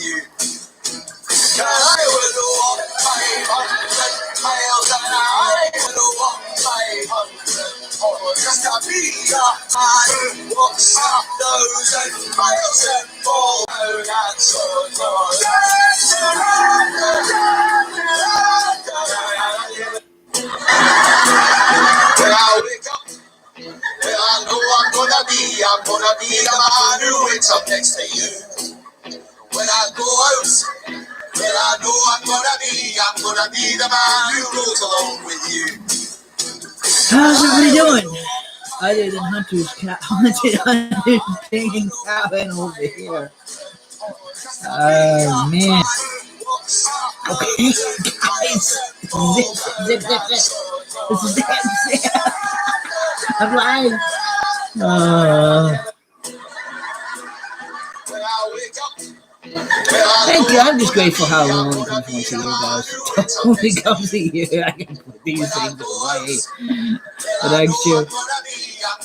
you. I would walk 500 miles and I would walk 500 or just to be a man. Walks up those miles and fall down and so on. When I wake up, well, I know I'm gonna be the man who wakes up next to you. When I go out, well, I know I'm gonna be the man who goes along with you. How's everybody doing? Other than Hunted King Cabin over here. Oh man. Okay, guys. Zip. This is it. I'm live. Thank you. I'm just grateful how long it comes once a year, guys. Only comes a year. I can put these things away. But next year. I'm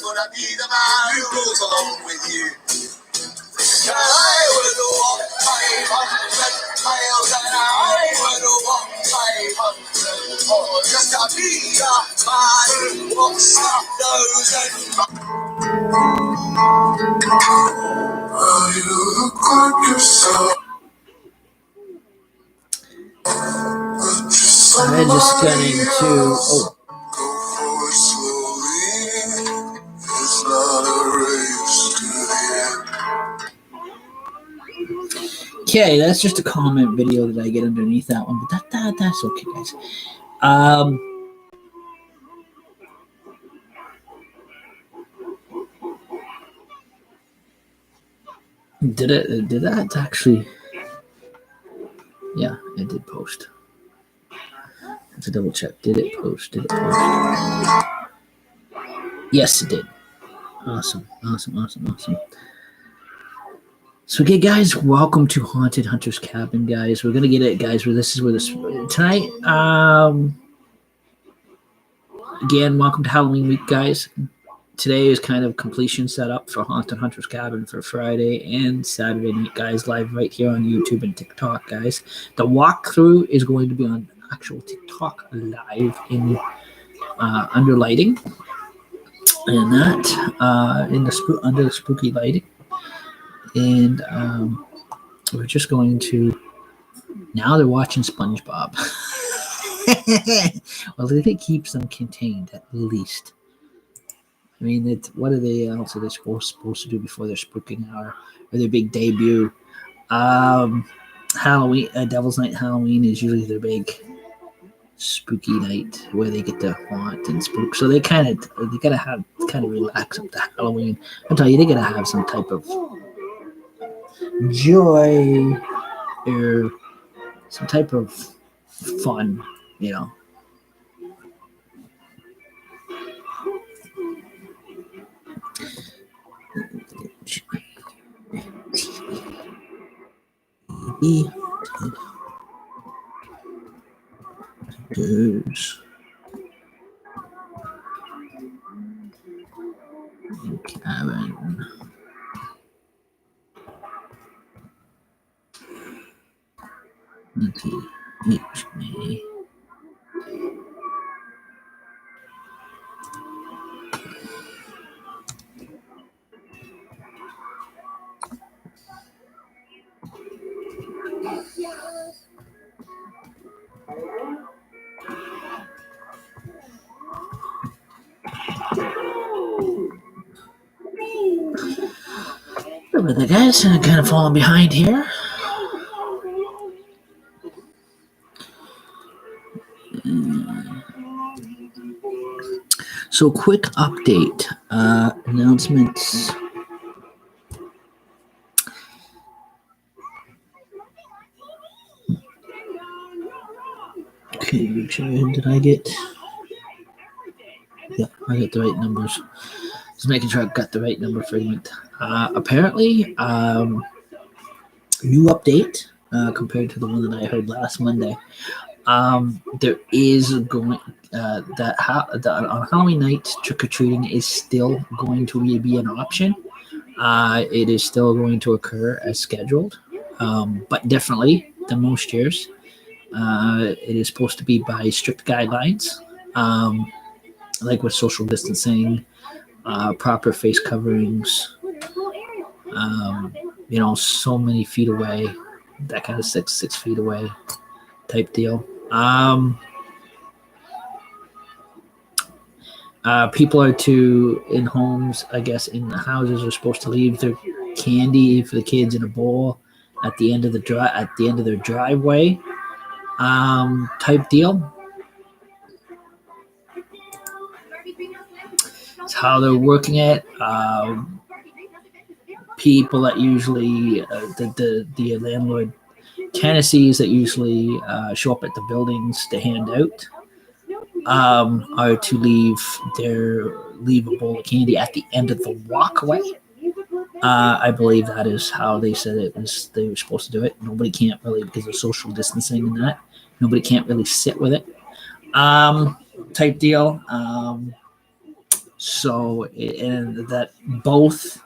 gonna be the man who goes along with you. I would walk 500 miles and I would walk 500 or just to be a man who walks up those well, you look like yourself. I'm just getting to. Oh. Go forward slowly. It's not a race to the end. Okay, that's just a comment video that I get underneath that one, but that's okay, guys. Did that actually? Yeah, it did post. Let's double check. Did it post? Yes, it did. Awesome. So, okay, guys, welcome to Haunted Hunter's Cabin, guys. We're gonna get it, guys. This is where this tonight. Again, welcome to Halloween week, guys. Today is kind of completion setup for Haunted Hunter's Cabin for Friday and Saturday night, guys. Live right here on YouTube and TikTok, guys. The walkthrough is going to be on actual TikTok live in under lighting, and that under the spooky lighting. And we're just going to, now they're watching SpongeBob. Well, it keeps them contained at least. I mean, what are they else are they supposed to do before their spooking hour or their big debut? Halloween, Devil's Night Halloween is usually their big spooky night where they get to haunt and spook. So they gotta relax up to Halloween. I tell you, they gotta have some type of joy or some type of fun, you know. Cabin. Me. But the guys are kind of falling behind here. So, quick update announcements. Okay, did I get? Yeah, I got the right numbers. Just making sure I've got the right number fragment. Apparently, new update compared to the one that I heard last Monday. There is going on Halloween night, trick or treating is still going to be an option. It is still going to occur as scheduled. but differently than most years. It is supposed to be by strict guidelines, like with social distancing, proper face coverings, so many feet away, that kind of 6 feet away type deal. People are in homes, I guess, in the houses are supposed to leave their candy for the kids in a bowl at the end of their driveway, type deal. It's how they're working it. People that usually the landlord tenancies that usually show up at the buildings to hand out are to leave a bowl of candy at the end of the walkway. I believe that is how they said they were supposed to do it. Nobody can't really, because of social distancing and that, nobody can't really sit with it, type deal. And that both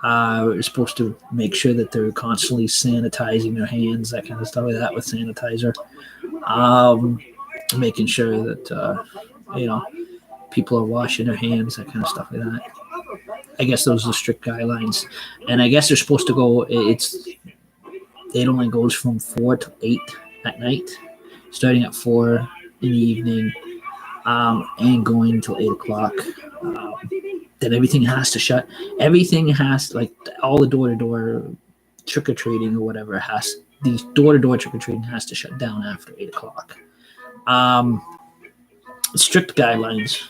are supposed to make sure that they're constantly sanitizing their hands, that kind of stuff like that, with sanitizer. Making sure that people are washing their hands, that kind of stuff like that. I guess those are the strict guidelines, and I guess they're supposed to go. It only goes from 4 to 8 at night, starting at 4 in the evening, and going till 8 o'clock. Then everything has to shut. Everything has, like, all the door-to-door trick-or-treating or whatever the door-to-door trick-or-treating has to shut down after 8 o'clock. Strict guidelines,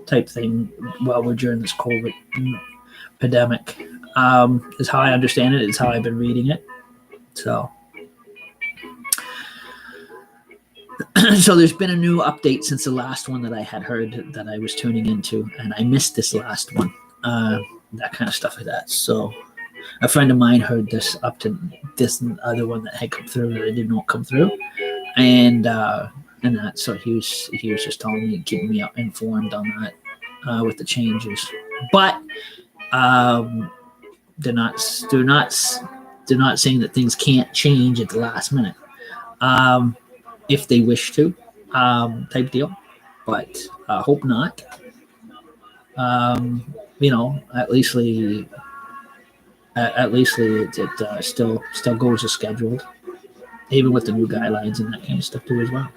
type thing while we're during this COVID pandemic, is how I understand it. Is how I've been reading it. So there's been a new update since the last one that I had heard that I was tuning into, and I missed this last one. That kind of stuff like that. So a friend of mine heard this up to this other one that had come through that I didn't know come through, and that. So he was just telling me, keeping me informed on that, with the changes. But they're not saying that things can't change at the last minute, if they wish to, type deal. But hope not. At least it still goes as scheduled, even with the new guidelines and that kind of stuff too as well.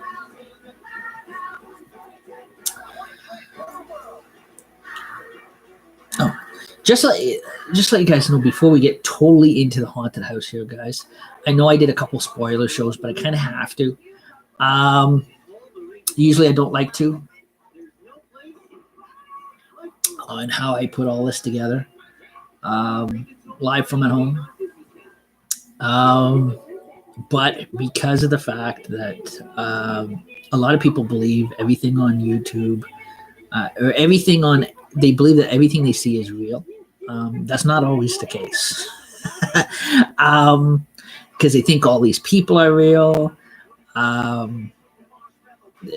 Oh, just let you guys know before we get totally into the haunted house here, guys. I know I did a couple spoiler shows, but I kind of have to. Usually I don't like to, on how I put all this together, live from at home. But because of the fact that a lot of people believe everything on YouTube, or they believe that everything they see is real. That's not always the case. Because they think all these people are real.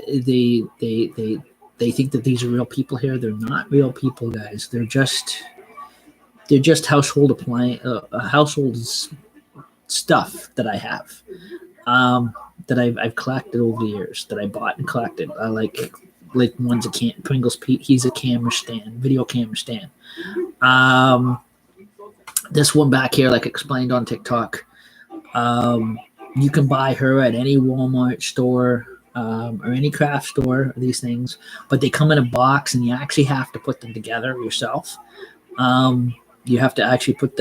They think that these are real people here. They're not real people, guys. They're just household stuff that I have, that I've collected over the years, that I bought and collected. I like one's a Pringles Pete. He's a video camera stand. This one back here, like explained on TikTok, you can buy her at any Walmart store, or any craft store, these things, but they come in a box and you actually have to put them together yourself. You have to actually have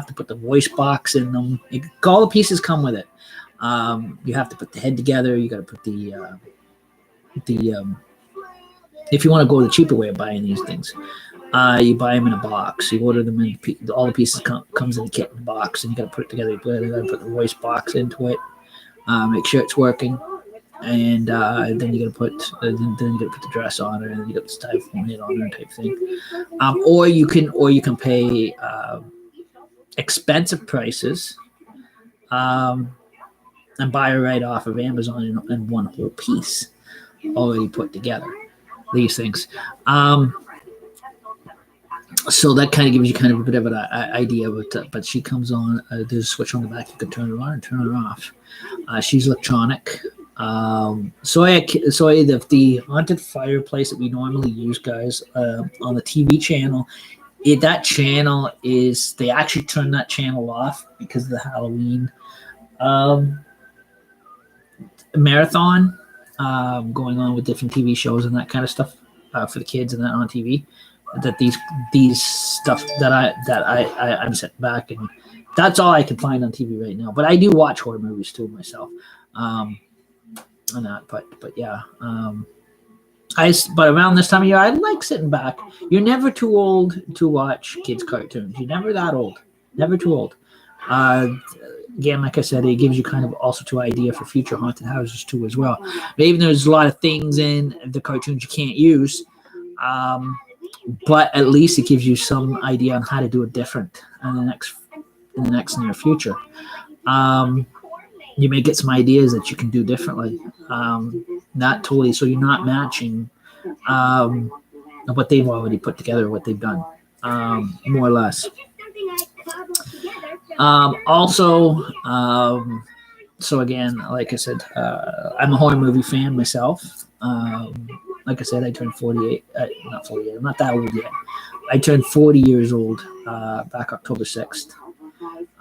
to put the voice box in them. All the pieces come with it. You have to put the head together. You got to put if you want to go the cheaper way of buying these things, you buy them in a box. You order them in. All the pieces comes in a kit in a box, and you got to put it together. You got to put the voice box into it. Make sure it's working, and then you got to put the dress on her, and then you got the styrofoam head on her, type thing. Or you can pay expensive prices, and buy her right off of Amazon in one whole piece, already put together. These things. So that kind of gives you kind of a bit of an idea. But she comes on. There's a switch on the back. You can turn it on and turn it off. She's electronic. The haunted fireplace that we normally use, guys, on the TV channel. That channel is, they actually turned that channel off because of the Halloween marathon going on with different TV shows and that kind of stuff for the kids and that on TV. That these stuff that I'm sitting back, and that's all I can find on TV right now. But I do watch horror movies too myself, and that. But yeah, but around this time of year, I like sitting back. You're never too old to watch kids' cartoons. You're never that old. Never too old. Again, like I said, it gives you kind of also to idea for future haunted houses too as well. But even there's a lot of things in the cartoons you can't use. But at least it gives you some idea on how to do it different in the next near future. You may get some ideas that you can do differently. Not totally, so you're not matching what they've already put together, what they've done, more or less. So again, like I said, I'm a horror movie fan myself. Like I said, I turned 48. Not 48. I'm not that old yet. I turned 40 years old back October 6th.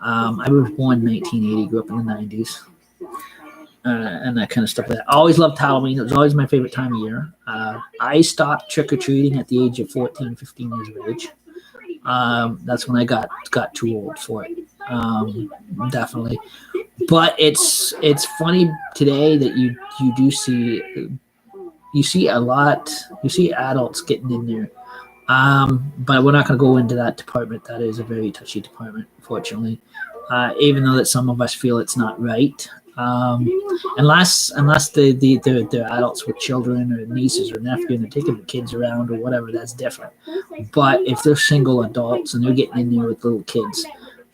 I was born in 1980, grew up in the 90s, and that kind of stuff. I always loved Halloween. It was always my favorite time of year. I stopped trick-or-treating at the age of 14, 15 years of age. That's when I got too old for it. Definitely. But it's funny today that you do see a lot. You see adults getting in there, but we're not going to go into that department. That is a very touchy department, fortunately. Even though that some of us feel it's not right, unless they're adults with children or nieces or nephews and they're taking the kids around or whatever, that's different. But if they're single adults and they're getting in there with little kids,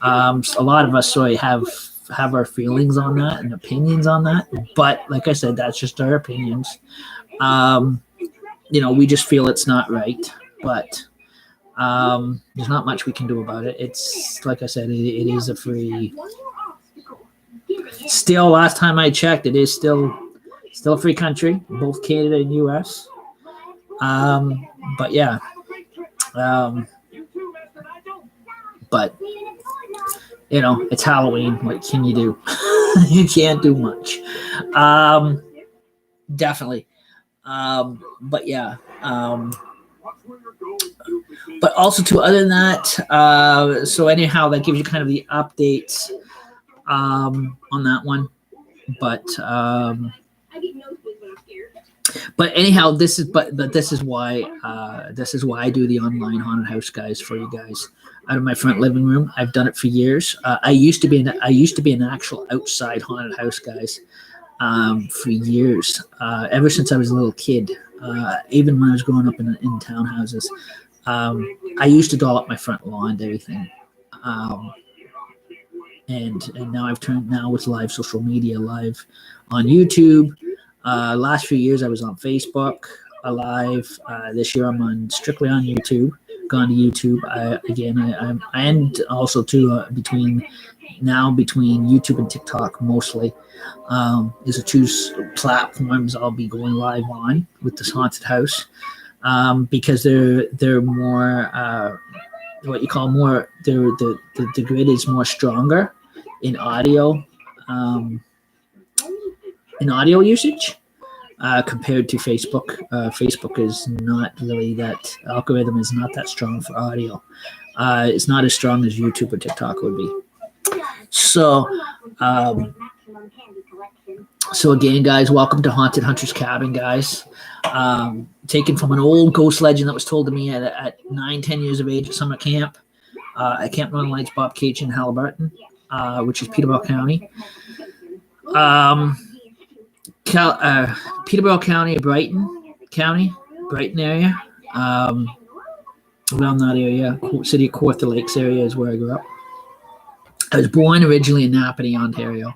a lot of us sort of have our feelings on that and opinions on that. But like I said, that's just our opinions. We just feel it's not right, but there's not much we can do about it. It's like I said, it is a free. Still, last time I checked, it is still a free country, both Canada and U.S. But yeah, but it's Halloween. What can you do? You can't do much. Definitely. But yeah. But also too, other than that, so anyhow, that gives you kind of the updates on that one. But anyhow, this is why I do the online haunted house, guys, for you guys out of my front living room. I've done it for years. I used to be an actual outside haunted house, guys, for years. Ever since I was a little kid, even when I was growing up in townhouses, I used to doll up my front lawn and everything. And now now with live social media, live on YouTube. Last few years I was on Facebook live. This year I'm strictly on YouTube. Gone to YouTube. And also too between YouTube and TikTok mostly. These are two platforms I'll be going live on with this haunted house, because they're more what you call more. The grid is more stronger in audio usage compared to Facebook. Facebook is not really, that algorithm is not that strong for audio. It's not as strong as YouTube or TikTok would be. So again, guys, welcome to Haunted Hunter's Cabin, guys. Taken from an old ghost legend that was told to me at 9-10 years of age at summer camp at Camp Northern Lights Bob Cage in Halliburton, which is Peterborough County. Peterborough County, Brighton area. Around that area, city of Kawartha Lakes area is where I grew up. I was born originally in Napanee, Ontario.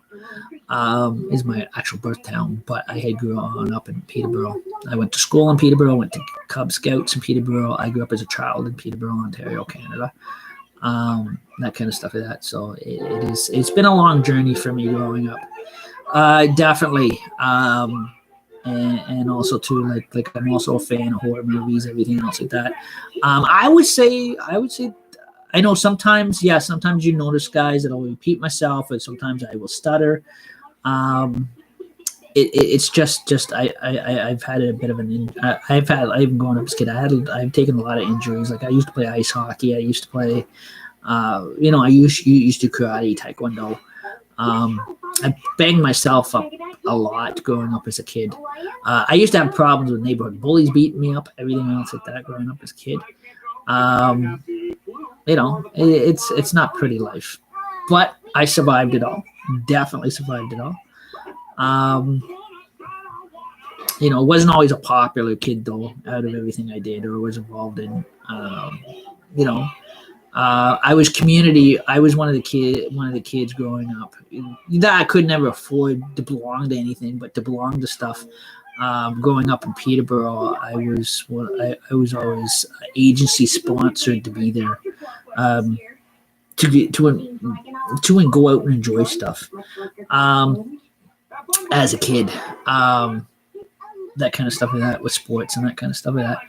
Is my actual birth town, but I had grew on up in Peterborough. I went to school in Peterborough, went to Cub Scouts in Peterborough. I grew up as a child in Peterborough, Ontario, Canada. That kind of stuff like that. So it's been a long journey for me growing up. Definitely. And also too, like I'm also a fan of horror movies, everything else like that. I would say, I know sometimes you notice, guys, that I'll repeat myself, and sometimes I will stutter. It's just I've had a bit of I've grown up as a kid. I've taken a lot of injuries. Like I used to play ice hockey. I used to play, I used to karate, taekwondo. I banged myself up a lot growing up as a kid. I used to have problems with neighborhood bullies beating me up, everything else like that growing up as a kid. It's not pretty life, but I survived it all. Definitely survived it all. Wasn't always a popular kid though. Out of everything I did or was involved in, I was community. I was one of the kids growing up that I could never afford to belong to anything, but to belong to stuff. Growing up in Peterborough, I was always agency sponsored to be there, to go out and enjoy stuff. As a kid, that kind of stuff like that with sports and that kind of stuff like that.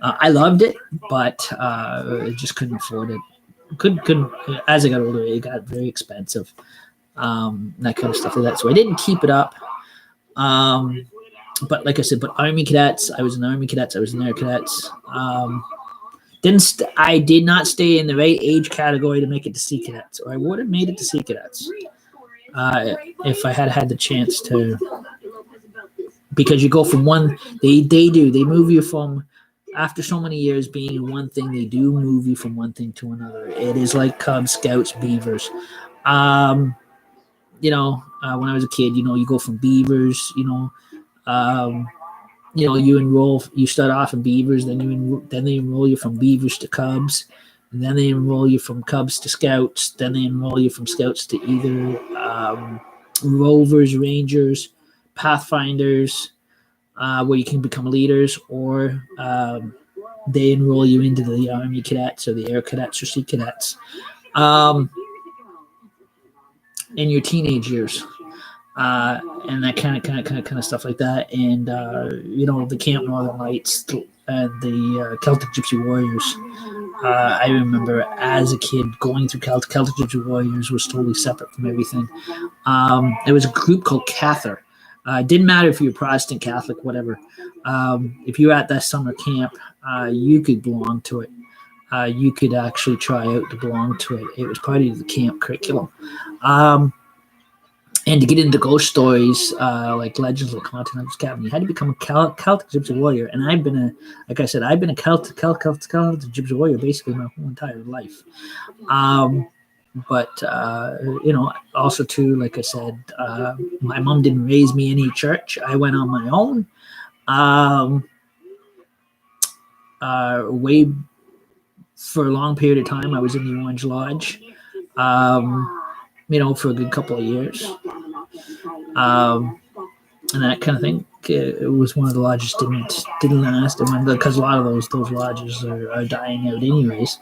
I loved it, but I just couldn't afford it. Couldn't. As I got older, it got very expensive. That kind of stuff like that. So I didn't keep it up. But like I said, Army Cadets. I was in Army Cadets. I was in Air Cadets. I did not stay in the right age category to make it to Sea Cadets, or I would have made it to Sea Cadets if I had had the chance to. Because you go from one, they move you from, after so many years being in one thing, they do move you from one thing to another. It is like Cub Scouts, Beavers. When I was a kid, you go from Beavers, you start off in Beavers, then they enroll you from Beavers to Cubs, and then they enroll you from Cubs to Scouts, then they enroll you from Scouts to either Rovers, Rangers, Pathfinders, where you can become leaders, or they enroll you into the Army Cadets or the Air Cadets or Sea Cadets in your teenage years, and that kind of stuff like that. And the Camp Northern Lights and the Celtic Gypsy Warriors. I remember as a kid going through Celtic Gypsy Warriors was totally separate from everything. There was a group called Cather. It didn't matter if you were Protestant, Catholic, whatever. If you were at that summer camp, you could belong to it. You could actually try out to belong to it. It was part of the camp curriculum. And to get into ghost stories like Legends of the Continental Cabin, you had to become a Celtic Gypsy Warrior. And I've been a Celtic Gypsy Warrior basically my whole entire life. But also too, like I said, my mom didn't raise me in any church. I went on my own. Way for a long period of time, I was in the Orange Lodge. For a good couple of years. And that kind of thing. It was one of the lodges didn't last, because a lot of those lodges are dying out anyways.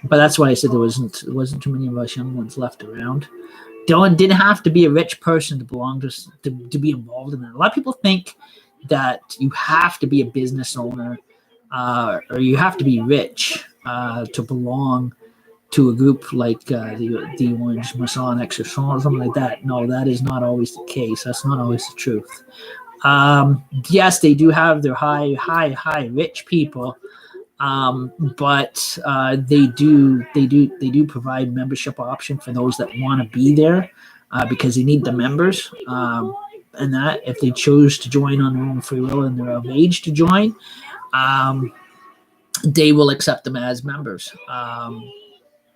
But that's why I said there wasn't too many of us young ones left around. Didn't have to be a rich person to belong to be involved in that. A lot of people think that you have to be a business owner or you have to be rich to belong to a group like the Orange Masonics or something like that. No, that is not always the case. That's not always the truth. Yes, they do have their high rich people, but they do provide membership option for those that want to be there because they need the members. And that if they choose to join on their own free will and they're of age to join, they will accept them as members.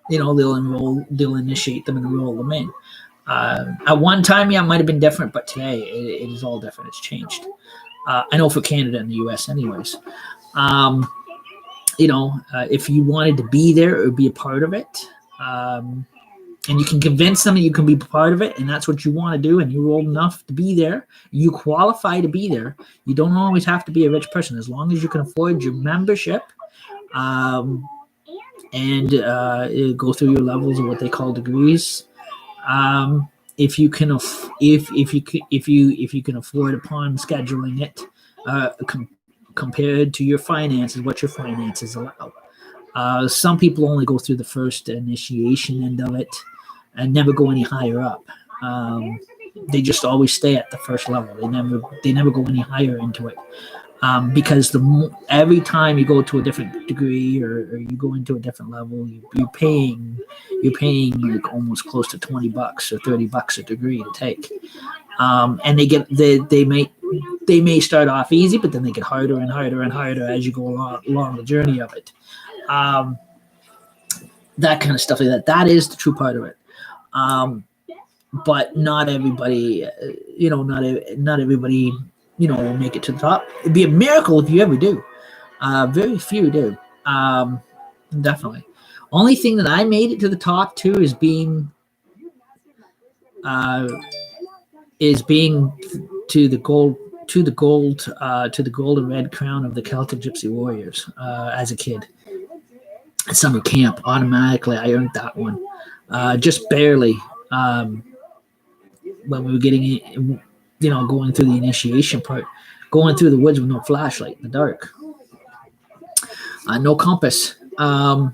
They'll initiate them and enroll them in. At one time, it might have been different, but today it is all different. It's changed. I know for Canada and the US anyways. If you wanted to be there or be a part of it, and you can convince them that you can be part of it, and that's what you want to do, and you're old enough to be there, you qualify to be there. You don't always have to be a rich person, as long as you can afford your membership, and go through your levels of what they call degrees. If you can if you can afford upon scheduling it, compared to your finances, what your finances allow. Some people only go through the first initiation end of it and never go any higher up. They just always stay at the first level. They never go any higher into it, because every time you go to a different degree, or you go into a different level, you're paying like almost close to $20 or $30 a degree to take. And they may start off easy, but then they get harder and harder and harder as you go along the journey of it. That kind of stuff like that. That is the true part of it. But not everybody, not everybody, will make it to the top. It'd be a miracle if you ever do. Very few do. Definitely. Only thing that I made it to the top too is being to the gold and red crown of the Celtic Gypsy Warriors as a kid. At summer camp, automatically I earned that one, just barely. When we were getting, going through the initiation part, going through the woods with no flashlight in the dark, no compass. To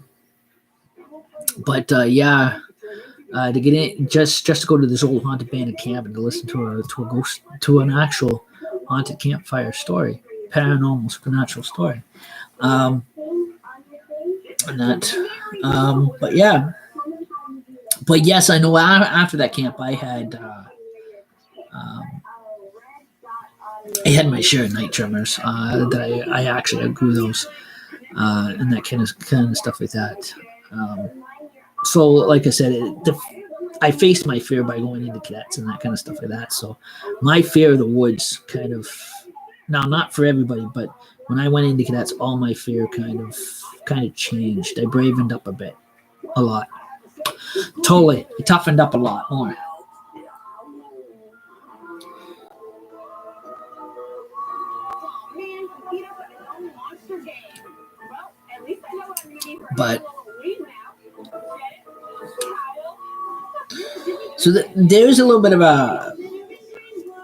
get in, just to go to this old haunted abandoned camp and to listen to an actual haunted campfire story, paranormal, supernatural story. But yes, I know after that camp I had my share of night tremors. That I actually grew those, and that kind of stuff like that. So, like I said, I faced my fear by going into cadets and that kind of stuff like that. So, my fear of the woods kind of, now not for everybody, but when I went into cadets, all my fear kind of changed. I bravened up a lot. Totally, it toughened up a lot more. But so there's a little bit of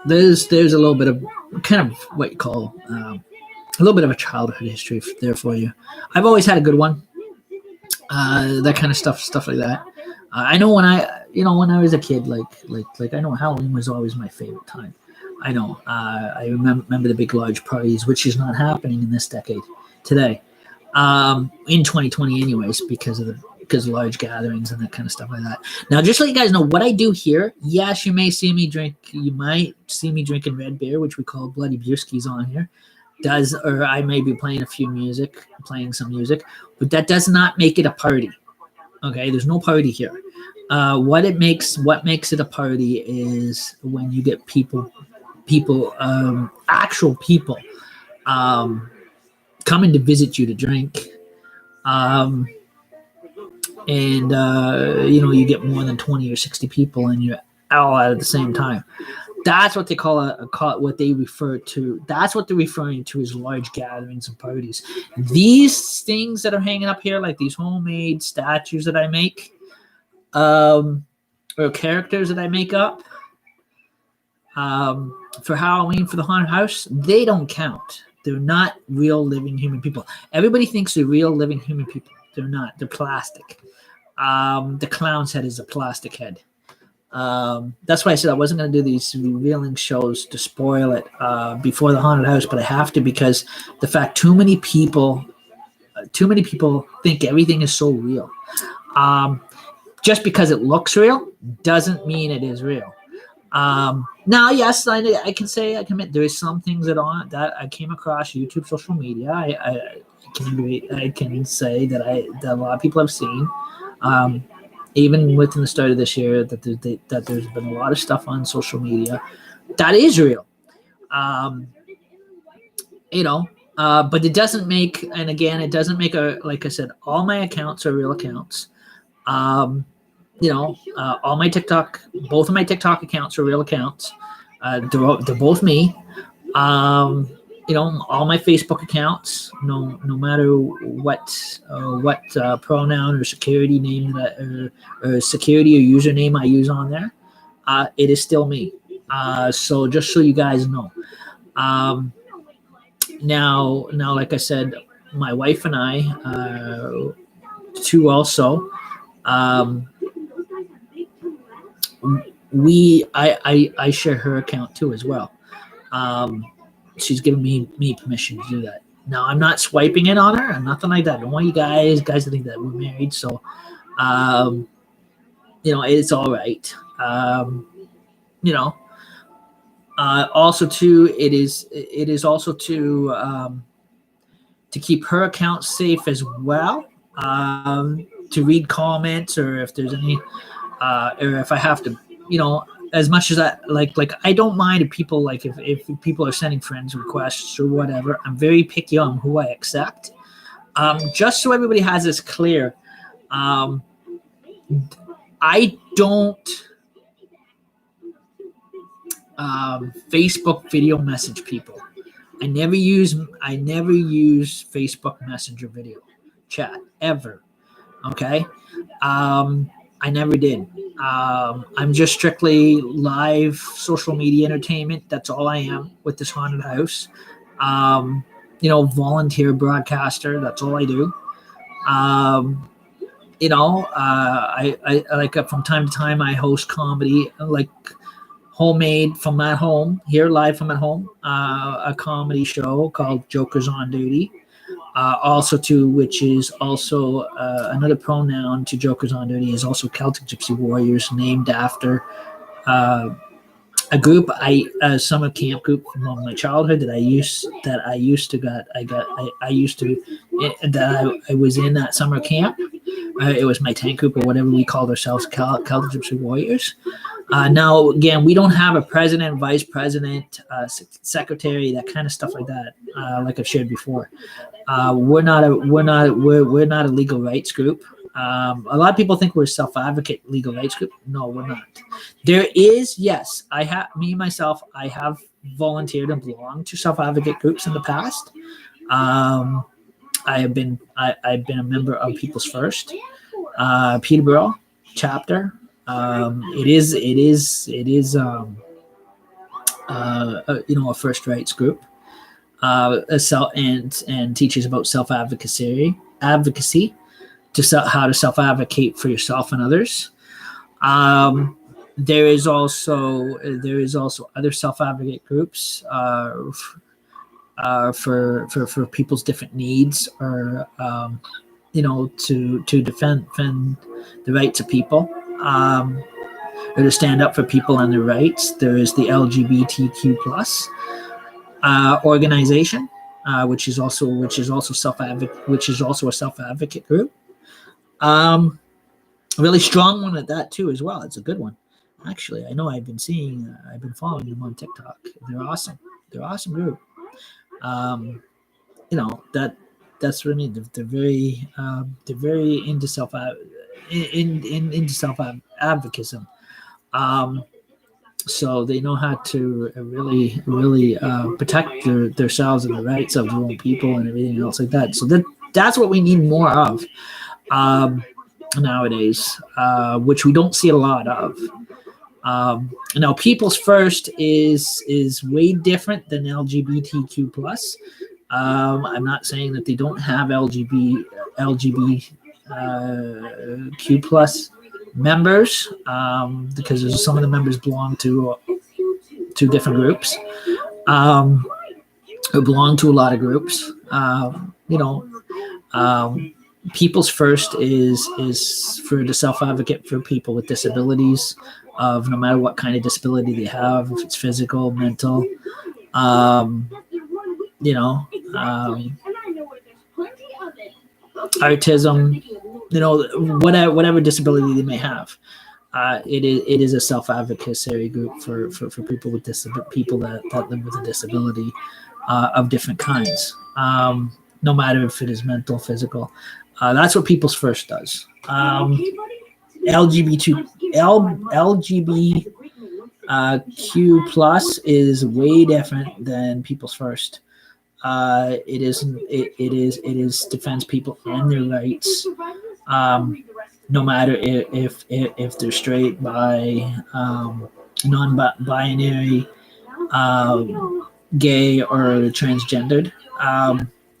there's a little bit of kind of what you call a little bit of a childhood history there for you. I've always had a good one. That kind of stuff like that. I know when I was a kid, like I know Halloween was always my favorite time. I know. I remember the big large parties, which is not happening in this decade today. In 2020 anyways, because of large gatherings and that kind of stuff like that. Now, just to let you guys know what I do here, yes, you might see me drinking red beer, which we call Bloody Brewskis on here. Or I may be playing some music, but that does not make it a party. Okay, there's no party here. What makes it a party is when you get actual people, coming to visit you to drink, and you get more than 20 or 60 people and you're all out at the same time. That's what they call what they refer to. That's what they're referring to as large gatherings and parties. These things that are hanging up here, like these homemade statues that I make, or characters that I make up for Halloween for the haunted house, they don't count. They're not real living human people. Everybody thinks they're real living human people. They're not. They're plastic. The clown's head is a plastic head. That's why I said I wasn't going to do these revealing shows to spoil it before the haunted house, but I have to, because the fact too many people think everything is so real. Just because it looks real doesn't mean it is real. Now, yes, I can admit there is some things that I came across YouTube, social media. I can say that a lot of people have seen. Even within the start of this year, that there's been a lot of stuff on social media that is real. But it doesn't make, like I said, all my accounts are real accounts. all my TikTok, both of my TikTok accounts are real accounts. They're both me. Um, all my Facebook accounts, no matter what pronoun or security name or security or username I use on there, it is still me. So just so you guys know. Um, now, like I said, my wife and I, too, also. Um, I share her account too as well. Um, she's given me permission to do that. Now I'm not swiping it on her and nothing like that. I don't want you guys to think that we're married. So, um, it's all right. You know, also too, it is also to keep her account safe as well. To read comments or if there's any, or if I have to, as much as I like I don't mind if people if people are sending friends requests or whatever. I'm very picky on who I accept. Just so everybody has this clear, um, I don't Facebook video message people. I never use Facebook Messenger video chat ever. Okay, I never did. I'm just strictly live social media entertainment. That's all I am with this haunted house. Volunteer broadcaster. That's all I do. I like from time to time I host comedy, like homemade from at home, here live from at home, a comedy show called Jokers on Duty. Also, too, which is also another pronoun to Jokers on Duty, is also Celtic Gypsy Warriors, named after a group, a summer camp group from my childhood that I was in that summer camp. It was my tank group or whatever we called ourselves, Celtic Gypsy Warriors. Now, again, we don't have a president, vice president, secretary, that kind of stuff like that. Like I've shared before, we're not a legal rights group. A lot of people think we're a self-advocate legal rights group. No, we're not. There is, yes, I have volunteered and belonged to self-advocate groups in the past. I've been a member of People's First, Peterborough chapter. It is a first rights group, and teaches about self-advocacy, how to self-advocate for yourself and others. There is also other self-advocate groups for people's different needs, or to defend the rights of people, or to stand up for people and their rights. There is the LGBTQ plus organization, which is also a self-advocate group. A really strong one at that too as well. It's a good one, actually. I know I've been following them on TikTok. They're awesome. They're an awesome group. That's what I mean. They're very into self advocacy. So they know how to really protect themselves and the rights of their own people and everything else like that. So that's what we need more of nowadays, which we don't see a lot of. Now, People's First is way different than LGBTQ plus. I'm not saying that they don't have LGBTQ plus members, because some of the members belong to different groups, or belong to a lot of groups. People's First is for the self-advocate for people with disabilities, of no matter what kind of disability they have, if it's physical, mental, autism, whatever disability they may have. It is a self-advocacy group for people with people that live with a disability of different kinds, no matter if it is mental, physical. That's what People's First does. LGBTQ plus is way different than People's First. It isn't. It is defends people and their rights. No matter if they're straight, bi, non-binary, gay, or transgendered.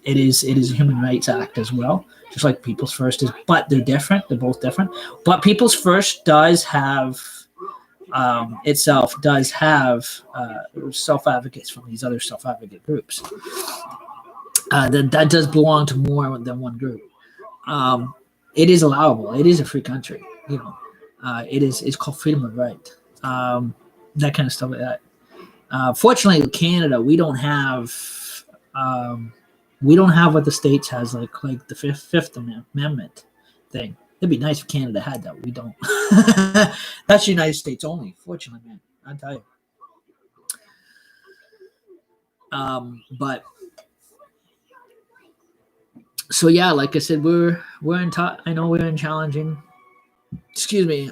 It is a human rights act as well, just like People's First is. But they're different. They're both different. But People's First does have itself does have self advocates from these other self advocate groups. That does belong to more than one group. It is allowable. It is a free country. It's called freedom of right. That kind of stuff like that. Fortunately, in Canada, we don't have what the states has, like the Fifth Amendment thing. It'd be nice if Canada had that. We don't. That's the United States only. Fortunately, man, I tell you. But so yeah, like I said, we're in. I know we're in challenging. Excuse me.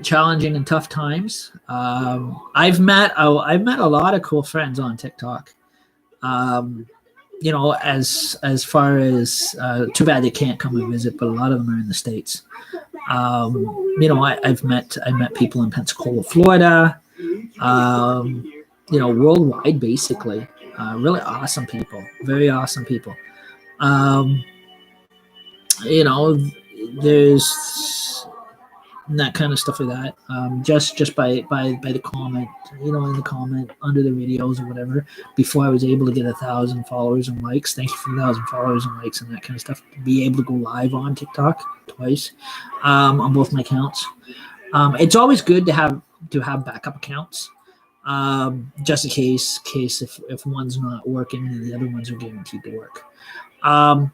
Challenging and tough times. I've met a lot of cool friends on TikTok. As far as too bad they can't come and visit, but a lot of them are in the States. I met people in Pensacola, Florida. Worldwide, basically. Really awesome people, very awesome people. There's that kind of stuff like that. Just by the comment, in the comment under the videos or whatever. Before I was able to get 1,000 followers and likes. Thank you for 1,000 followers and likes and that kind of stuff. To be able to go live on TikTok twice, on both my accounts. It's always good to have backup accounts. Just in case if one's not working and the other ones are guaranteed to work. That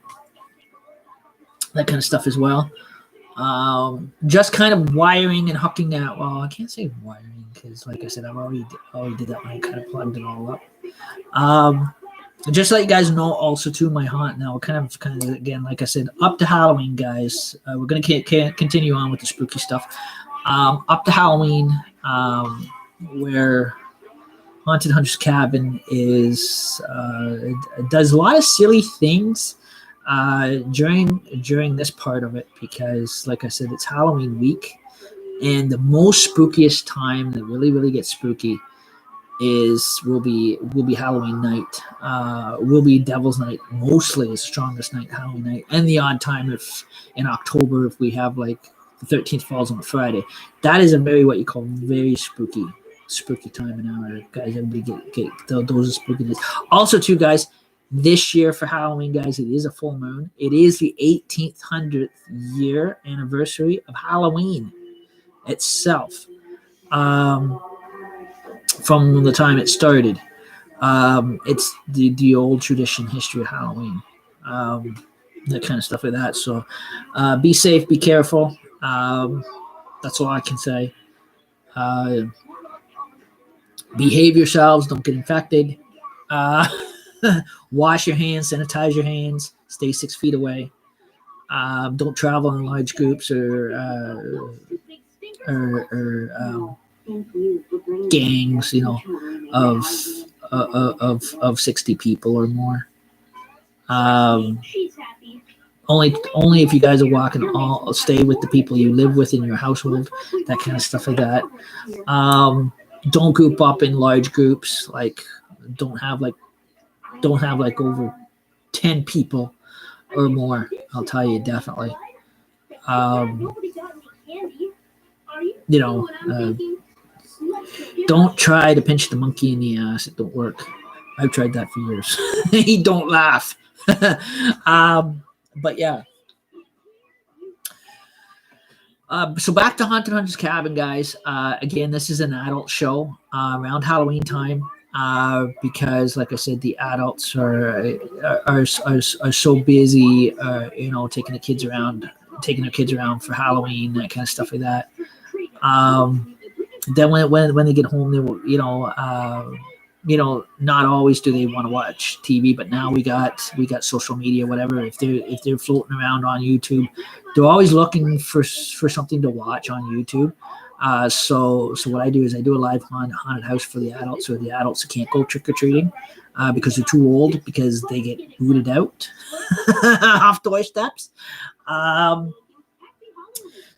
kind of stuff as well. Just kind of wiring and hooking that. Well, I can't say wiring because, like I said, I've already did that when I kind of plugged it all up. Just to let you guys know, also too, my haunt now, kind of again, like I said, up to Halloween, guys. We're gonna continue on with the spooky stuff. Up to Halloween, where Haunted Hunter's Cabin does a lot of silly things during this part of it, because like I said, it's Halloween week, and the most spookiest time that really gets spooky will be Halloween night. Will be Devil's Night, mostly the strongest night, Halloween night, and the odd time if in October if we have like the 13th falls on a Friday. That is a very spooky time in our guys. Everybody get those spookiness. Also, too, guys, this year for Halloween, guys, it is a full moon. It is the 1800th year anniversary of Halloween itself. From the time it started, it's the old tradition, history of Halloween, that kind of stuff like that. So, be safe, be careful. That's all I can say. Behave yourselves. Don't get infected. Wash your hands, sanitize your hands, stay 6 feet away. Don't travel in large groups or gangs, of 60 people or more. Only if you guys are walking, stay with the people you live with in your household, that kind of stuff like that. Don't group up in large groups. Don't have over 10 people or more. I'll tell you, definitely. Don't try to pinch the monkey in the ass. It don't work. I've tried that for years. He don't laugh. But yeah. So back to Haunted Hunter's Cabin, guys. Again, this is an adult show around Halloween time, because, like I said, the adults are so busy, taking their kids around for Halloween, that kind of stuff like that. Then when they get home, they will, not always do they want to watch TV, but now we got social media, whatever. If they're floating around on YouTube, they're always looking for something to watch on YouTube. So what I do is I do a live haunted house for the adults, or the adults who can't go trick or treating because they're too old, because they get booted out off doorsteps.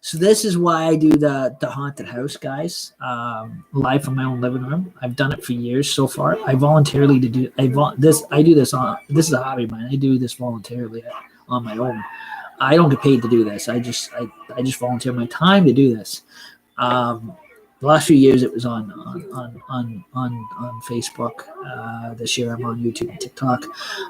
So this is why I do the haunted house, guys, live from my own living room. I've done it for years so far. I voluntarily I do this on, this is a hobby of mine. I do this voluntarily on my own. I don't get paid to do this. I just volunteer my time to do this. The last few years it was on Facebook. This year I'm on YouTube and TikTok.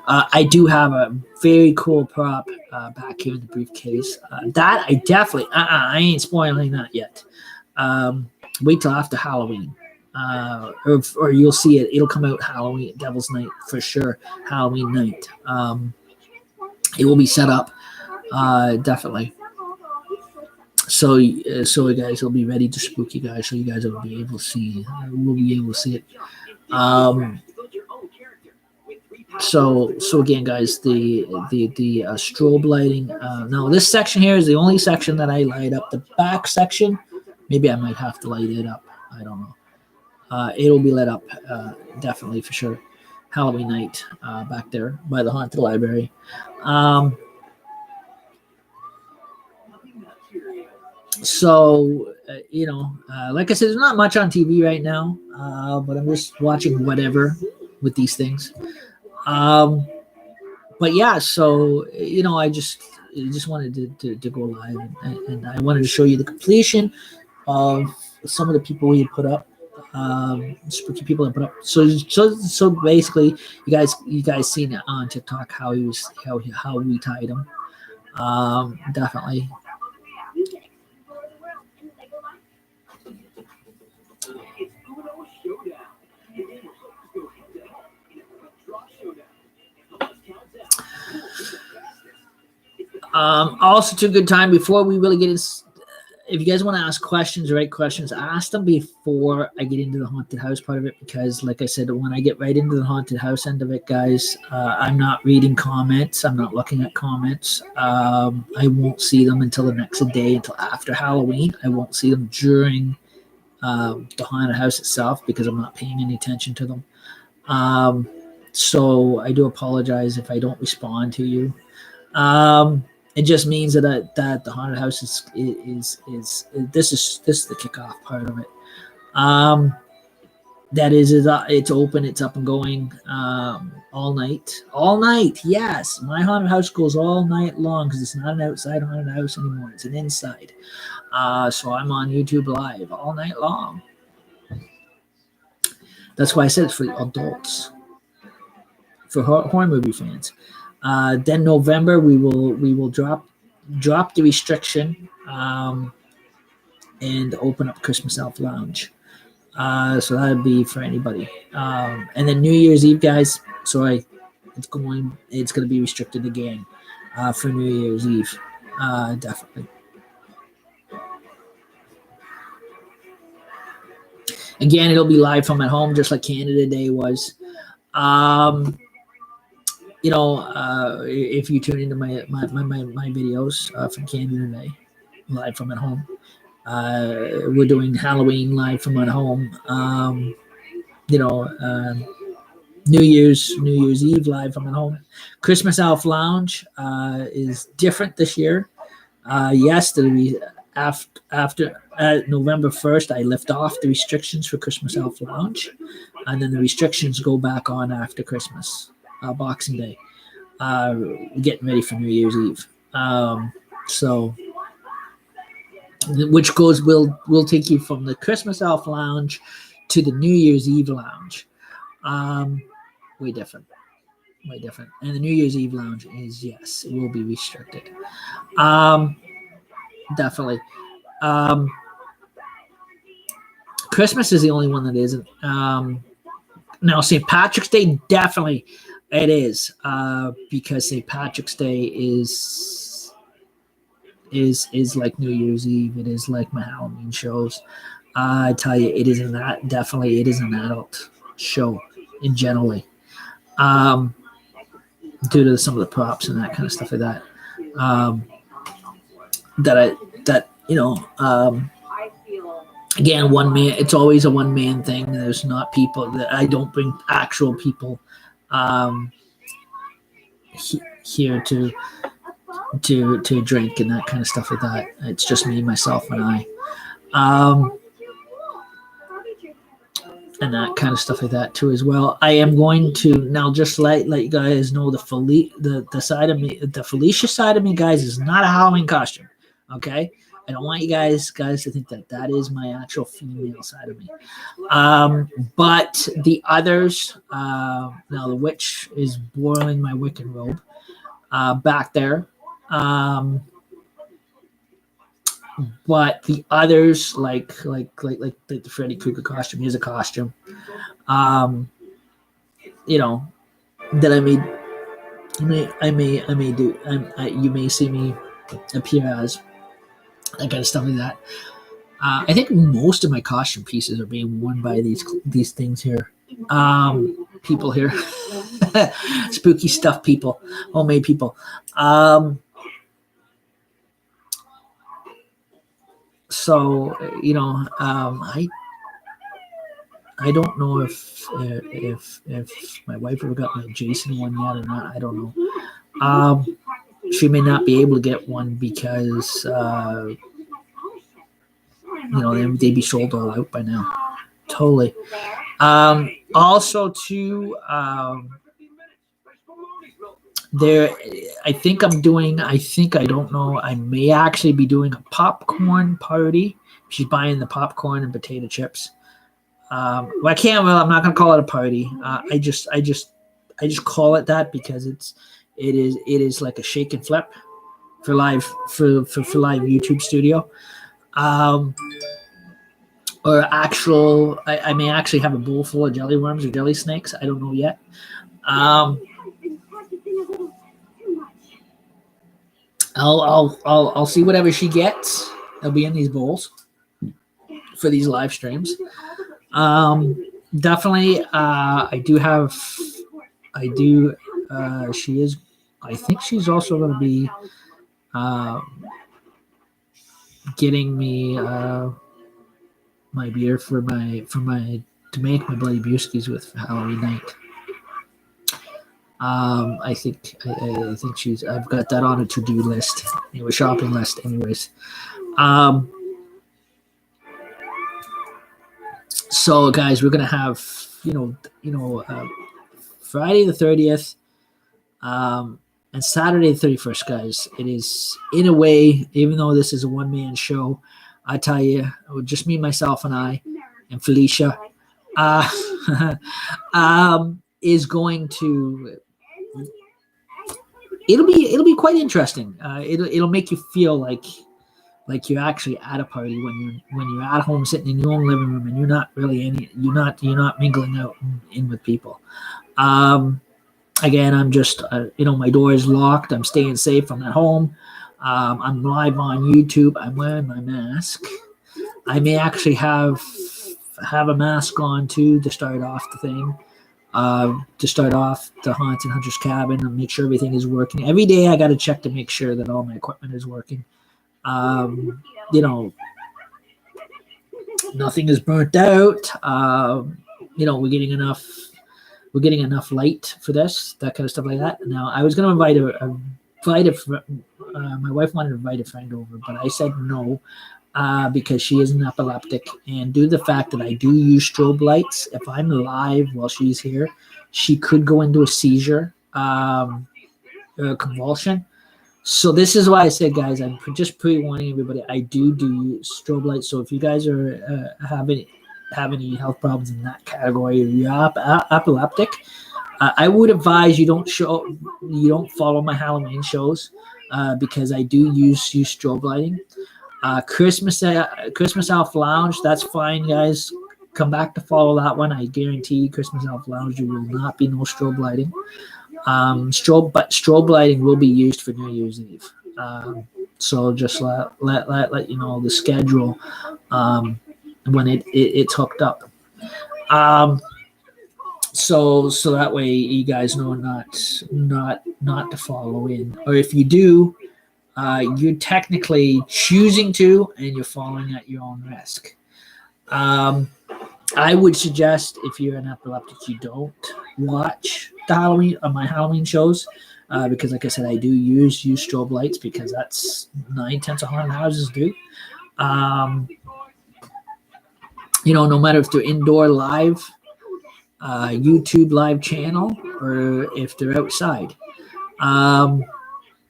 I do have a very cool prop back here in the briefcase. That I definitely, I ain't spoiling that yet. Wait till after Halloween. Or you'll see it. It'll come out Halloween, Devil's Night for sure. Halloween night. It will be set up. Definitely. So guys, it'll be ready to spook you guys. So you guys will be able to see. We'll be able to see it. So again, guys, the strobe lighting. Now this section here is the only section that I light up. The back section, maybe I might have to light it up. I don't know. It'll be lit up, definitely for sure. Halloween night back there by the haunted library. So, like I said, there's not much on TV right now, but I'm just watching whatever with these things. But yeah, so, I just wanted to go live, and I wanted to show you the completion of some of the people we put up, spooky people that put up. So basically, you guys seen it on TikTok how we tied him. Definitely. Also, to a good time before we really get in. If you guys want to ask questions, right questions, ask them before I get into the haunted house part of it, because, like I said, when I get right into the haunted house end of it, guys, I'm not reading comments. I'm not looking at comments. I won't see them until the next day, until after Halloween. I won't see them during the haunted house itself, because I'm not paying any attention to them. So I do apologize if I don't respond to you. It just means that the haunted house is this is the kickoff part of it. That is it's open, it's up and going all night. Yes, my haunted house goes all night long, because it's not an outside haunted house anymore. It's an inside. So I'm on YouTube live all night long. That's why I said it's for adults, for horror movie fans. Then November we will drop the restriction and open up Christmas Elf Lounge. So that would be for anybody. And then New Year's Eve, guys. Sorry, it's going to be restricted again for New Year's Eve. Definitely. Again, it'll be live from at home, just like Canada Day was. If you tune into my videos from Canada Day, live from at home, we're doing Halloween live from at home. New Year's Eve live from at home. Christmas Elf Lounge is different this year. Yes, after November 1st, I lift off the restrictions for Christmas Elf Lounge, and then the restrictions go back on after Christmas. Boxing Day, getting ready for New Year's Eve. So, which will take you from the Christmas Elf Lounge to the New Year's Eve Lounge. Way different. And the New Year's Eve Lounge it will be restricted. Definitely. Christmas is the only one that isn't. Now, St. Patrick's Day, definitely it is, because St. Patrick's Day is like New Year's Eve. It is like my Halloween shows. I tell you, it is an adult show. in generally, due to some of the props and that kind of stuff like that. Again, one man. It's always a one man thing. There's not people that I don't bring actual people here to drink and that kind of stuff like that. It's just me, myself, and I. And that kind of stuff like that too as well. I am going to now just let you guys know the side of me, the Felicia side of me, guys, is not a Halloween costume. Okay, I don't want you guys to think that is my actual female side of me. But the others, now the witch is boiling my Wiccan robe back there. But the others, like the Freddy Krueger costume, is a costume. That I may do. You may see me appear as that kind of stuff like that. I think most of my costume pieces are being worn by these things here. People here, spooky stuff people, homemade people. So I don't know if my wife ever got my Jason one yet or not. I don't know. She may not be able to get one because they'd be sold all out by now. Totally. Also, too, there. I don't know. I may actually be doing a popcorn party. She's buying the popcorn and potato chips. I'm not gonna call it a party. I just call it that because it is like a shake and flip for live YouTube studio. Or actual, I may actually have a bowl full of jelly worms or jelly snakes. I don't know yet. I'll see whatever she gets. It'll be in these bowls for these live streams. Definitely. She is. I think she's also going to be getting me my beer to make my Bloody Brewskis with for Halloween night. I think I've got that on a to-do list, a shopping list, anyways. So, guys, we're gonna have Friday the 30th, and Saturday the 31st, guys. It is, in a way, even though this is a one-man show, I tell you, just me, myself, and I, and Felicia, is going to. It'll be quite interesting. It'll make you feel like you're actually at a party when you're at home sitting in your own living room and you're not really you're not mingling out in with people. Again, I'm just my door is locked. I'm staying safe. I'm at home. I'm live on YouTube. I'm wearing my mask. I may actually have a mask on too to start off the thing. To start off the Haunted Hunter's Cabin and make sure everything is working. Every day I got to check to make sure that all my equipment is working. Nothing is burnt out. We're getting enough light for this, that kind of stuff like that. Now, I was going to invite my wife wanted to invite a friend over, but I said no. Because she is an epileptic, and due to the fact that I do use strobe lights, if I'm live while she's here, she could go into a seizure, a convulsion. So this is why I said, guys, I'm just pre-warning everybody. I do use strobe lights. So if you guys are have any health problems in that category, or you're epileptic, I would advise you don't follow my Halloween shows because I do use strobe lighting. Christmas Elf Lounge, that's fine, guys. Come back to follow that one. I guarantee Christmas Elf Lounge, you will not be no strobe lighting. Strobe lighting will be used for New Year's Eve. So just let you know the schedule when it's hooked up. so that way you guys know not to follow in, or if you do, you're technically choosing to, and you're following at your own risk. I would suggest, if you're an epileptic, you don't watch the Halloween my Halloween shows, because, like I said, I do use strobe lights, because that's 9/10 of haunted houses do. No matter if they're indoor live, YouTube live channel, or if they're outside,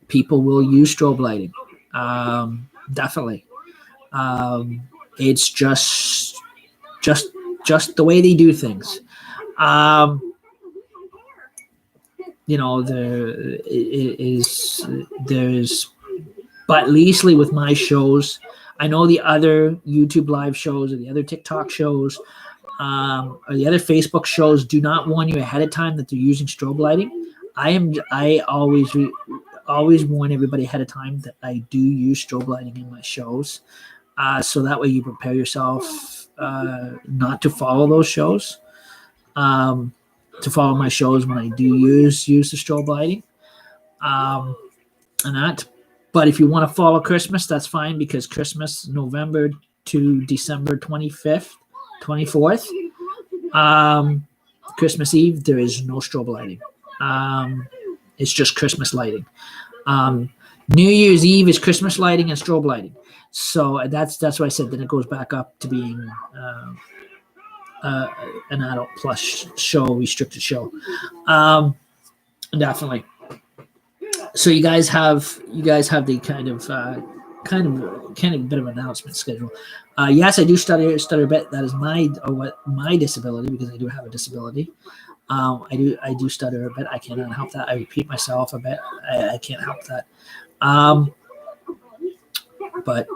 people will use strobe lighting. Definitely, it's just the way they do things. There's, but leastly with my shows, I know the other YouTube live shows, or the other TikTok shows, or the other Facebook shows do not warn you ahead of time that they're using strobe lighting. I always warn everybody ahead of time that I do use strobe lighting in my shows, so that way you prepare yourself not to follow those shows, to follow my shows when I do use the strobe lighting, and that. But if you want to follow Christmas, that's fine, because Christmas, November to December 25th, 24th, Christmas Eve, there is no strobe lighting. It's just Christmas lighting. New Year's Eve is Christmas lighting and strobe lighting. So that's why I said then it goes back up to being an adult plus show, restricted show. Definitely. So you guys have the kind of bit of announcement schedule. Yes, I do stutter a bit. That is my disability, because I do have a disability. I do stutter a bit. I cannot help that. I repeat myself a bit. I can't help that. But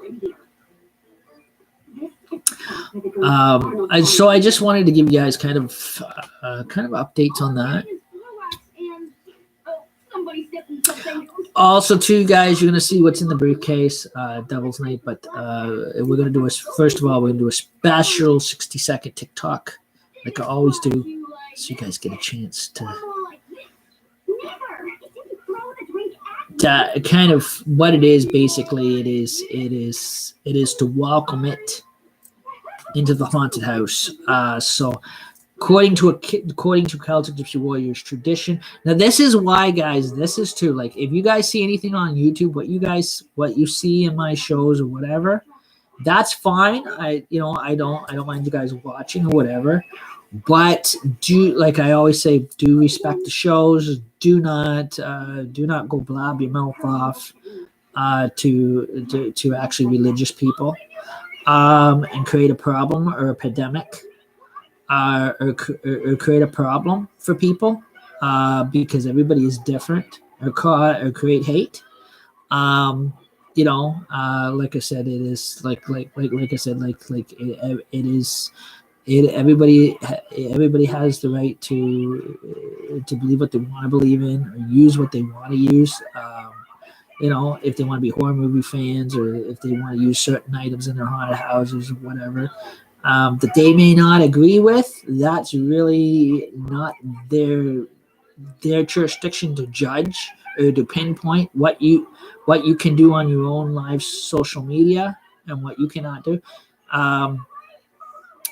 so I just wanted to give you guys kind of updates on that. Also, too, guys, you're going to see what's in the briefcase, Devil's Night. But we're going to do a special 60-second TikTok, like I always do, so you guys get a chance to kind of what it is. Basically, it is to welcome it into the haunted house. So, according to Celtic Gypsy Warriors tradition. Now, this is why, guys. This is too, like, if you guys see anything on YouTube, what you see in my shows or whatever, that's fine. I don't mind you guys watching or whatever. But like I always say, do respect the shows. Do not go blab your mouth off to actually religious people, and create a problem or a pandemic, or create a problem for people, because everybody is different, or create hate. Like I said, it is like I said, it is. Everybody has the right to believe what they want to believe in, or use what they want to use. If they want to be horror movie fans, or if they want to use certain items in their haunted houses or whatever, that they may not agree with, that's really not their jurisdiction to judge or to pinpoint what you can do on your own live social media and what you cannot do.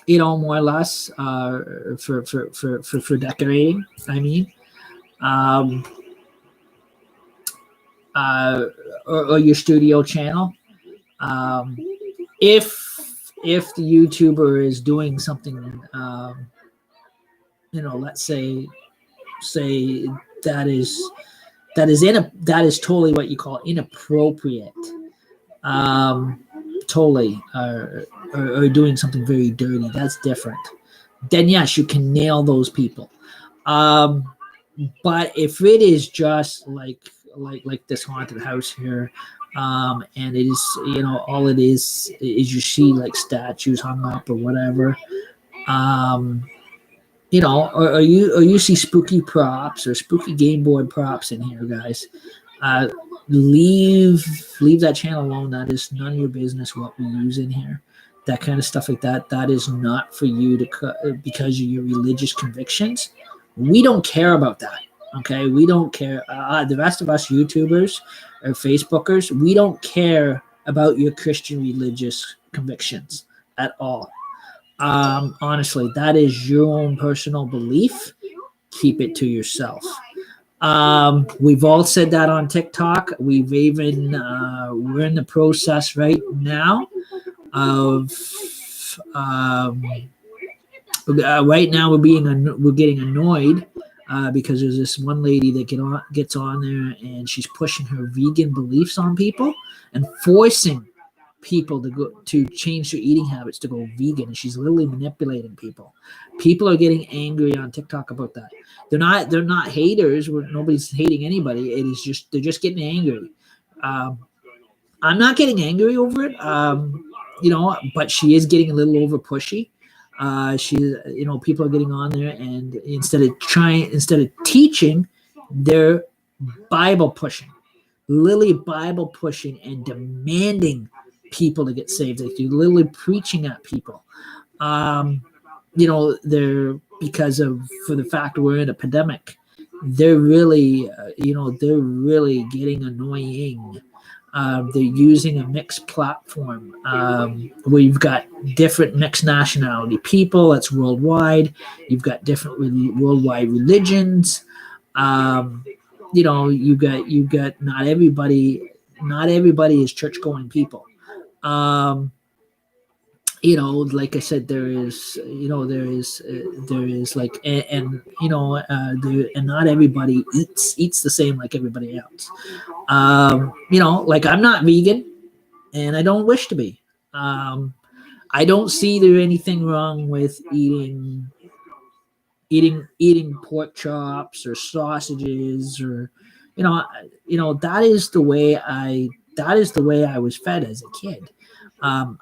More or less, for decorating. I mean, or your studio channel. If the YouTuber is doing something, let's say that is totally what you call inappropriate, totally, or doing something very dirty, that's different. Then yes, you can nail those people. But if it is just like this haunted house here, and it is, all it is you see like statues hung up or whatever, or you see spooky props or spooky game board props in here, guys. Leave that channel alone. That is none of your business what we use in here. that kind of stuff like that. That is not for you to because of your religious convictions. We don't care about that. Okay, we don't care. The rest of us YouTubers or Facebookers, we don't care about your Christian religious convictions at all. Honestly, that is your own personal belief. Keep it to yourself. We've all said that on TikTok. We've even we're in the process right now of right now we're getting annoyed because there's this one lady that gets on there and she's pushing her vegan beliefs on people and forcing people to change their eating habits to go vegan, and she's literally manipulating people. People are getting angry on TikTok about that. They're not haters. Nobody's hating anybody. It is just they're just getting angry. I'm not getting angry over it, but she is getting a little over pushy. People are getting on there, and instead of teaching, they're Bible pushing, literally Bible pushing and demanding people to get saved. Like you're literally preaching at people. They're for the fact we're in a pandemic, they're really, they're really getting annoying. They're using a mixed platform where you've got different mixed nationality people. That's worldwide. You've got different worldwide religions. You got not everybody is church going people. Like I said, there is like, and not everybody eats the same like everybody else. Like I'm not vegan, and I don't wish to be. I don't see there anything wrong with eating pork chops or sausages or that is the way I was fed as a kid. I'm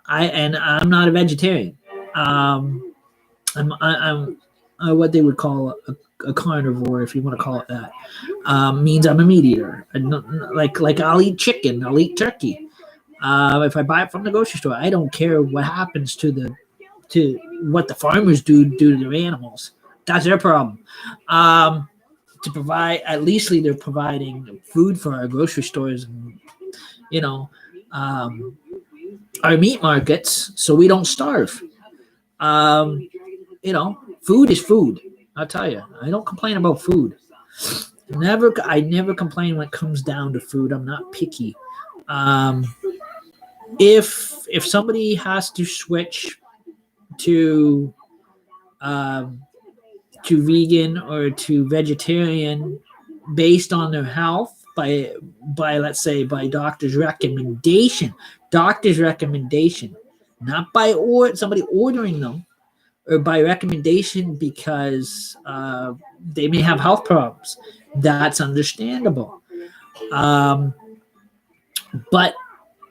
not a vegetarian. I'm what they would call a carnivore, if you want to call it that. Means I'm a meat eater. Like I'll eat chicken, I'll eat turkey. If I buy it from the grocery store, I don't care what happens to what the farmers do to their animals. That's their problem. To provide, at least they're providing food for our grocery stores and our meat markets, so we don't starve. Food is food. I'll tell you, I don't complain about food. I never complain when it comes down to food. I'm not picky. If somebody has to switch to vegan or to vegetarian based on their health by let's say by doctor's recommendation, not by somebody ordering them, or by recommendation because they may have health problems, that's understandable. But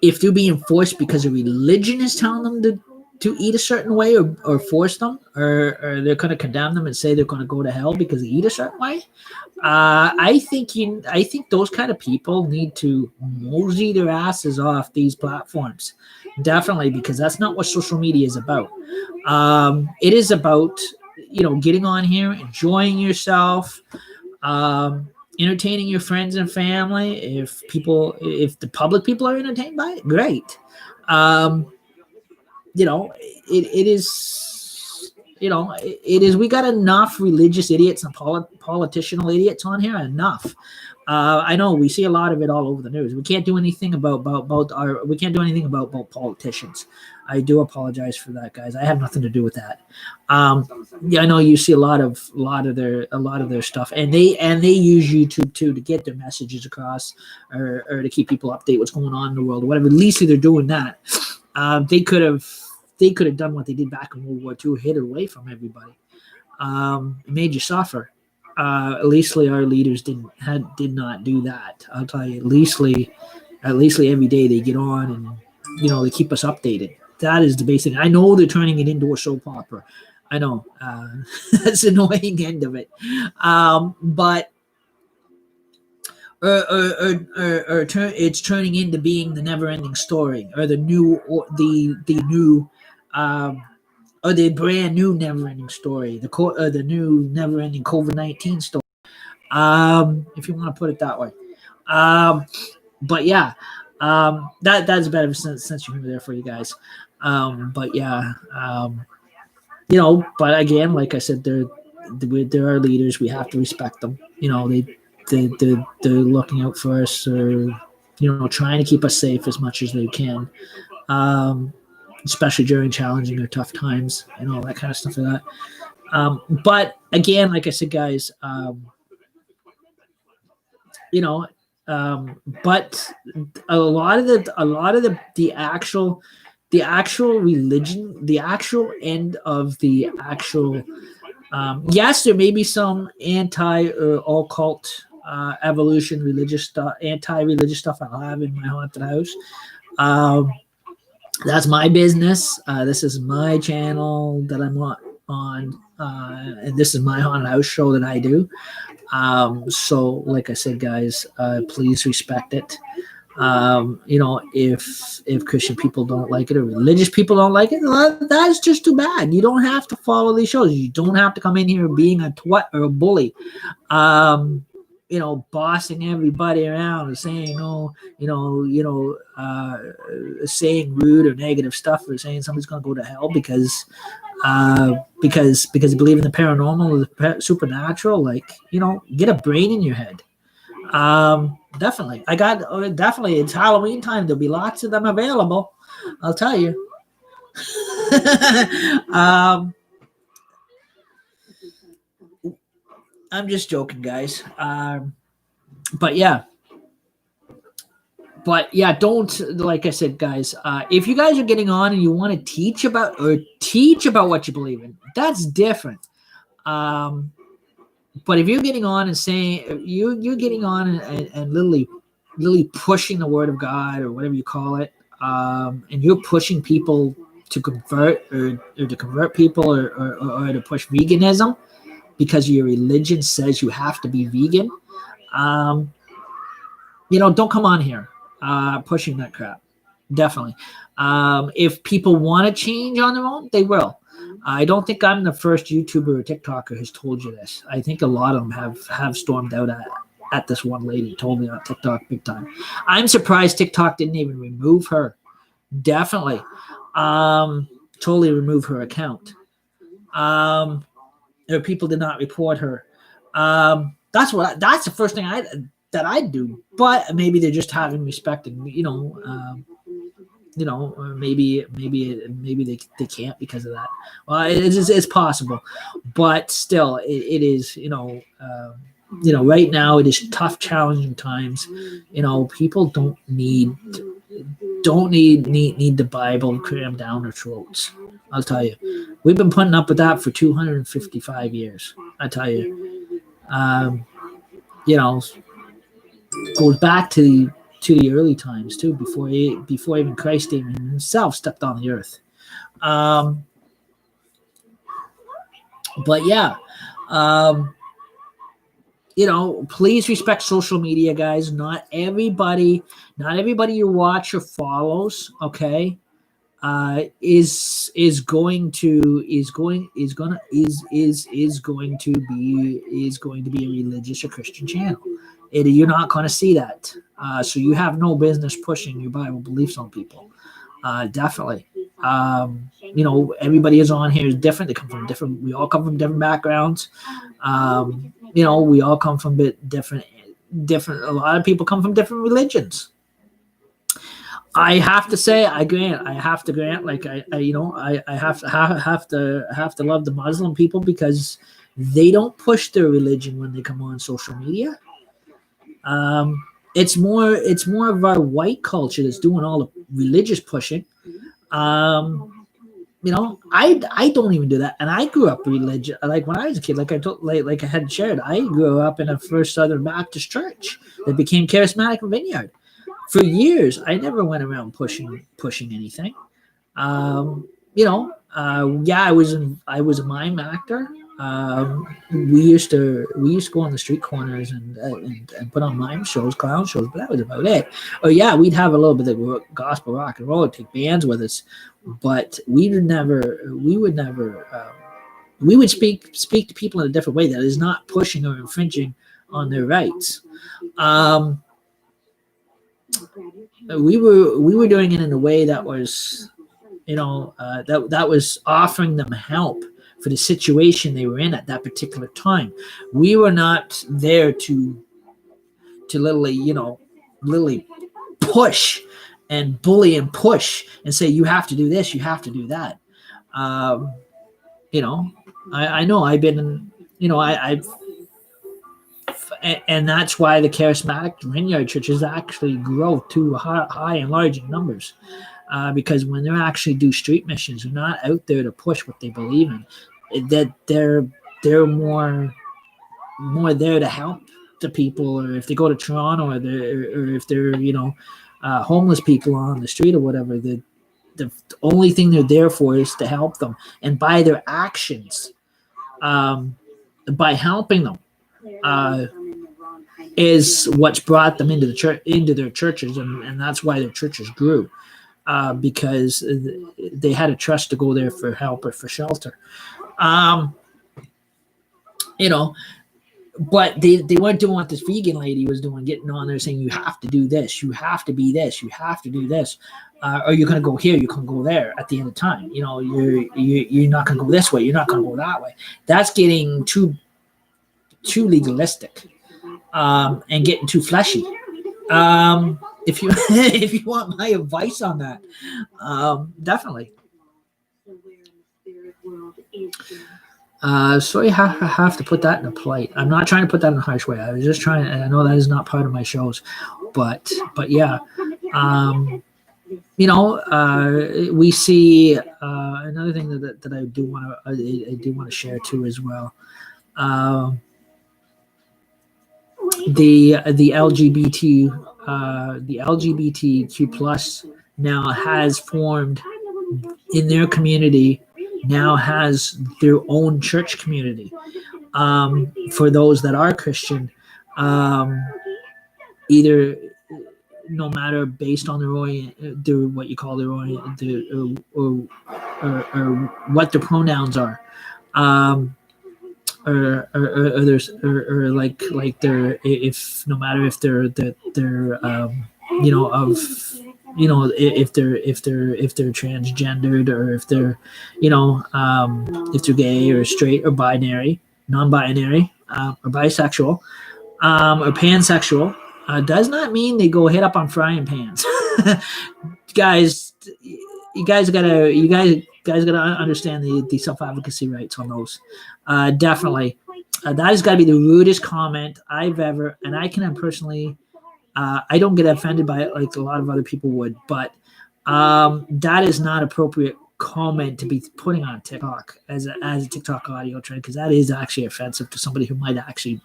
if they're being forced because a religion is telling them to eat a certain way, or force them, or they're going to condemn them and say they're going to go to hell because they eat a certain way, I think those kind of people need to mosey their asses off these platforms. Definitely, because that's not what social media is about. It is about getting on here, enjoying yourself, entertaining your friends and family. If the public people are entertained by it, great. It is. We got enough religious idiots and politician idiots on here. Enough. I know we see a lot of it all over the news. We can't do anything about politicians. I do apologize for that, guys. I have nothing to do with that. I know you see a lot of their stuff, and they use YouTube too to get their messages across, or to keep people update what's going on in the world or whatever. At least they're doing that. They could have done what they did back in World War II, hid away from everybody. It made you suffer. At least our leaders did not do that. I'll tell you, at least every day they get on and they keep us updated. That is the basic. I know they're turning it into a soap opera. I know that's the annoying end of it. But it's turning into being the never-ending story, or the new or the brand new never-ending story, the new never-ending COVID-19 story, if you want to put it that way. But yeah, that's a better sense of humor there for you guys. But yeah, but again, like I said, they're our leaders. We have to respect them. They're looking out for us, or trying to keep us safe as much as they can. Especially during challenging or tough times, that kind of stuff like that. But again, like I said, guys, but a lot of the actual religion, the actual end of the actual, yes, there may be some anti or occult, evolution, religious stuff, anti-religious stuff I'll have in my haunted house. That's my business. This is my channel that I'm on, and this is my haunted house show that I do. So like I said, guys, please respect it. If Christian people don't like it or religious people don't like it, well, that's just too bad. You don't have to follow these shows. You don't have to come in here being a twat or a bully. Bossing everybody around and saying saying rude or negative stuff, or saying somebody's going to go to hell because you believe in the paranormal or the supernatural. Get a brain in your head. Definitely. Definitely. It's Halloween time. There'll be lots of them available. I'll tell you. I'm just joking, guys. But yeah, don't, like I said, guys, if you guys are getting on and you want to teach about what you believe in, that's different. But if you're getting on and saying you're getting on and literally pushing the word of God or whatever you call it, and you're pushing people to convert or to convert people or to push veganism because your religion says you have to be vegan, don't come on here pushing that crap. Definitely. If people want to change on their own, they will. I don't think I'm the first YouTuber or TikToker who's told you this. I think a lot of them have stormed out at this one lady, told me on TikTok big time. I'm surprised TikTok didn't even remove her. Definitely. Totally remove her account. Or people did not report her. That's the first thing I'd do. But maybe they're just having respect, and or maybe they can't because of that. Well, it's possible, but still, it is right now it is tough, challenging times. People don't need the Bible crammed down their throats. I'll tell you, we've been putting up with that for 255 years. I tell you, goes back to the early times too, before even Christ even himself stepped on the earth. But yeah, please respect social media, guys. Not everybody you watch or follows, okay, is going to be a religious or Christian channel. You're not going to see that. So you have no business pushing your Bible beliefs on people. Definitely. Everybody is on here is different. We all come from different backgrounds. We all come from different. A lot of people come from different religions. I have to say, I have to grant, like I have to love the Muslim people because they don't push their religion when they come on social media. It's more of our white culture that's doing all the religious pushing. I don't even do that, and I grew up religious. Like when I was a kid, like I had shared, I grew up in a First Southern Baptist church that became Charismatic Vineyard. For years, I never went around pushing anything. I was a mime actor. We used to go on the street corners and put on mime shows, clown shows, but that was about it. Oh yeah, we'd have a little bit of gospel rock and roll, take bands with us, but we would speak to people in a different way that is not pushing or infringing on their rights. Um, we were doing it in a way that was, that was offering them help for the situation they were in at that particular time. We were not there to literally push and bully and push and say you have to do this, you have to do that. Um, you know, I know I've been, I've and that's why the charismatic vineyard churches actually grow to high and large in numbers, because when they actually do street missions, they're not out there to push what they believe in. That they're more there to help the people, or if they go to Toronto, or if they're homeless people on the street or whatever. The only thing they're there for is to help them, and by their actions, by helping them, is what's brought them into the church, into their churches, and that's why their churches grew, because they had a trust to go there for help or for shelter. Um, you know, but they weren't doing what this vegan lady was doing, getting on there saying you have to do this, you have to be this, you have to do this, or you're going to go here, you can go there. At the end of time, you're not going to go this way, you're not going to go that way. That's getting too legalistic, and getting too fleshy. If you if you want my advice on that, definitely. So you have to put that in a plate. I'm not trying to put that in a harsh way. I was just trying. I know that is not part of my shows, but yeah, we see another thing that I do want to share too as well. The LGBTQ plus now has formed in their community, now has their own church community. For those that are Christian, either, no matter based on their what you call their or what their pronouns are, or like they're, if no matter if they're if they're transgendered, or if they're if they're gay or straight or binary, non-binary, or bisexual, or pansexual, does not mean they go hit up on frying pans. guys you guys gotta understand the self-advocacy rights on those. Definitely, that has got to be the rudest comment I've ever, and I can personally, I don't get offended by it like a lot of other people would, but that is not appropriate comment to be putting on TikTok as a TikTok audio trend, because that is actually offensive to somebody who might actually,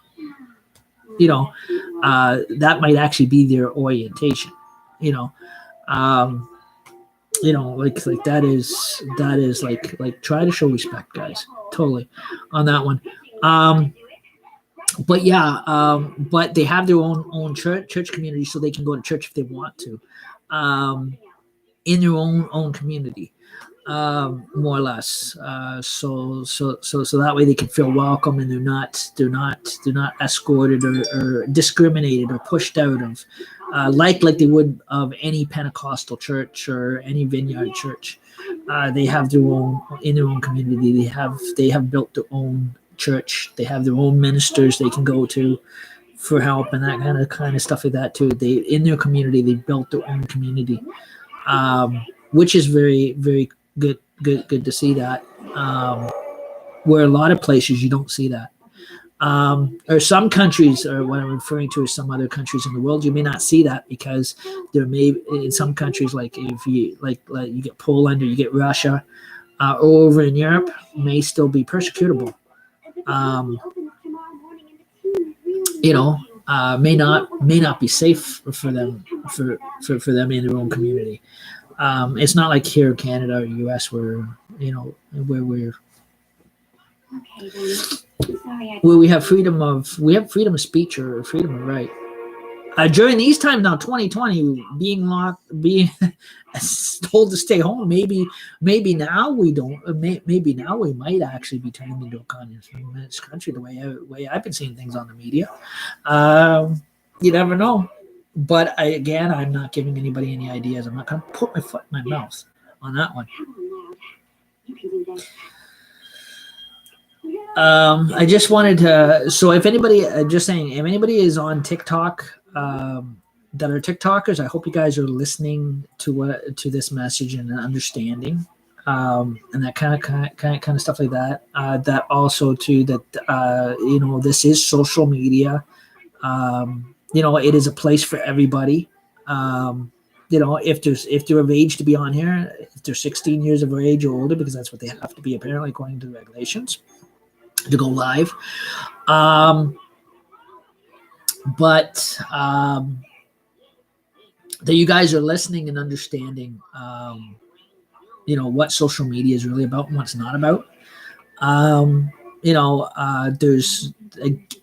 that might actually be their orientation. Like that is like try to show respect, guys. Totally on that one. But yeah, but they have their own church community, so they can go to church if they want to, in their own community, more or less. So that way they can feel welcome, and they're not escorted or discriminated or pushed out of, like they would of any Pentecostal church or any vineyard church. They have their own, in their own community. They have built their own church. They have their own ministers they can go to for help, and that kind of stuff like that too. They, in their community, they built their own community, which is very, very good to see that. Where a lot of places you don't see that. Or some countries, or what I'm referring to is some other countries in the world, you may not see that, because there may, in some countries, like if you like you get Poland or you get Russia, or over in Europe, may still be persecutable. May not be safe for them, for them in their own community. It's not like here in Canada or US where where we're where we have freedom of speech or freedom of right. During these times now, 2020, being told to stay home, maybe now we don't. Maybe now we might actually be turning into a communist country. The way I've been seeing things on the media, you never know. But I'm not giving anybody any ideas. I'm not going to put my foot in my mouth on that one. I just wanted to. So if anybody, just saying, if anybody is on TikTok, that are TikTokers, I hope you guys are listening to this message and understanding, and that kind of stuff like that. That also too that this is social media. It is a place for everybody. If they're of age to be on here, if they're 16 years of age or older, because that's what they have to be apparently according to the regulations to go live. But that you guys are listening and understanding, what social media is really about and what's not about. There's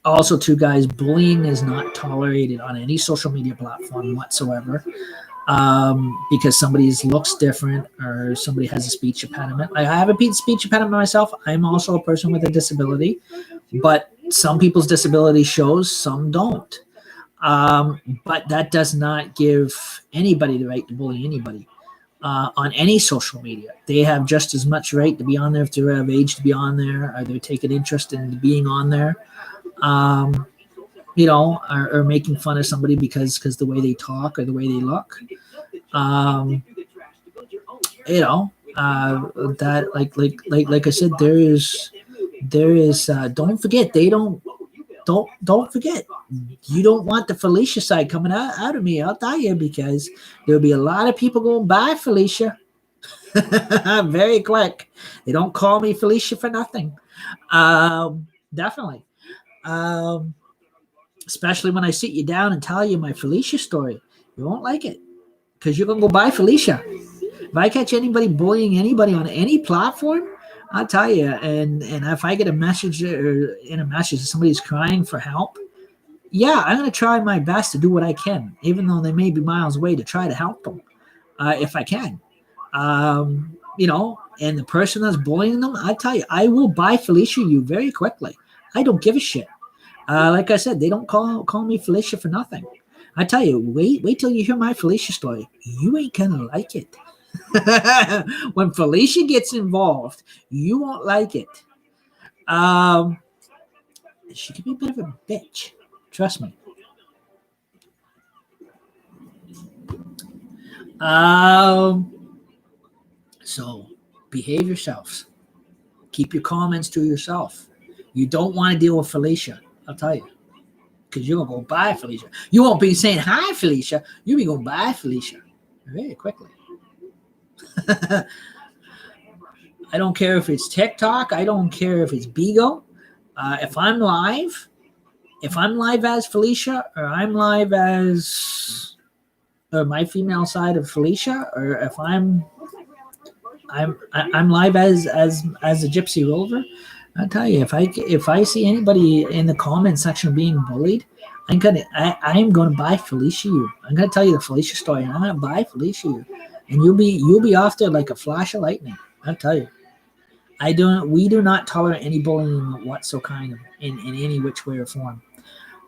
also two guys, bullying is not tolerated on any social media platform whatsoever. Because somebody looks different or somebody has a speech impediment. I have a speech impediment myself. I'm also a person with a disability, but some people's disability shows, some don't. But that does not give anybody the right to bully anybody on any social media. They have just as much right to be on there if they're of age to be on there, or they're taking interest in being on there. Or making fun of somebody because the way they talk or the way they look. That like I said, there is don't forget, don't forget, you don't want the Felicia side coming out of me, I'll tell you, because there'll be a lot of people going by Felicia very quick. They don't call me Felicia for nothing. Definitely. Especially when I sit you down and tell you my Felicia story. You won't like it because you're going to go buy Felicia. If I catch anybody bullying anybody on any platform, I'll tell you. And if I get a message or in a message that somebody's crying for help, yeah, I'm going to try my best to do what I can, even though they may be miles away, to try to help them if I can. And the person that's bullying them, I tell you, I will buy Felicia you very quickly. I don't give a shit. Like I said, they don't call me Felicia for nothing. I tell you, wait till you hear my Felicia story. You ain't gonna like it. When Felicia gets involved, you won't like it. She can be a bit of a bitch. Trust me. So behave yourselves. Keep your comments to yourself. You don't want to deal with Felicia, I'll tell you. Because you're going to go buy Felicia. You won't be saying hi, Felicia. You'll be going to buy Felicia very quickly. I don't care if it's TikTok. I don't care if it's Bigo. If I'm live as Felicia, or I'm live as my female side of Felicia, or if I'm live as a Gypsy Rover, I'll tell you, if I see anybody in the comment section being bullied, I'm gonna buy Felicia you. I'm gonna tell you the Felicia story, and I'm gonna buy Felicia you, and you'll be off there like a flash of lightning. I'll tell you. We do not tolerate any bullying whatsoever in any which way or form.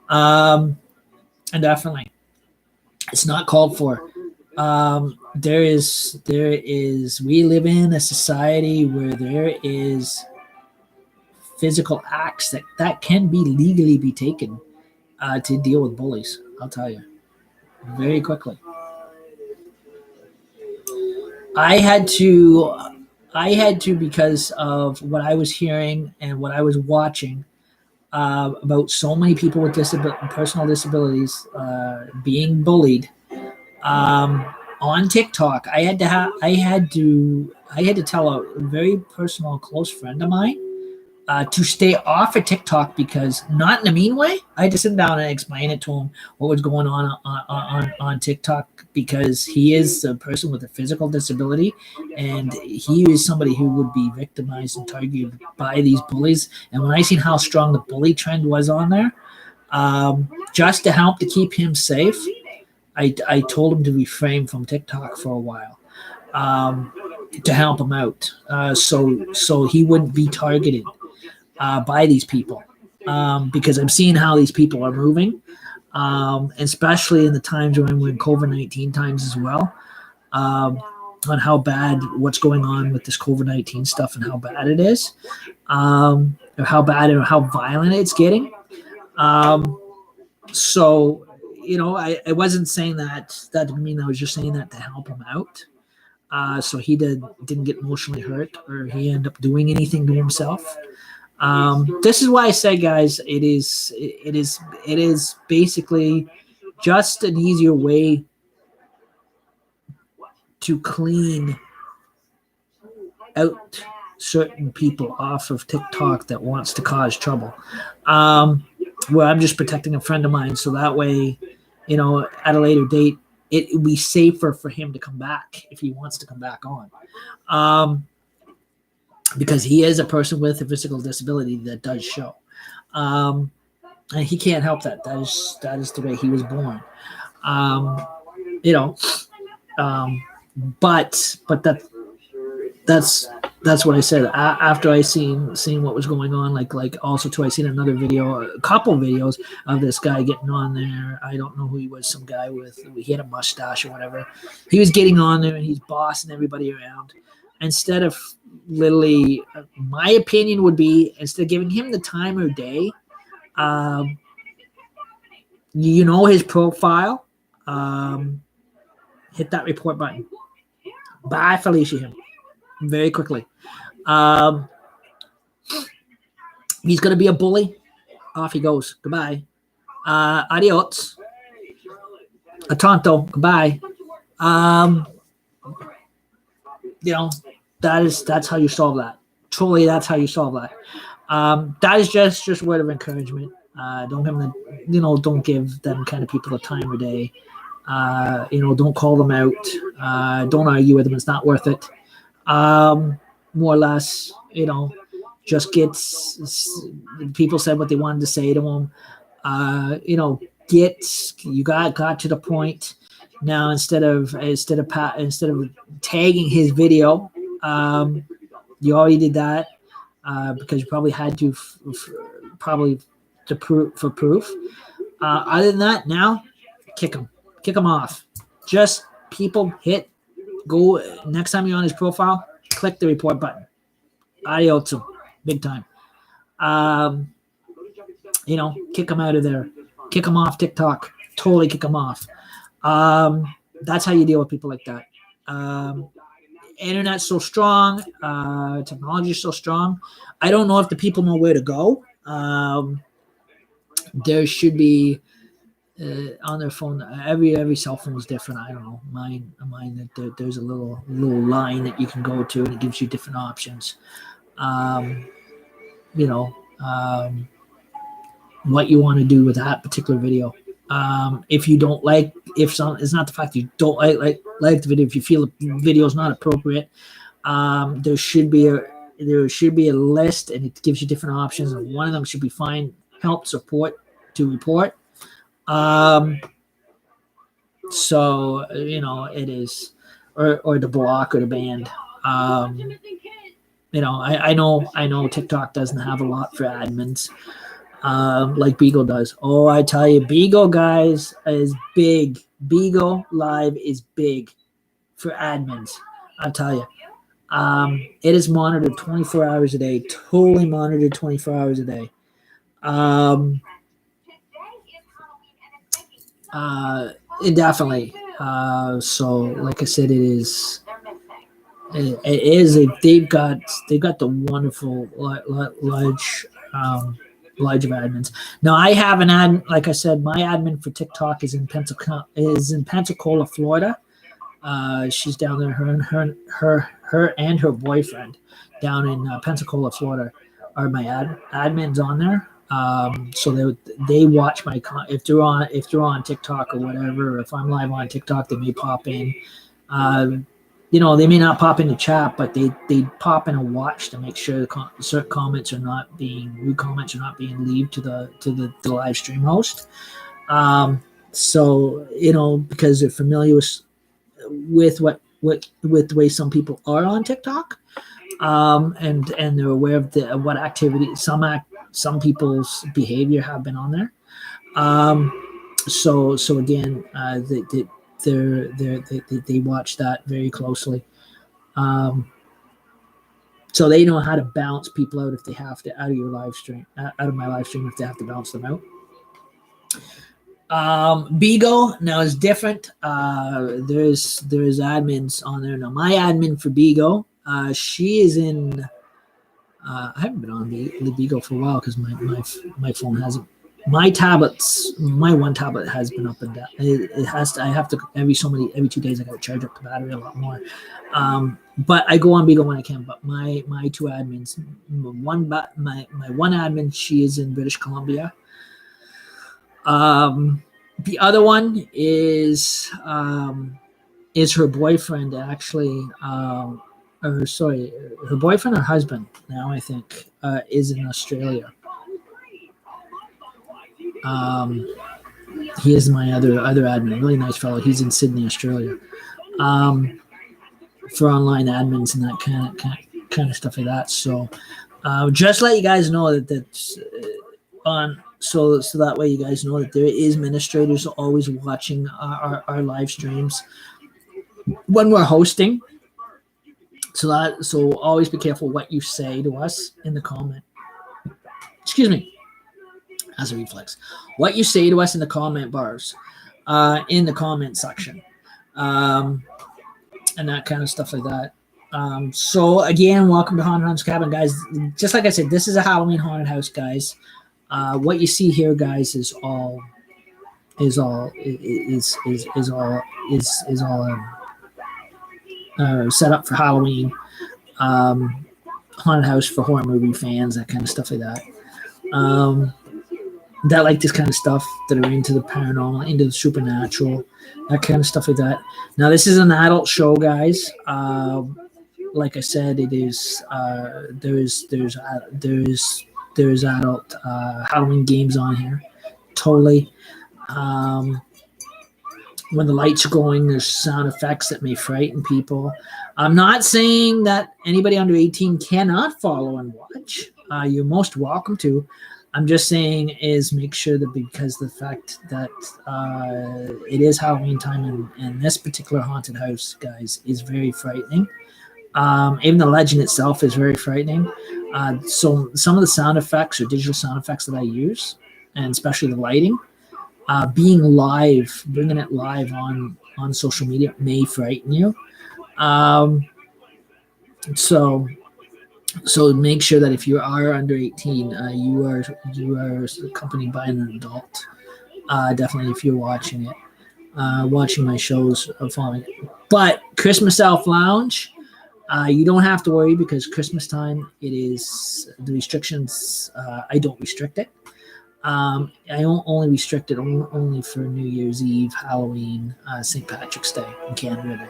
And definitely, it's not called for. There is. We live in a society where there is physical acts that can legally be taken to deal with bullies. I'll tell you very quickly. I had to because of what I was hearing and what I was watching about so many people with personal disabilities being bullied on TikTok. I had to tell a very personal, close friend of mine to stay off of TikTok, because not in a mean way. I had to sit down and explain it to him what was going on TikTok, because he is a person with a physical disability, and he is somebody who would be victimized and targeted by these bullies. And when I seen how strong the bully trend was on there, just to help to keep him safe, I told him to refrain from TikTok for a while, to help him out, so he wouldn't be targeted by these people, because I'm seeing how these people are moving, especially in the times when COVID-19 times as well, on how bad what's going on with this COVID-19 stuff and how bad it is, or how bad or how violent it's getting. So, I wasn't saying that didn't mean I was just saying that to help him out. So he didn't get emotionally hurt or he ended up doing anything to himself. This is why I say, guys, it is basically just an easier way to clean out certain people off of TikTok that wants to cause trouble. Where I'm just protecting a friend of mine, so that way, at a later date, it would be safer for him to come back if he wants to come back on. Because he is a person with a physical disability that does show. And he can't help that. That is the way he was born. But that's what I said. After I seen what was going on, like also too, I seen another video, a couple videos of this guy getting on there. I don't know who he was. Some guy he had a mustache or whatever. He was getting on there and he's bossing everybody around. Instead of literally, my opinion would be, instead of giving him the time of day, his profile, hit that report button. Bye, Felicia, him very quickly. He's going to be a bully. Off he goes. Goodbye. Adios. A tonto. Goodbye. That's how you solve that. Truly, that's how you solve that. That is just a word of encouragement. Don't give them kind of people the time of day. Don't call them out. Don't argue with them. It's not worth it. More or less, just people said what they wanted to say to them. You got to the point. Now instead of tagging his video, you already did that because you probably had to for proof. Other than that, now kick him off. Just people go next time you're on his profile, click the report button. Adios, big time. Kick him out of there. Kick him off TikTok. Totally kick him off. That's how you deal with people like that. Internet's so strong. Technology is so strong. I don't know if the people know where to go. There should be on their phone. Every cell phone is different. I don't know. Mine. There's a little line that you can go to, and it gives you different options. What you want to do with that particular video. If you don't like, it's not the fact you don't like the video. If you feel the video is not appropriate, there should be a list, and it gives you different options. And one of them should be find help support to report. So it is, or the block or the band. I know TikTok doesn't have a lot for admins. Like Beagle does. Oh, I tell you, Beagle, guys, is big. Beagle Live is big for admins. I'll tell you. It is monitored 24 hours a day. Totally monitored 24 hours a day. Definitely. So, like I said, it is. They've got the wonderful large of admins. Now I have an ad. Like I said, my admin for TikTok is in Pensacola, Florida. She's down there. Her and her boyfriend down in Pensacola, Florida. are my admins on there. So they watch my if they're on TikTok or whatever. Or if I'm live on TikTok, they may pop in. They may not pop in the chat, but they pop in and watch to make sure certain comments are not being rude comments are not being leaved to the live stream host. So because they're familiar with with the way some people are on TikTok, and they're aware of what activity some people's behavior have been on there. So again, they watch that very closely. So they know how to bounce people out if they have to out of your live stream, out of my live stream if they have to bounce them out. Bigo now is different. There's admins on there now. My admin for Bigo, she is in. I haven't been on the Bigo for a while because my phone hasn't. My one tablet has been up and down. It has to. I have to every 2 days I got to charge up the battery a lot more. But I go on Bigo when I can. But my two admins, my one admin, she is in British Columbia. The other one is her boyfriend actually. Her boyfriend or husband now I think is in Australia. He is my other admin, really nice fellow. He's in Sydney, Australia. For online admins and that kind of stuff like that. So just let you guys know that's on. So that way you guys know that there is administrators always watching our live streams when we're hosting. So always be careful what you say to us in the comment. Excuse me. As a reflex, what you say to us in the comment bars, in the comment section, and that kind of stuff like that. So again, welcome to Haunted House Cabin, guys. Just like I said, this is a Halloween haunted house, guys. What you see here, guys, is all set up for Halloween. Haunted house for horror movie fans, that kind of stuff like that. That like this kind of stuff, that are into the paranormal, into the supernatural, that kind of stuff like that. Now, this is an adult show, guys. Like I said, it is. There's adult Halloween games on here. Totally. When the lights are going, there's sound effects that may frighten people. I'm not saying that anybody under 18 cannot follow and watch. You're most welcome to. I'm just saying is make sure that because the fact that it is Halloween time and this particular haunted house, guys, is very frightening. Even the legend itself is very frightening. So some of the sound effects or digital sound effects that I use, and especially the lighting, being live, bringing it live on social media may frighten you. So make sure that if you are under 18, you are accompanied by an adult. Definitely, if you're watching it, watching my shows, following it. But Christmas Elf Lounge, you don't have to worry because Christmas time, it is the restrictions. I don't restrict it. I only restrict it only for New Year's Eve, Halloween, St. Patrick's Day, and Canada Day.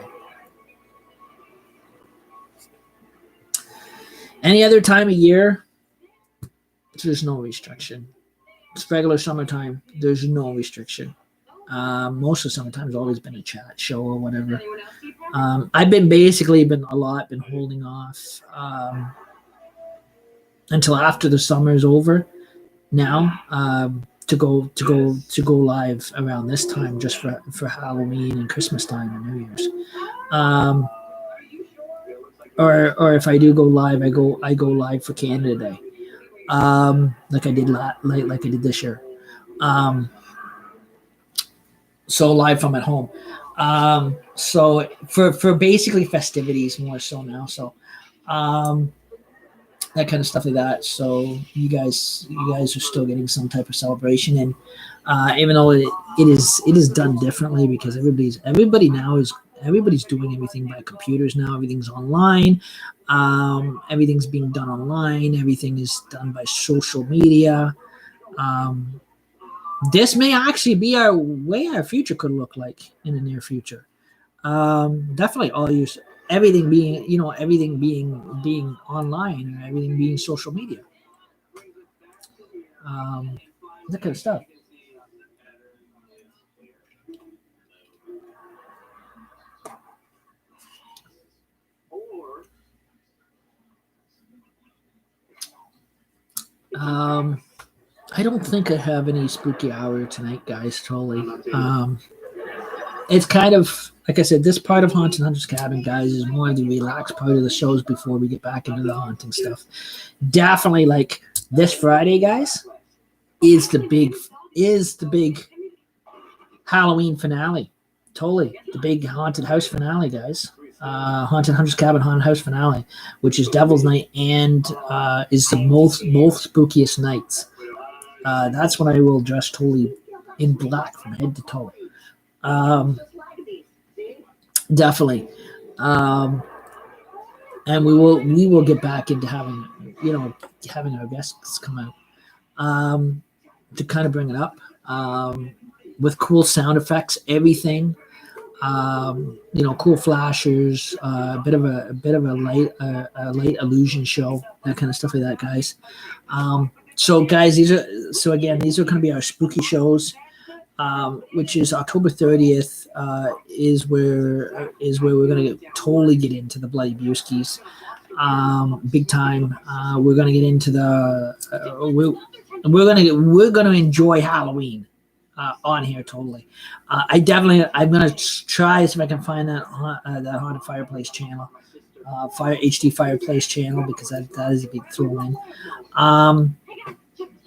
Any other time of year, there's no restriction. It's regular summertime. There's no restriction. Most of summertime has always been a chat show or whatever. I've been holding off until after the summer is over. Now to go live around this time just for Halloween and Christmas time and New Year's. Or if I do go live, I go live for Canada Day, like I did like I did this year. So live from at home. So for basically festivities more so now. So that kind of stuff like that. So you guys are still getting some type of celebration, and even though it is done differently because everybody now is everybody's doing everything by computers now. Everything's online. Everything's being done online. Everything is done by social media. Um, this may actually be our way our future could look like in the near future. Definitely all use everything being everything being online and everything being social media. Um, that kind of stuff. Um, I don't think I have any spooky hour tonight, guys. Totally. It's kind of like I said. This part of Haunted Hunter's Cabin, guys, is more the relaxed part of the shows before we get back into the haunting stuff. Definitely, like this Friday, guys, is the big Halloween finale. Totally, the big haunted house finale, guys. Haunted Hunter's Cabin haunted house finale, which is Devil's Night and is the both spookiest nights. That's when I will dress totally in black from head to toe. Um, Definitely. Um, and we will get back into having our guests come out to kind of bring it up with cool sound effects, everything. Cool flashers, a bit of a light illusion show, that kind of stuff like that, guys. So guys, these are going to be our spooky shows. Which is October 30th, is where we're gonna totally get into the Bloody Buskies, big time. We're gonna get into the we're gonna enjoy Halloween on here totally. I'm gonna try see if I can find that haunted fireplace channel, Fire HD Fireplace channel, because that is a big throw in.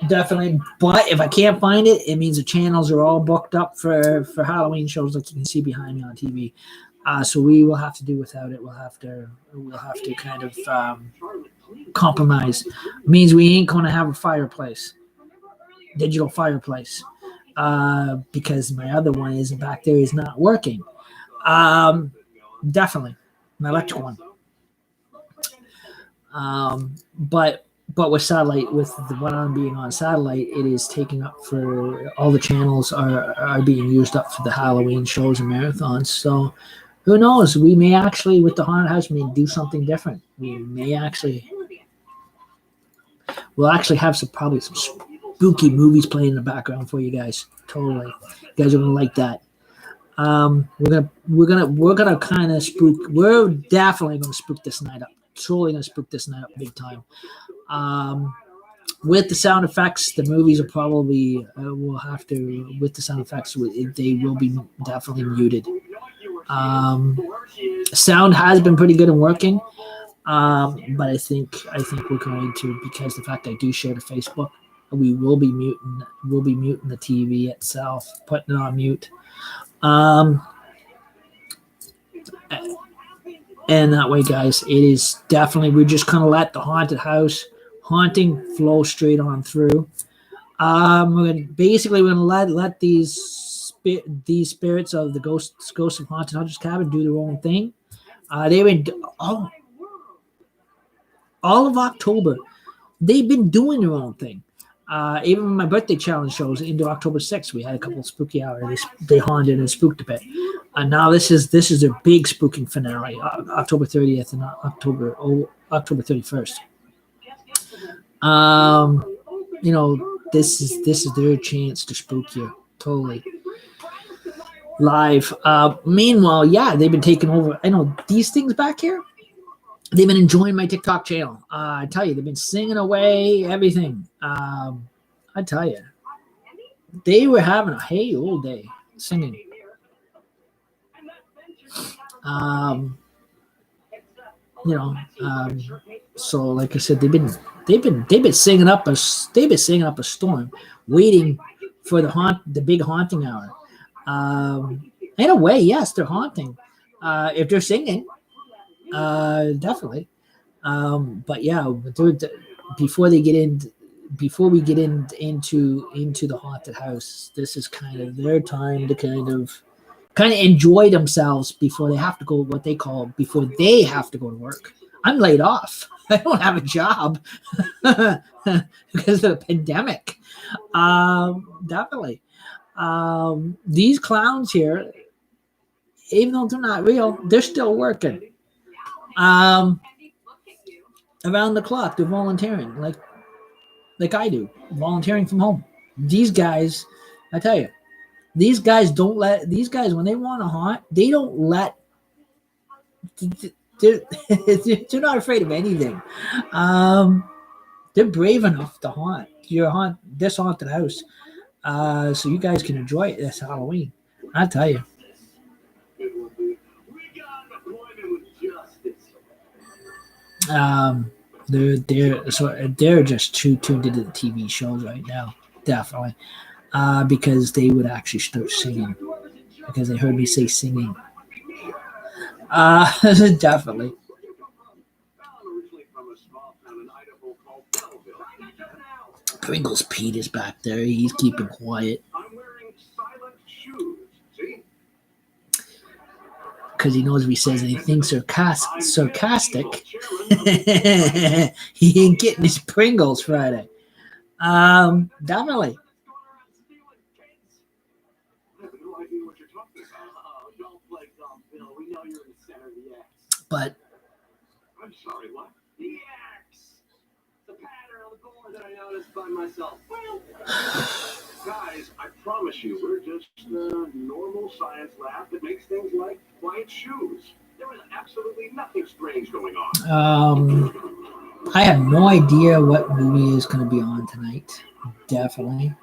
Definitely, but if I can't find it, it means the channels are all booked up for Halloween shows, like you can see behind me on TV. So we will have to do without it. We'll have to kind of compromise. It means we ain't going to have a fireplace, digital fireplace, because my other one is back there is not working. Definitely, my electric one. But with satellite, with the one I'm being on satellite, it is taking up for all the channels are being used up for the Halloween shows and marathons. So who knows? We may actually, with the haunted house, may do something different. We'll actually have probably some spooky movies playing in the background for you guys. Totally, you guys are gonna like that. We're gonna kind of spook. We're definitely gonna spook this night up. Totally gonna spook this night up big time. With the sound effects, the movies are probably will have to, with the sound effects, they will be definitely muted. Sound has been pretty good and working, but I think we're going to, because the fact I do share to Facebook, we will be muting the TV itself, putting it on mute. And that way, guys, it is definitely, we're just going to let the haunted house haunting flow straight on through. We're going to let these spirits of the ghosts of Haunted Hunter's Cabin do their own thing. They've been all of October. They've been doing their own thing. Even my birthday challenge shows into October 6th, we had a couple of spooky hours. They haunted and spooked a bit. Now this is their big spooking finale, October 30th and October 31st. This is their chance to spook you totally live. Meanwhile, yeah, they've been taking over. I know these things back here. They've been enjoying my TikTok channel. I tell you, they've been singing away everything. I tell you, they were having a hey old day singing. So like I said, they've been singing up a storm, waiting for the big haunting hour. In a way, yes, they're haunting. If they're singing, definitely. But yeah, before we get into the haunted house, this is kind of their time to kind of kind of enjoy themselves before they have to go, what they call, before they have to go to work. I'm laid off. I don't have a job because of the pandemic. Definitely. These clowns here, even though they're not real, they're still working. Um, Around the clock, they're volunteering, like I do, volunteering from home. These guys, I tell you, these guys don't let these guys when they want to haunt, they don't let. They're, they're not afraid of anything. Um, they're brave enough to haunt this haunted house, so you guys can enjoy it this Halloween. I tell you. They're just too tuned into the TV shows right now, definitely, because they would actually start singing because they heard me say singing. Uh, Definitely. Pringles Pete is back there. He's keeping quiet because he knows if he says anything sarcastic, he ain't getting his Pringles Friday. Definitely. But I'm sorry, what? The X! The pattern on the board that I noticed by myself. Well, guys, I promise you, we're just a normal science lab that makes things like quiet shoes. There is absolutely nothing strange going on. I have no idea what movie is going to be on tonight. Definitely.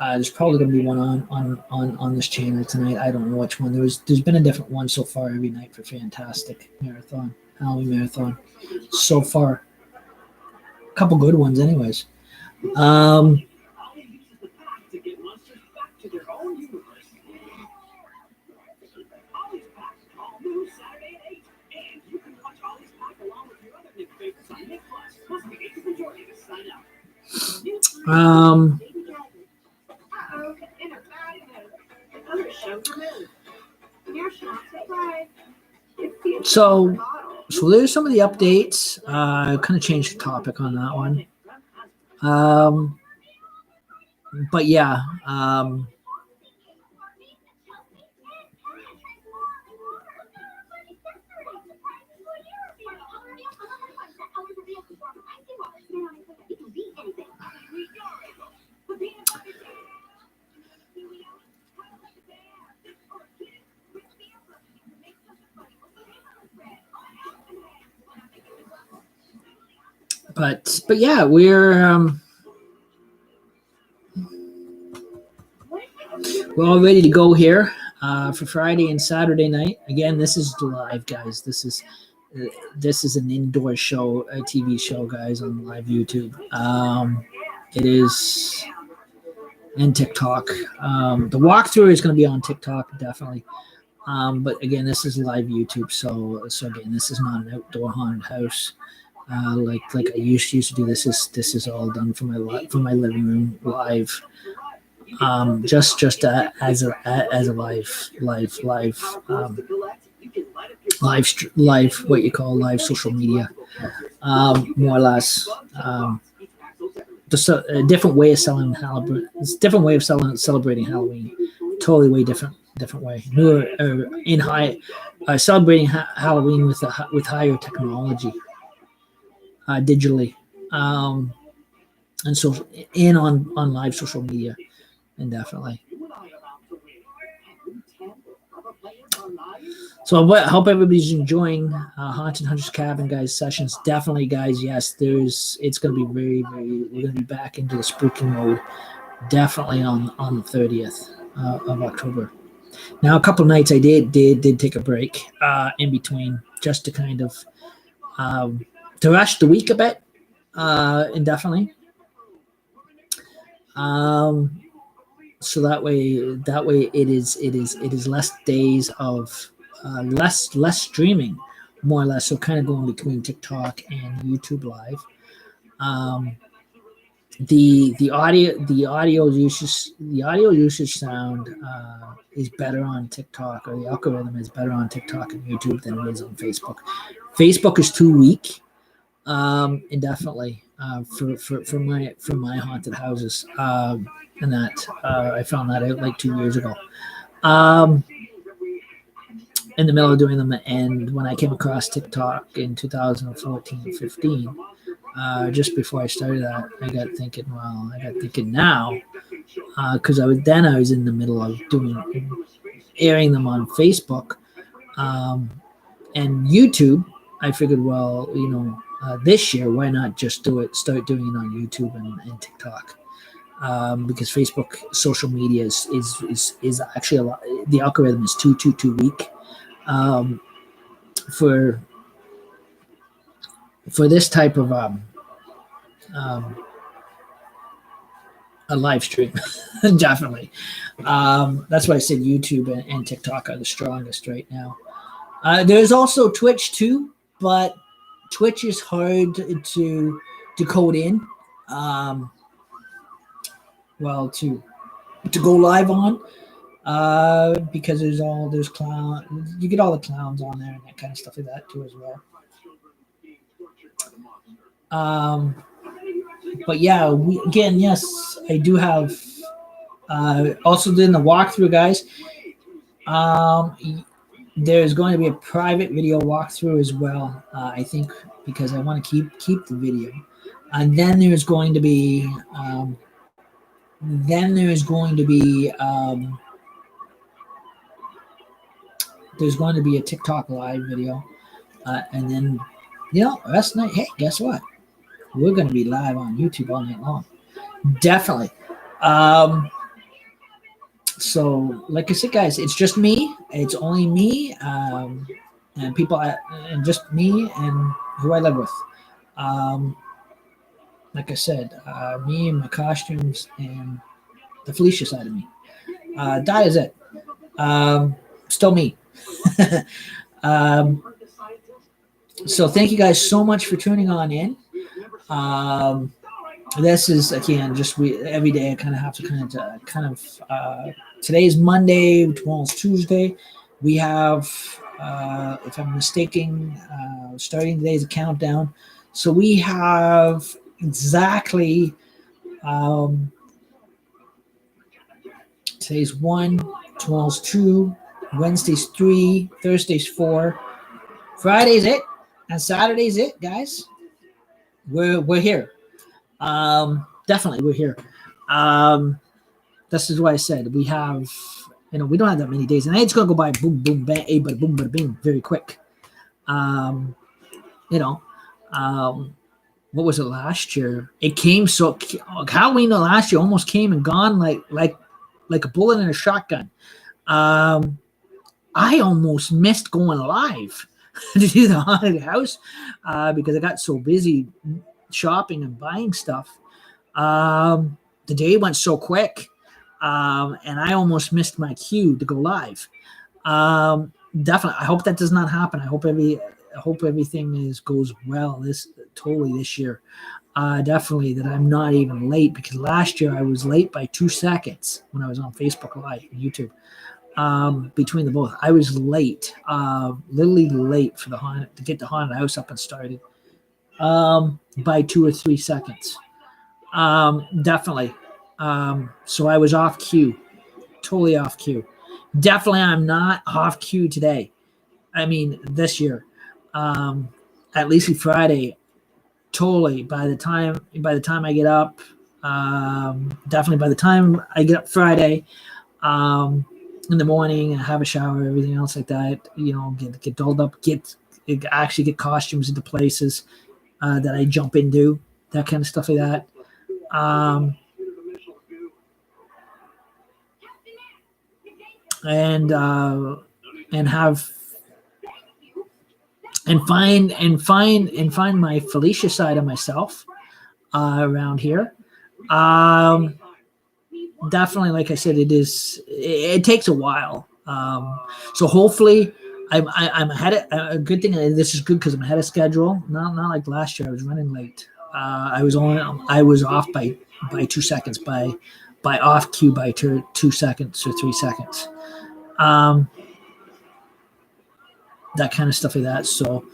There's probably going to be one on this channel tonight. I don't know which one. There's been a different one so far every night for Fantastic Marathon, Halloween Marathon. So far, a couple good ones, anyways. So there's some of the updates. Kind of changed the topic on that one. But yeah. But yeah, we're all ready to go here for Friday and Saturday night. Again, this is live, guys. This is an indoor show, a TV show, guys, on live YouTube. It is and TikTok. The walkthrough is going to be on TikTok, definitely. But again, this is live YouTube, so again, this is not an outdoor haunted house. Like I used to do. This is all done from my living room live. Just as a live what you call live social media, more or less. Just a different way of selling Halloween. It's a different way of celebrating Halloween. Totally way different way. Newer in high celebrating Halloween with higher technology, digitally, and so in on live social media, and definitely. So I hope everybody's enjoying Haunted Hunter's Cabin, guys. Sessions, definitely, guys. Yes, it's going to be very, very. We're going to be back into the spooky mode, definitely on the 30th of October. Now, a couple nights I did take a break in between, just to kind of to rush the week a bit, indefinitely. So that way it is less days of less streaming, more or less. So kind of going between TikTok and YouTube Live. the audio usage sound is better on TikTok, or the algorithm is better on TikTok and YouTube than it is on Facebook. Facebook is too weak, indefinitely, for my haunted houses, and that I found that out like 2 years ago. Um, in the middle of doing them, and when I came across TikTok in 2014, 15, just before I started that, I got thinking now, because I was in the middle of airing them on Facebook, um, and YouTube. I figured, well, this year, why not just start doing it on YouTube and TikTok, because Facebook social media is actually a lot. The algorithm is too weak, um, for this type of um, a live stream. Definitely. That's why I said YouTube and TikTok are the strongest right now. There's also Twitch too, but Twitch is hard to code in. Um, well, to go live on, because there's clown. You get all the clowns on there and that kind of stuff like that too as well. But yeah, yes, I do have. Also, doing the walkthrough, guys. There's going to be a private video walkthrough as well. I think, because I want to keep the video, and then there's going to be a TikTok live video, and then last night. Hey, guess what? We're going to be live on YouTube all night long. Definitely. So, like I said, guys, it's just me. It's only me, and people, and just me and who I live with. Like I said, me and my costumes and the Felicia side of me. That is it. Still me. So thank you guys so much for tuning on in. This is, again, just every day I kind of have to today's Monday, tomorrow's Tuesday. We have, if I'm mistaken, starting today's a countdown. So we have exactly, today's 1, tomorrow's 2, Wednesday's 3, Thursday's 4, Friday's it, and Saturday's it, guys. We're here. Definitely we're here. This is what I said. We have, we don't have that many days, and it's gonna go by boom, boom, bang, bada boom, bada bing, very quick. What was it last year? It came so Halloween last year almost came and gone like a bullet in a shotgun. I almost missed going live to do the haunted house, because I got so busy shopping and buying stuff. The day went so quick, and I almost missed my cue to go live. Definitely, I hope that does not happen. I hope everything goes well this year. Definitely that I'm not even late, because last year I was late by 2 seconds when I was on Facebook Live and YouTube. Between the both, I was late, literally late for to get the haunted house up and started, by 2 or 3 seconds. Definitely. So I was off cue, totally off cue. Definitely, I'm not off cue today. I mean, this year, at least Friday, totally. By the time I get up, definitely by the time I get up Friday, in the morning, I have a shower, everything else like that, get dolled up, actually get costumes into places, that I jump into, that kind of stuff like that. And find my Felicia side of myself, around here. Definitely, like I said, it takes a while. So hopefully I'm ahead of, a good thing. This is good because I'm ahead of schedule. Not like last year. I was running late. I was off by 2 seconds, by off cue by 2 seconds or 3 seconds. That kind of stuff like that. So,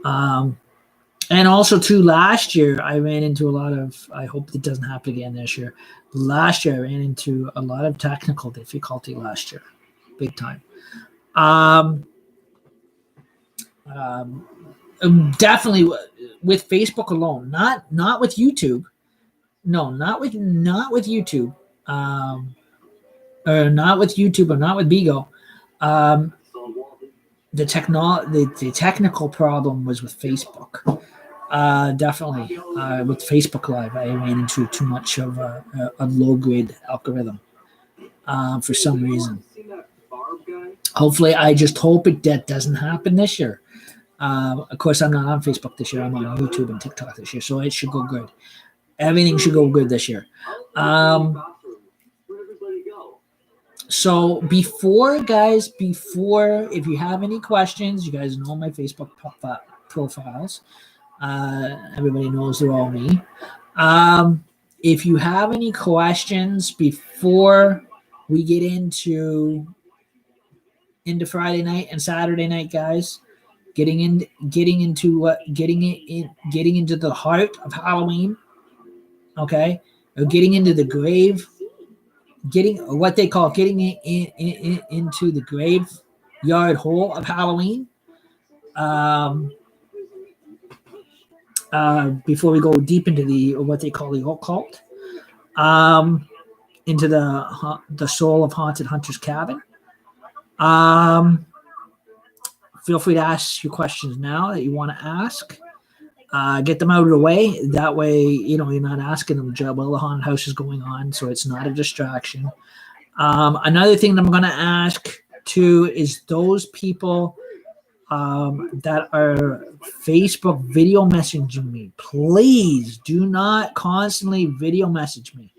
and also too, last year I ran into a lot of. I hope it doesn't happen again this year. Last year I ran into a lot of technical difficulty last year, big time. Definitely with Facebook alone, not with YouTube. No, not with YouTube, or not with YouTube, or not with Bigo. The technical problem was with Facebook. Definitely with Facebook Live, I ran into too much of a low grade algorithm for some reason. Hopefully, I just hope that doesn't happen this year. Of course, I'm not on Facebook this year. I'm on YouTube and TikTok this year, so it should go good. Everything should go good this year. So before, if you have any questions, you guys know my Facebook profiles. Everybody knows they're all me. If you have any questions before we get into Friday night and Saturday night, guys, getting into the heart of Halloween, okay, or getting into the grave, getting what they call getting into the graveyard hole of Halloween. Before we go deep into what they call the occult, into the soul of Haunted Hunter's Cabin. Feel free to ask your questions now that you want to ask. Get them out of the way. That way, you're not asking them while the haunted house is going on, so it's not a distraction. Another thing that I'm going to ask too is those people that are Facebook video messaging me, please do not constantly video message me.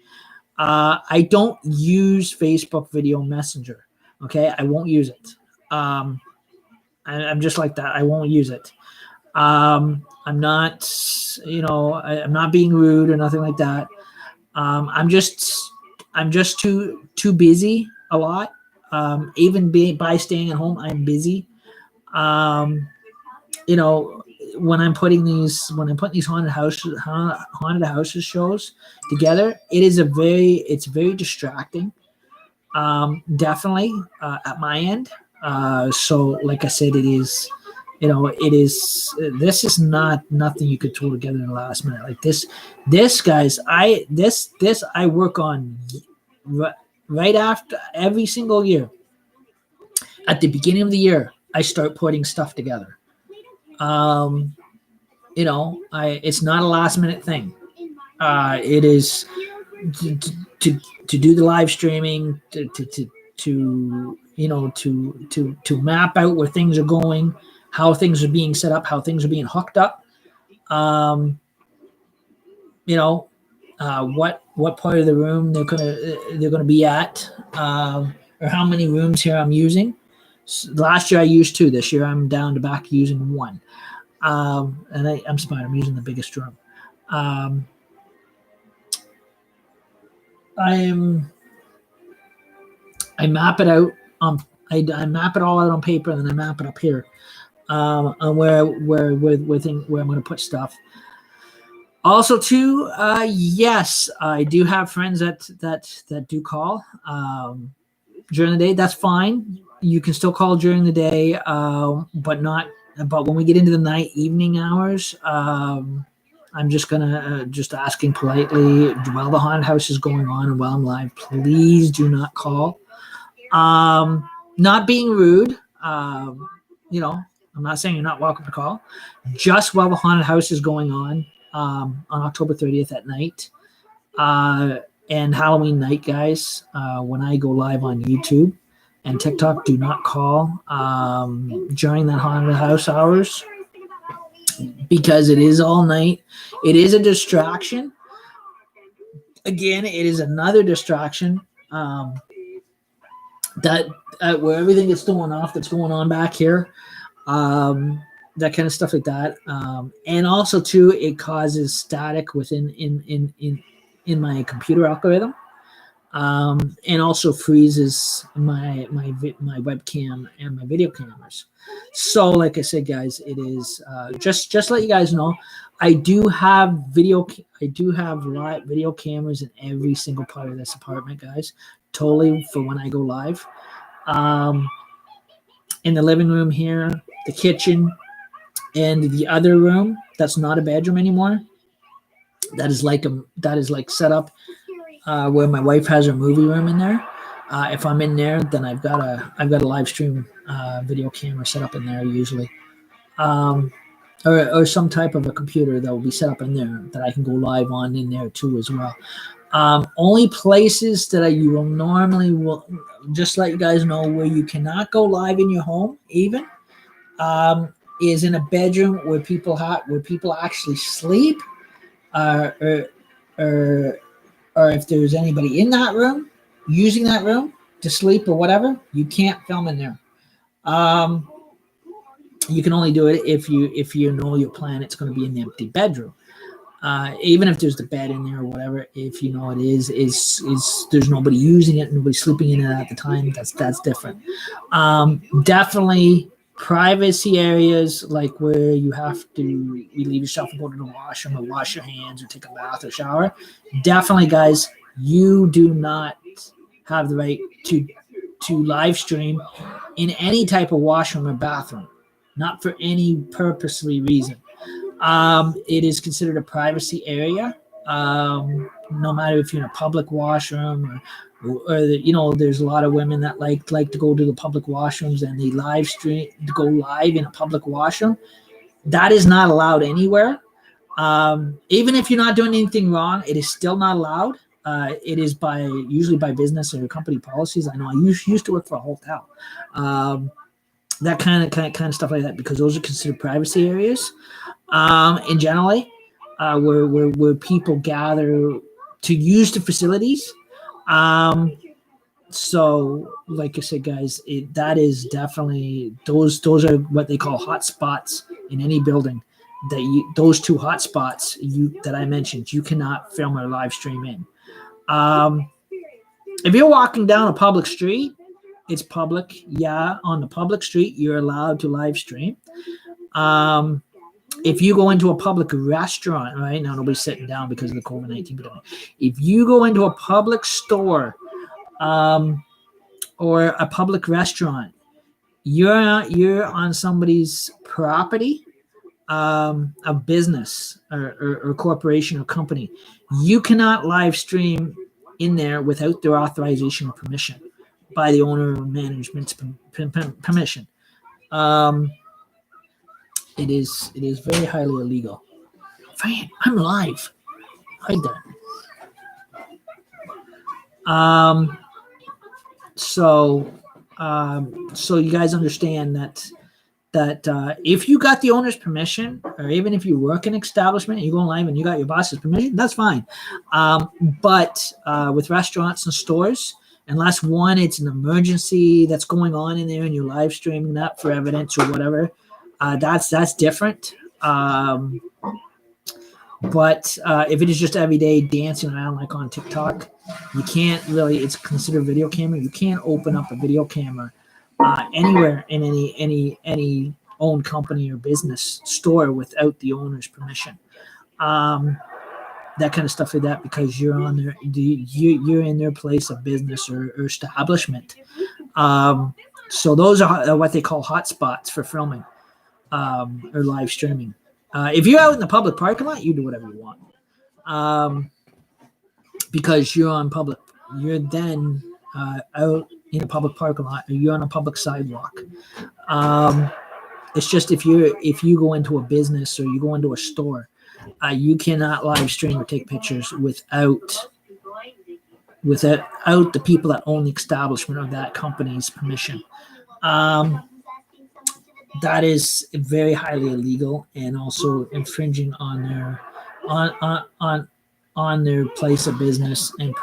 I don't use Facebook Video Messenger. Okay, I won't use it. I'm just like that. I won't use it. I'm not, I'm not being rude or nothing like that. I'm just too busy a lot. Even by staying at home, I'm busy. When I'm putting these haunted houses shows together, it's very distracting. Definitely at my end. So like I said, it is. This is not nothing you could throw together in the last minute. Like this guys, I work on right after every single year. At the beginning of the year, I start putting stuff together. It's not a last minute thing. It is to do the live streaming, to map out where things are going, how things are being set up, how things are being hooked up. What part of the room they're gonna be at, or how many rooms here I'm using. Last year I used 2. This year I'm down to back using 1. And I'm smart. I'm using the biggest room. I map it out. I map it all out on paper, and then I map it up here. On where I'm going to put stuff. Also, too, yes, I do have friends that do call during the day. That's fine. You can still call during the day, but when we get into the night, evening hours, I'm just gonna just asking politely while the haunted house is going on and while I'm live, please do not call. Not being rude, I'm not saying you're not welcome to call. Just while the haunted house is going on October 30th at night, and Halloween night, guys. When I go live on YouTube and TikTok, do not call during that haunted house hours, because it is all night. It is a distraction. Again, it is another distraction that where everything is going off that's going on back here. that kind of stuff like that. And also too, it causes static within in my computer algorithm, and also freezes my webcam and my video cameras. So, like I said, guys, it is just let you guys know. I do have live video cameras in every single part of this apartment, guys. Totally for when I go live. Um, in the living room here, the kitchen, and the other room that's not a bedroom anymore. That is like set up where my wife has her movie room in there. If I'm in there, then I've got a live stream video camera set up in there usually, um, or some type of a computer that will be set up in there that I can go live on in there too as well. Only places that you will normally will just let you guys know where you cannot go live in your home even, is in a bedroom where people actually sleep, uh, or, or or if there's anybody in that room using that room to sleep or whatever, you can't film in there. Um, you can only do it if you know your plan it's going to be an empty bedroom. Even if there's the bed in there or whatever, if you know it is there's nobody using it, nobody sleeping in it at the time. That's different. Definitely privacy areas like where you have to relieve yourself and go to the washroom or wash your hands or take a bath or shower. Definitely, guys, you do not have the right to live stream in any type of washroom or bathroom, not for any purposely reason. It is considered a privacy area. No matter if you're in a public washroom or there's a lot of women that like to go to the public washrooms and they live stream to go live in a public washroom. That is not allowed anywhere. Even if you're not doing anything wrong, it is still not allowed. It is usually by business or company policies. I know I used to work for a hotel. That kind of stuff like that, because those are considered privacy areas. And generally, where people gather to use the facilities. So, like I said, guys, that is definitely those are what they call hot spots in any building. Those two hot spots that I mentioned, you cannot film or live stream in. If you're walking down a public street, it's public. Yeah, on the public street, you're allowed to live stream. If you go into a public restaurant, right now nobody's sitting down because of the COVID-19 pandemic. If you go into a public store, or a public restaurant, you're on somebody's property, a business or corporation or company. You cannot live stream in there without their authorization or permission by the owner or management's permission. It is very highly illegal. I'm live. Hide that. So you guys understand that if you got the owner's permission, or even if you work in an establishment and you go live and you got your boss's permission, that's fine. But with restaurants and stores, unless it's an emergency that's going on in there and you're live streaming that for evidence or whatever, that's different. But if it is just every day dancing around like on TikTok, you can't really. It's considered video camera. You can't open up a video camera anywhere in any owned company or business store without the owner's permission. That kind of stuff like that, because you're on their you're in their place of business or establishment. So those are what they call hotspots for filming or live streaming. If you're out in the public parking lot, you do whatever you want, because you're then out in a public parking lot, or you're on a public sidewalk. It's just if you go into a business or you go into a store, you cannot live stream or take pictures without the people that own the establishment or that company's permission. That is very highly illegal and also infringing on their place of business and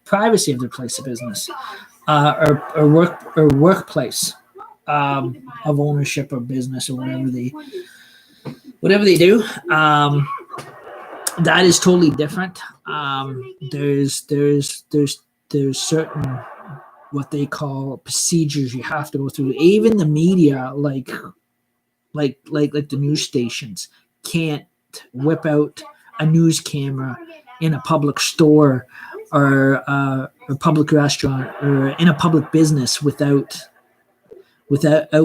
privacy of their place of business, or workplace of ownership or business or whatever whatever they do, that is totally different. There's certain what they call procedures you have to go through. Even the media, like the news stations, can't whip out a news camera in a public store or a public restaurant or in a public business without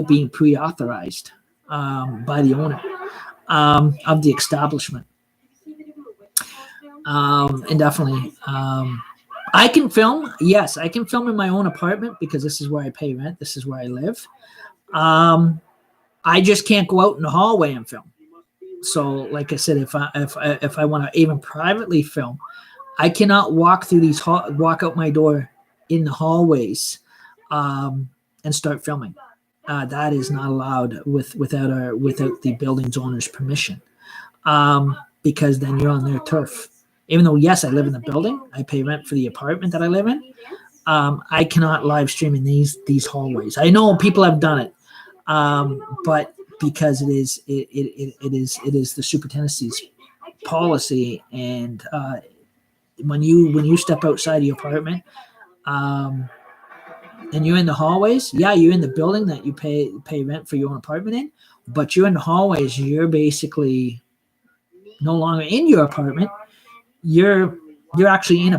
being pre-authorized by the owner of the establishment. And definitely, I can film. Yes, I can film in my own apartment because this is where I pay rent. This is where I live. I just can't go out in the hallway and film. So, like I said, if I want to even privately film, I cannot walk through walk out my door in the hallways, and start filming. That is not allowed without the building's owner's permission, because then you're on their turf. Even though, yes, I live in the building, I pay rent for the apartment that I live in. I cannot live stream in these hallways. I know people have done it, but because it is the superintendency's policy, and when you step outside your apartment, and you're in the hallways, yeah, you're in the building that you pay rent for your own apartment in, but you're in the hallways. You're basically no longer in your apartment. You're actually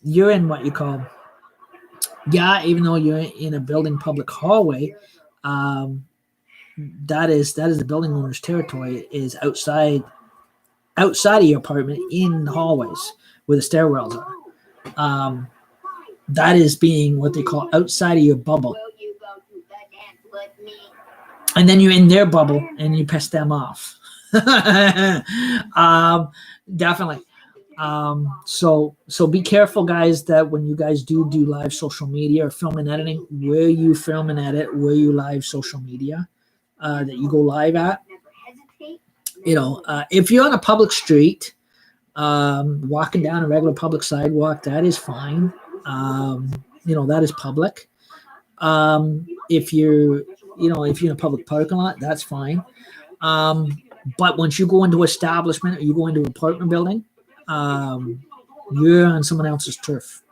you're in what you call, yeah, even though you're in a building public hallway, that is the building owner's territory, is outside of your apartment in the hallways where the stairwells are. That is being what they call outside of your bubble. And then you're in their bubble and you piss them off. Definitely. So be careful, guys, that when you guys do live social media or film and editing, where you film and edit, where you live social media, that you go live at. If you're on a public street, walking down a regular public sidewalk, that is fine. That is public. If you're in a public parking lot, that's fine. But once you go into establishment or you go into an apartment building, you're on someone else's turf.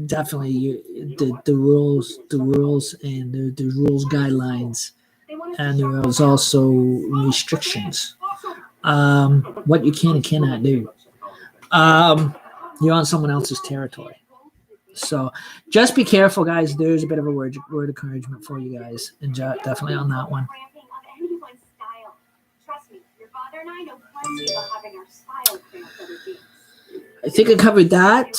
Definitely, the rules and the rules guidelines, and there is also restrictions. What you can and cannot do. You're on someone else's territory. So just be careful, guys. There's a bit of a word of encouragement for you guys, and definitely on that one. I think I covered that.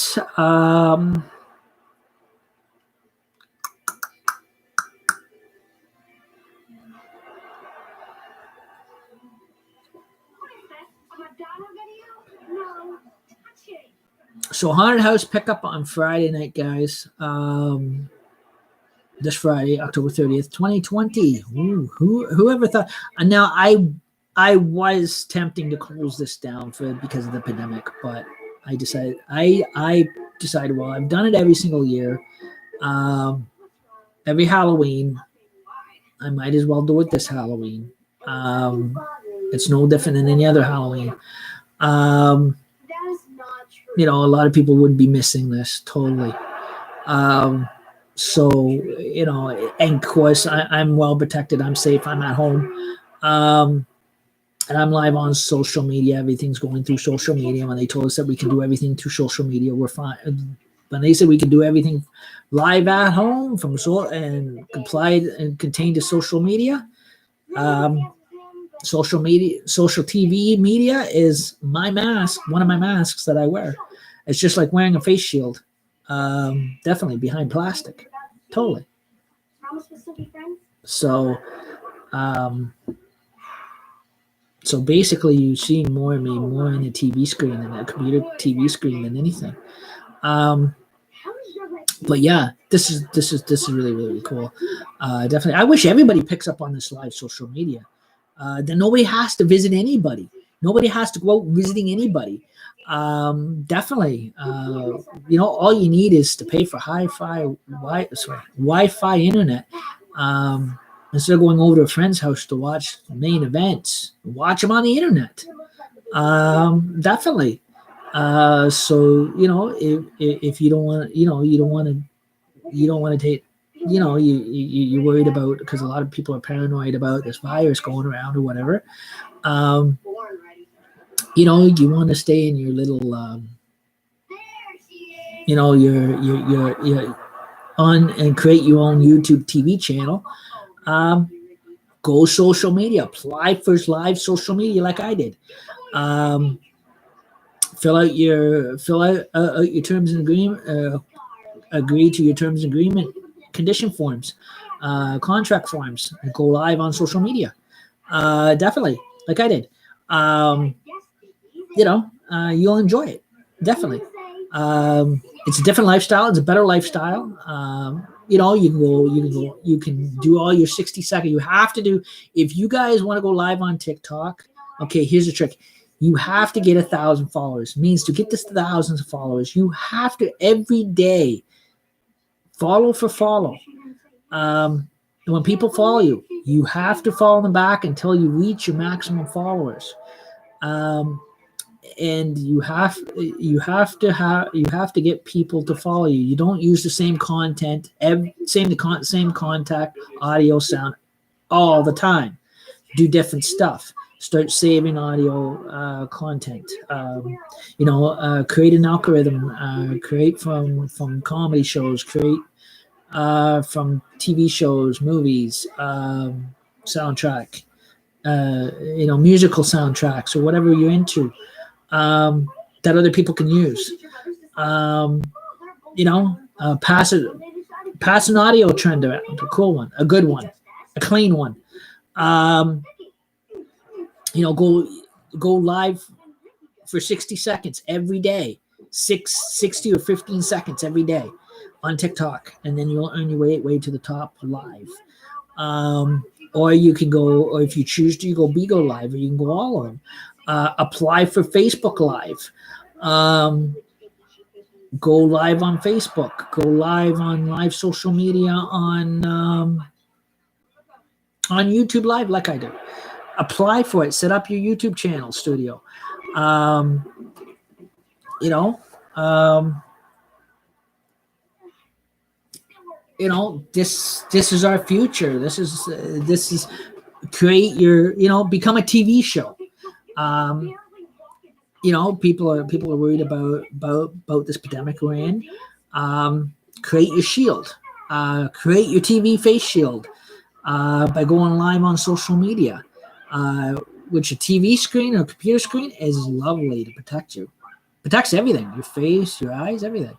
So haunted house pickup on Friday night, guys. This Friday, October 30th, 2020. Ooh, whoever thought? And now I was tempting to close this down because of the pandemic, but I decided well, I've done it every single year. Every Halloween, I might as well do it this Halloween. It's no different than any other Halloween. A lot of people would be missing this totally. So, and of course, I'm well protected. I'm safe. I'm at home. And I'm live on social media. Everything's going through social media. When they told us that we can do everything through social media, we're fine. When they said we can do everything live at home and complied and contained to social media, social TV media is my mask, one of my masks that I wear. It's just like wearing a face shield. Definitely behind plastic. Totally. So, so basically you see more of me more on a TV screen than a computer TV screen than anything. But yeah, this is really, really cool. Definitely. I wish everybody picks up on this live social media. Then nobody has to visit anybody. Nobody has to go out visiting anybody. Definitely. All you need is to pay for Wi-Fi internet. Instead of going over to a friend's house to watch main events, watch them on the internet. Definitely. So if you don't want, you don't want to take, you're worried about, because a lot of people are paranoid about this virus going around or whatever. Um, you want to stay in your little, your on and create your own YouTube TV channel. Um, Go social media, apply for live social media like I did. Um, fill out your terms and agreement. Agree to your terms and agreement condition forms, contract forms, and go live on social media. Definitely, like I did. Um, you'll enjoy it. Definitely. It's a different lifestyle. It's a better lifestyle. You can do all your 60-second. You have to do, if you guys want to go live on TikTok, okay, here's the trick. You have to get 1,000 followers. It means to get this to thousands of followers, you have to every day follow for follow. When people follow you, you have to follow them back until you reach your maximum followers. And you have to get people to follow you. You don't use the same content, same contact, audio, sound all the time. Do different stuff. Start saving audio content. Create an algorithm. Create from comedy shows. Create from TV shows, movies, soundtrack. Musical soundtracks or whatever you're into. That other people can use. Pass an audio trend around, a cool one, a good one, a clean one. Go live for 60 seconds every day, 60 or 15 seconds every day on TikTok, and then you'll earn your way to the top live. Or you can go, or if you choose to, you go Bigo Live, or you can go all of them. Apply for Facebook Live. Go live on Facebook. Go live on live social media on YouTube Live, like I do. Apply for it. Set up your YouTube channel studio. This is our future. This is create your, become a TV show. People are worried about this pandemic we're in. Create your shield. Create your TV face shield by going live on social media. Which a TV screen or computer screen is lovely to protect you. Protects everything: your face, your eyes, everything.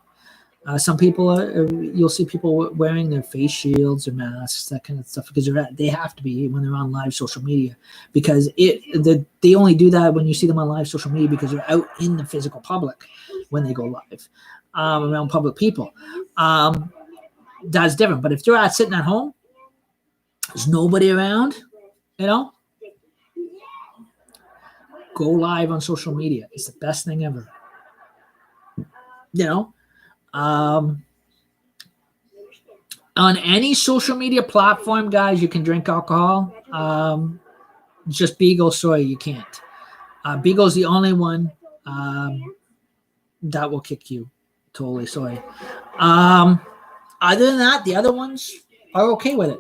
Some people you'll see people wearing their face shields or masks, that kind of stuff, because they have to be when they're on live social media, because they only do that when you see them on live social media because they're out in the physical public when they go live around public people. That's different. But if they're out sitting at home, there's nobody around, go live on social media. It's the best thing ever. On any social media platform, guys, you can drink alcohol. Just Beagle, sorry, you can't. Beagle's the only one that will kick you. Totally sorry. Other than that, the other ones are okay with it.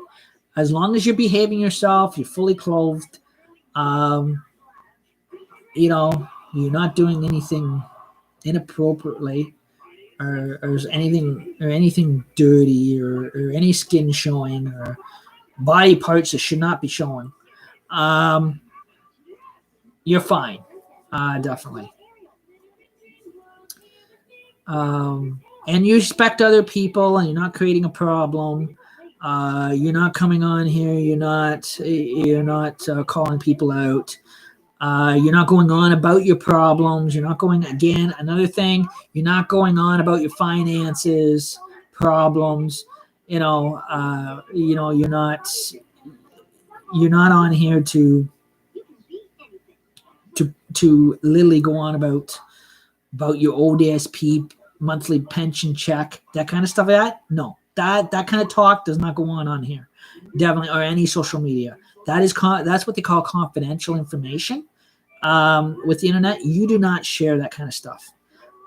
As long as you're behaving yourself, you're fully clothed, you're not doing anything inappropriately, or anything dirty, or any skin showing, or body parts that should not be showing, you're fine. Definitely. And you respect other people, and you're not creating a problem. You're not coming on here. You're not calling people out. You're not going on about your problems. You're not going, again, another thing, you're not going on about your finances, problems. You're not on here to literally go on about your ODSP monthly pension check, that kind of stuff. No, that kind of talk does not go on here. definitely, or any social media. That's what they call confidential information. With the internet, you do not share that kind of stuff.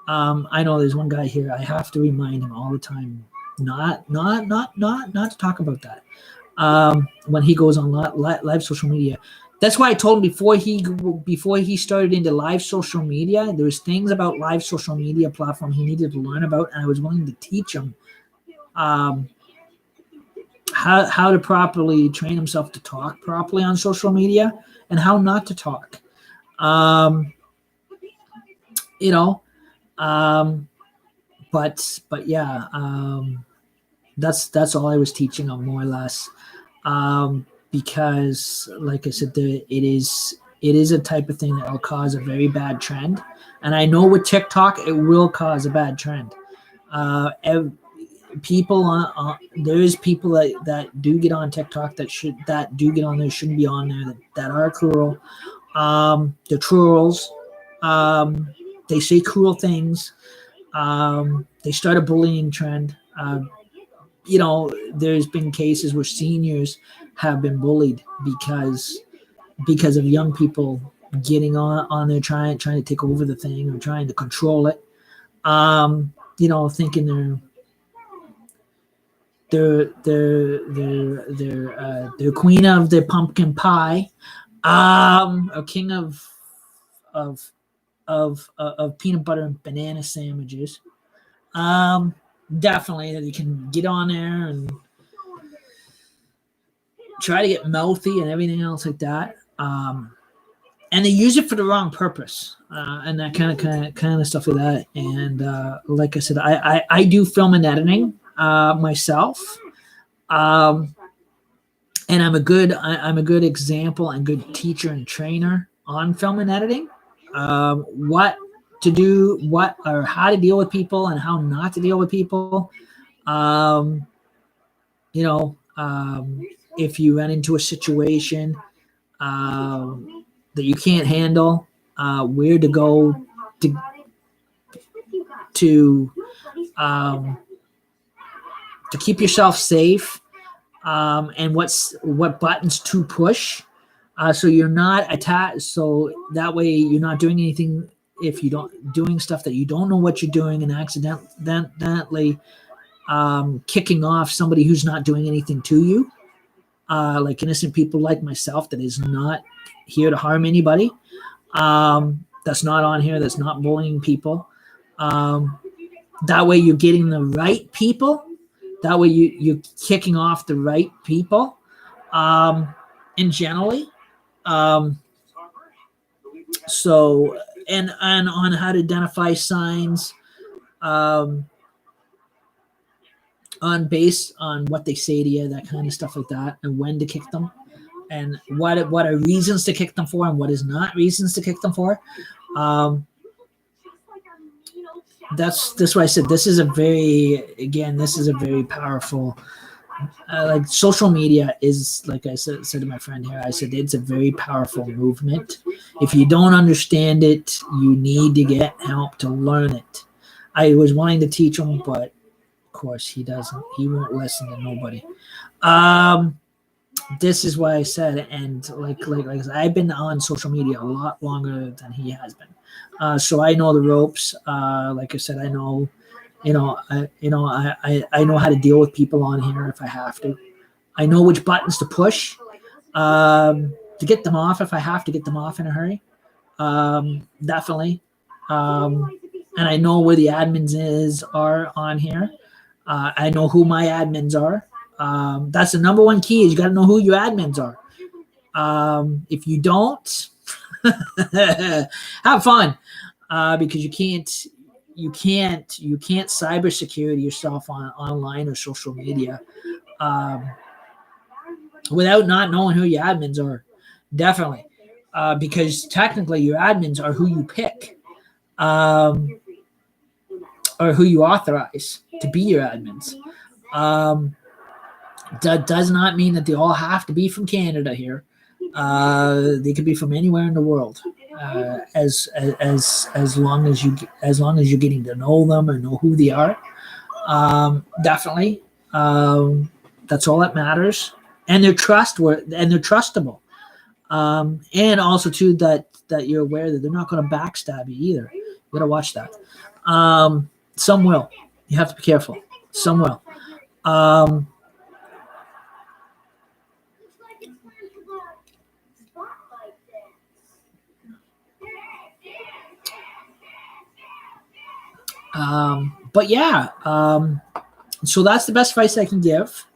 I know there's one guy here. I have to remind him all the time not to talk about that. When he goes on live social media, that's why I told him before he started into live social media, there was things about live social media platform he needed to learn about, and I was willing to teach him how to properly train himself to talk properly on social media and how not to talk. Um, you know, um, but yeah, that's all I was teaching him more or less. Because, like I said, it is a type of thing that will cause a very bad trend, and I know with TikTok it will cause a bad trend. People there is people that do get on TikTok that do get on there shouldn't be on there that are cruel. They're trolls. They say cruel things. They start a bullying trend. There's been cases where seniors have been bullied because of young people getting on there trying to take over the thing or trying to control it. Thinking they're queen of the pumpkin pie, a king of of peanut butter and banana sandwiches. Definitely that you can get on there and try to get mouthy and everything else like that. And they use it for the wrong purpose, and that kind of stuff like that. And like I said, I do film and editing myself, and I'm a good example and good teacher and trainer on film and editing. What to do, what or how to deal with people, and how not to deal with people. Um, if you run into a situation that you can't handle, where to go to um, to keep yourself safe, and what buttons to push, so you're not attacked. So that way you're not doing anything if you don't doing stuff that you don't know what you're doing and accidentally kicking off somebody who's not doing anything to you, like innocent people like myself that is not here to harm anybody. That's not on here. That's not bullying people. That way you're getting the right people. That way you're kicking off the right people. And generally, so and on how to identify signs, on based on what they say to you, that kind of stuff like that, and when to kick them, and what are reasons to kick them for, and what is not reasons to kick them for. That's why I said this is a very powerful. Like social media is, like I said to my friend here, I said it's a very powerful movement. If you don't understand it, you need to get help to learn it. I was wanting to teach him, but of course he doesn't. He won't listen to nobody. This is why I said, and like I've been on social media a lot longer than he has been, so I know the ropes. Like I said, I know. I know how to deal with people on here if I have to. I know which buttons to push to get them off if I have to get them off in a hurry. Definitely. And I know where the admins are on here. I know who my admins are. That's the number one key is you got to know who your admins are. If you don't, have fun, because you can't cybersecurity yourself online or social media without not knowing who your admins are. Definitely, because technically your admins are who you pick, or who you authorize to be your admins. That does not mean that they all have to be from Canada here. They could be from anywhere in the world. As long as you're getting to know them and know who they are, definitely, that's all that matters. and they're trustworthy and they're trustable. And also too that you're aware that they're not going to backstab you either. You got to watch that. Some will. You have to be careful. Some will. Um, but yeah, so that's the best advice I can give.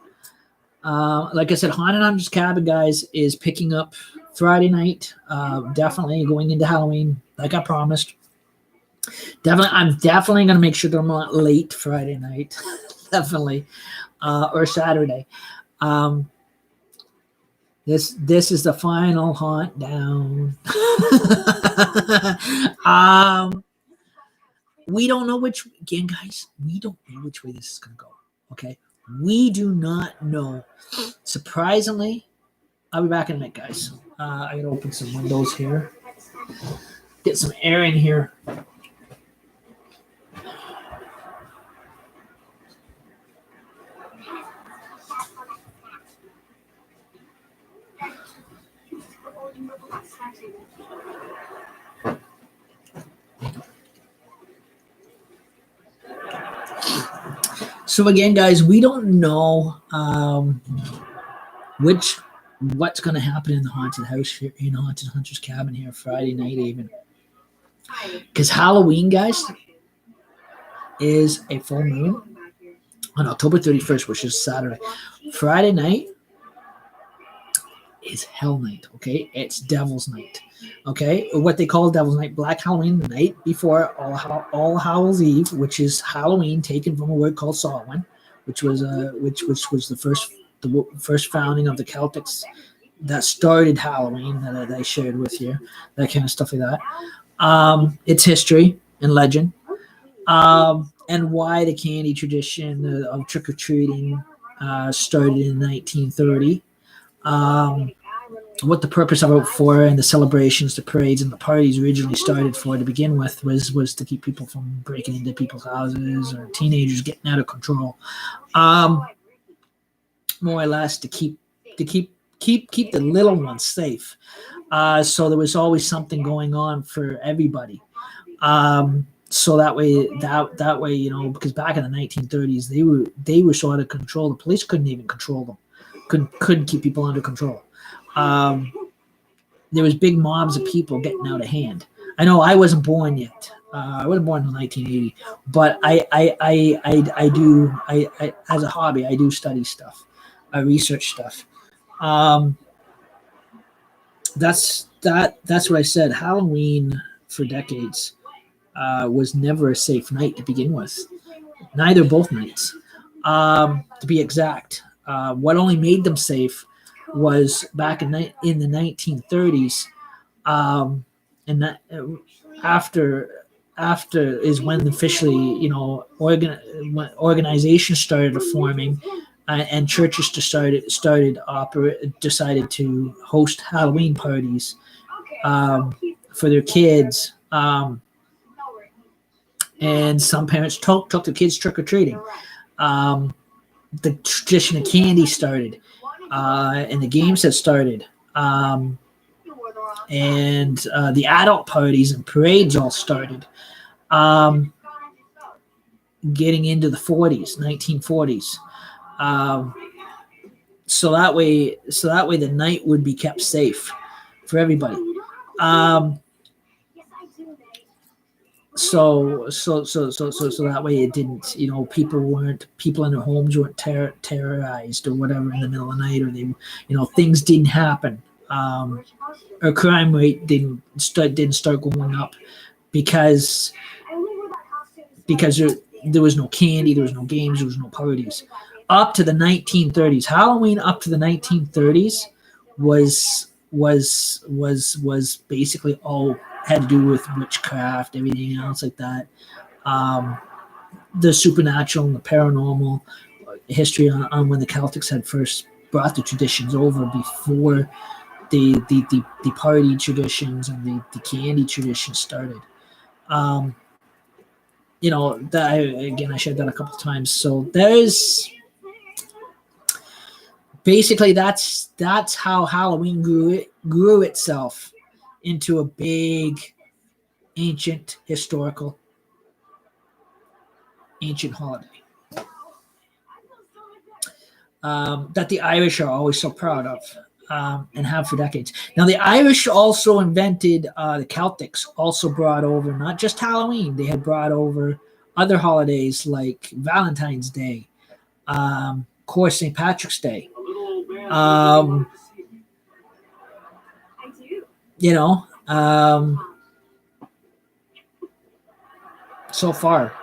Like I said, Haunted Hunter's Cabin, guys, is picking up Friday night. Definitely going into Halloween, like I promised. I'm definitely gonna make sure that I'm not late Friday night. Definitely, or Saturday. Um, this is the final haunt down. We don't know which again, guys. We don't know which way this is gonna go. Okay, we do not know. Surprisingly, I'll be back in a minute, guys. I gotta open some windows here, get some air in here. So again, guys, we don't know what's going to happen in the haunted house here, in Haunted Hunter's Cabin here Friday night, even because Halloween, guys, is a full moon on October 31st, which is Saturday. Friday night is Hell Night. Okay, it's Devil's Night. Okay, what they call Devil's Night, Black Halloween, the night before All Hallows Eve, which is Halloween taken from a word called Samhain, which was which was the first founding of the Celtics that started Halloween that I shared with you, that kind of stuff like that. It's history and legend, and why the candy tradition of trick or treating started in 1930. What the purpose of it for, and the celebrations, the parades, and the parties originally started for to begin with was to keep people from breaking into people's houses or teenagers getting out of control. More or less to keep the little ones safe. So there was always something going on for everybody. So that way, you know, because back in the 1930s, they were so out of control. The police couldn't even control them. Couldn't keep people under control. There was big mobs of people getting out of hand. I know I wasn't born yet. I wasn't born in 1980, but I do as a hobby I do study stuff. I research stuff. That's what I said. Halloween for decades was never a safe night to begin with. Neither both nights, to be exact. What only made them safe was back in the 1930s, and that after is when officially, you know, when organizations started forming, and churches decided to host Halloween parties for their kids, and some parents took the kids trick or treating. The tradition of candy started, and the games had started, and the adult parties and parades all started, getting into the 1940s. So that way the night would be kept safe for everybody. So that way it didn't, you know, people in their homes weren't terrorized or whatever in the middle of the night, or they, you know, things didn't happen. Or crime rate didn't start going up because there was no candy, there was no games, there was no parties. Up to the 1930s, Halloween up to the 1930s was basically all had to do with witchcraft, everything else like that. The supernatural and the paranormal history on when the Celtics had first brought the traditions over before the party traditions and the candy traditions started. You know, that I shared that a couple of times. So basically that's how Halloween grew itself into a big ancient historical ancient holiday that the Irish are always so proud of and have for decades. Now, the Irish also invented, the Celtics also brought over not just Halloween, they had brought over other holidays like Valentine's Day, of course, St. Patrick's Day. You know, so far.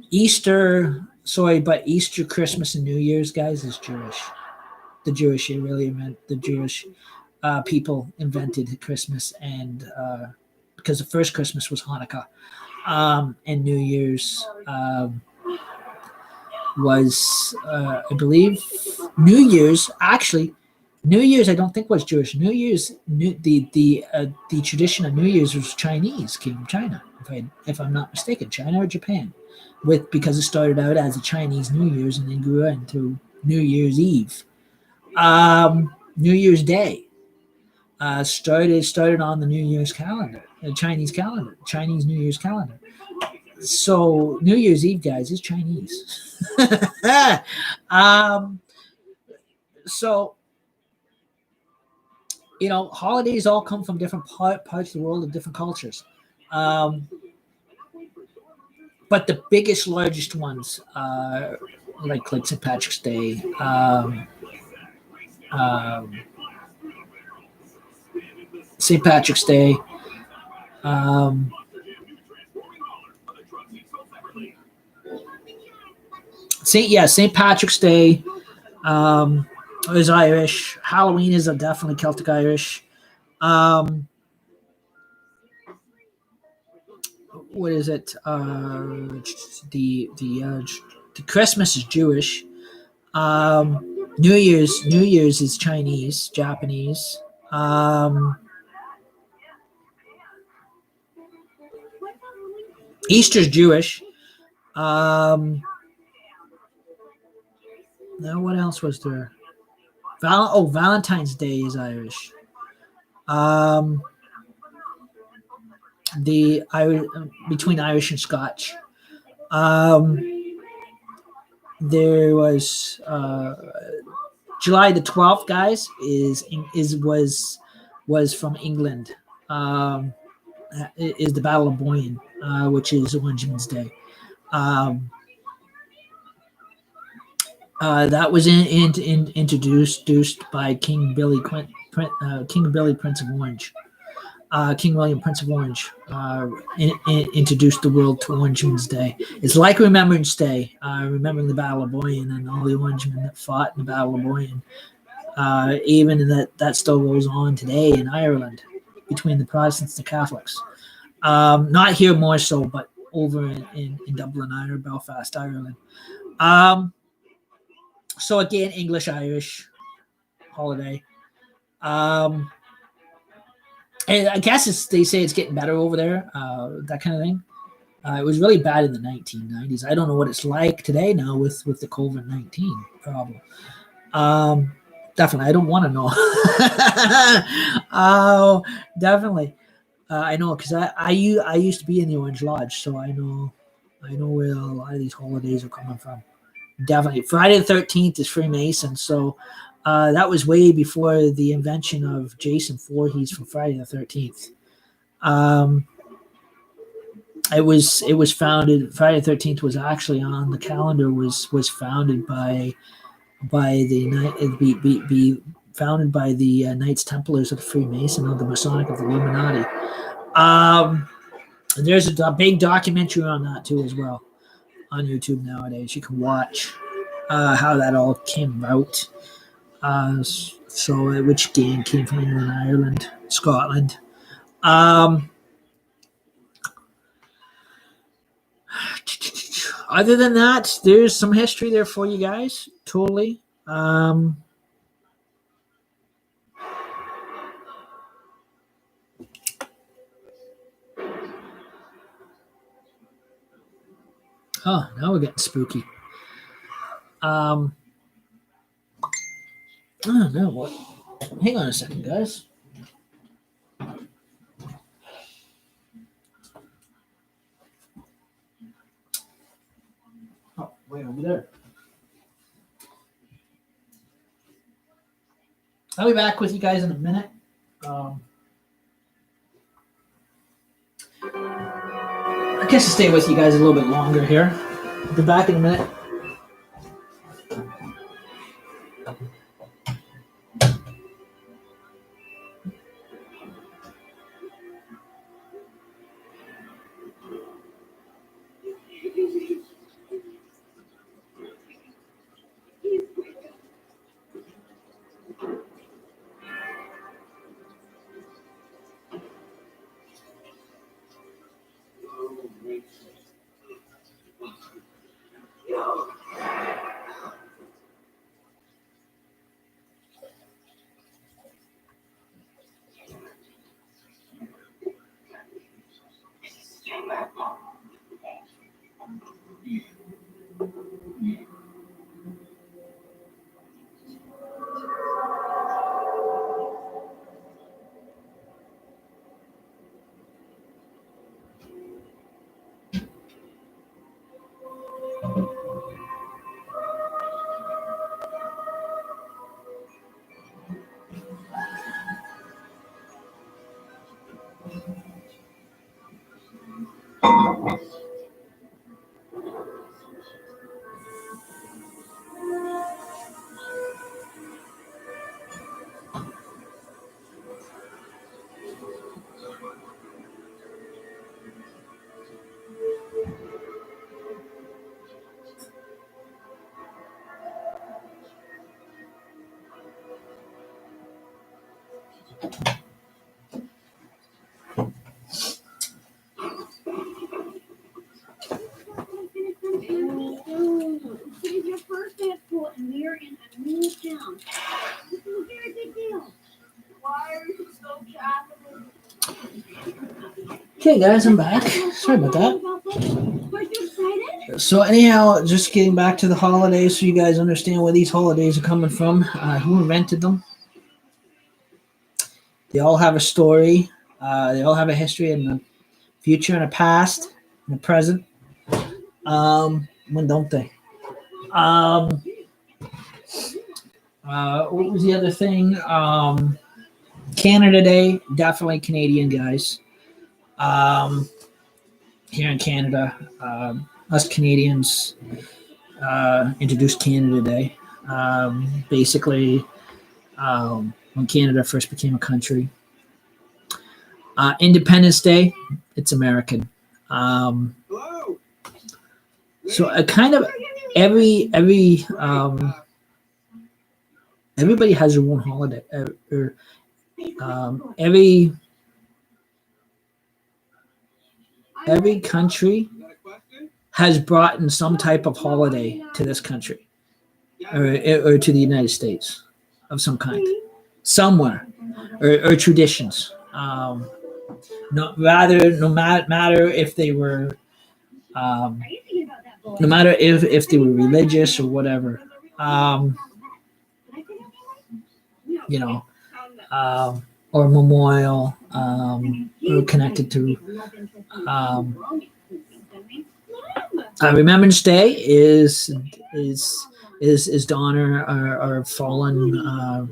Easter, sorry, but Easter, Christmas, and New Year's, guys, is Jewish. The Jewish, it really meant the Jewish people invented Christmas, and because the first Christmas was Hanukkah, and New Year's was, I believe, New Year's actually. New Year's, I don't think was Jewish. New Year's, the tradition of New Year's was Chinese, came from China, if I'm not mistaken, China or Japan, because it started out as a Chinese New Year's and then grew into New Year's Eve. New Year's Day started on the New Year's calendar, the Chinese calendar, Chinese New Year's calendar. So New Year's Eve, guys, is Chinese. So holidays all come from different parts of the world and different cultures. But the biggest, largest ones, like St. Patrick's Day, St. Patrick's Day, St. Patrick's Day is Irish. Halloween is definitely Celtic Irish. What is it? The Christmas is Jewish. New Year's is Chinese, Japanese. Easter's Jewish. Now what else was there? Valentine's Day is Irish. The between Irish and Scotch. There was July the 12th, guys, was from England. Is the Battle of Boyne, which is Orangeman's Day. That was introduced by King Billy, Prince of Orange. King William, Prince of Orange, introduced the world to Orangeman's Day. It's like Remembrance Day, remembering the Battle of Boyne and all the Orangemen that fought in the Battle of Boyne. Even that still goes on today in Ireland between the Protestants and the Catholics. Not here more so, but over in Dublin, Ireland, Belfast, Ireland. So again, English-Irish holiday. And I guess they say it's getting better over there, that kind of thing. It was really bad in the 1990s. I don't know what it's like today now with the COVID-19 problem. Definitely, I don't want to know. Oh, definitely. I know because I used to be in the Orange Lodge, so I know where a lot of these holidays are coming from. Definitely, Friday the 13th is Freemason, so that was way before the invention of Jason Voorhees from Friday the 13th. It was founded. Friday the 13th was actually on the calendar. Was founded by the founded by the Knights Templars of the Freemason of the Masonic of the Illuminati. There's a big documentary on that too as well on YouTube nowadays. You can watch how that all came about. So which gang came from England, Ireland, Scotland. Other than that, there's some history there for you guys. Totally. Oh, now we're getting spooky. Oh no, what? Hang on a second, guys. Oh, way over there. I'll be back with you guys in a minute. I guess I'll stay with you guys a little bit longer here. I'll be back in a minute. Today's your first day of school, and we're in a new town. This is a very big deal. Why are you so Catholic? Okay, guys, I'm back. Sorry about that. Are you excited? So anyhow, just getting back to the holidays so you guys understand where these holidays are coming from, who invented them. They all have a story. They all have a history and a future and a past and a present. When don't they? What was the other thing? Canada Day, definitely Canadian guys. Here in Canada, us Canadians introduced Canada Day. Basically, when Canada first became a country. Independence Day, it's American. So I kind of everybody has their own holiday. Every country has brought in some type of holiday to this country or to the United States of some kind, somewhere, or traditions. No matter if they were, no matter if they were religious or whatever, you know, or memorial, or connected to. Remembrance Day is to honor our fallen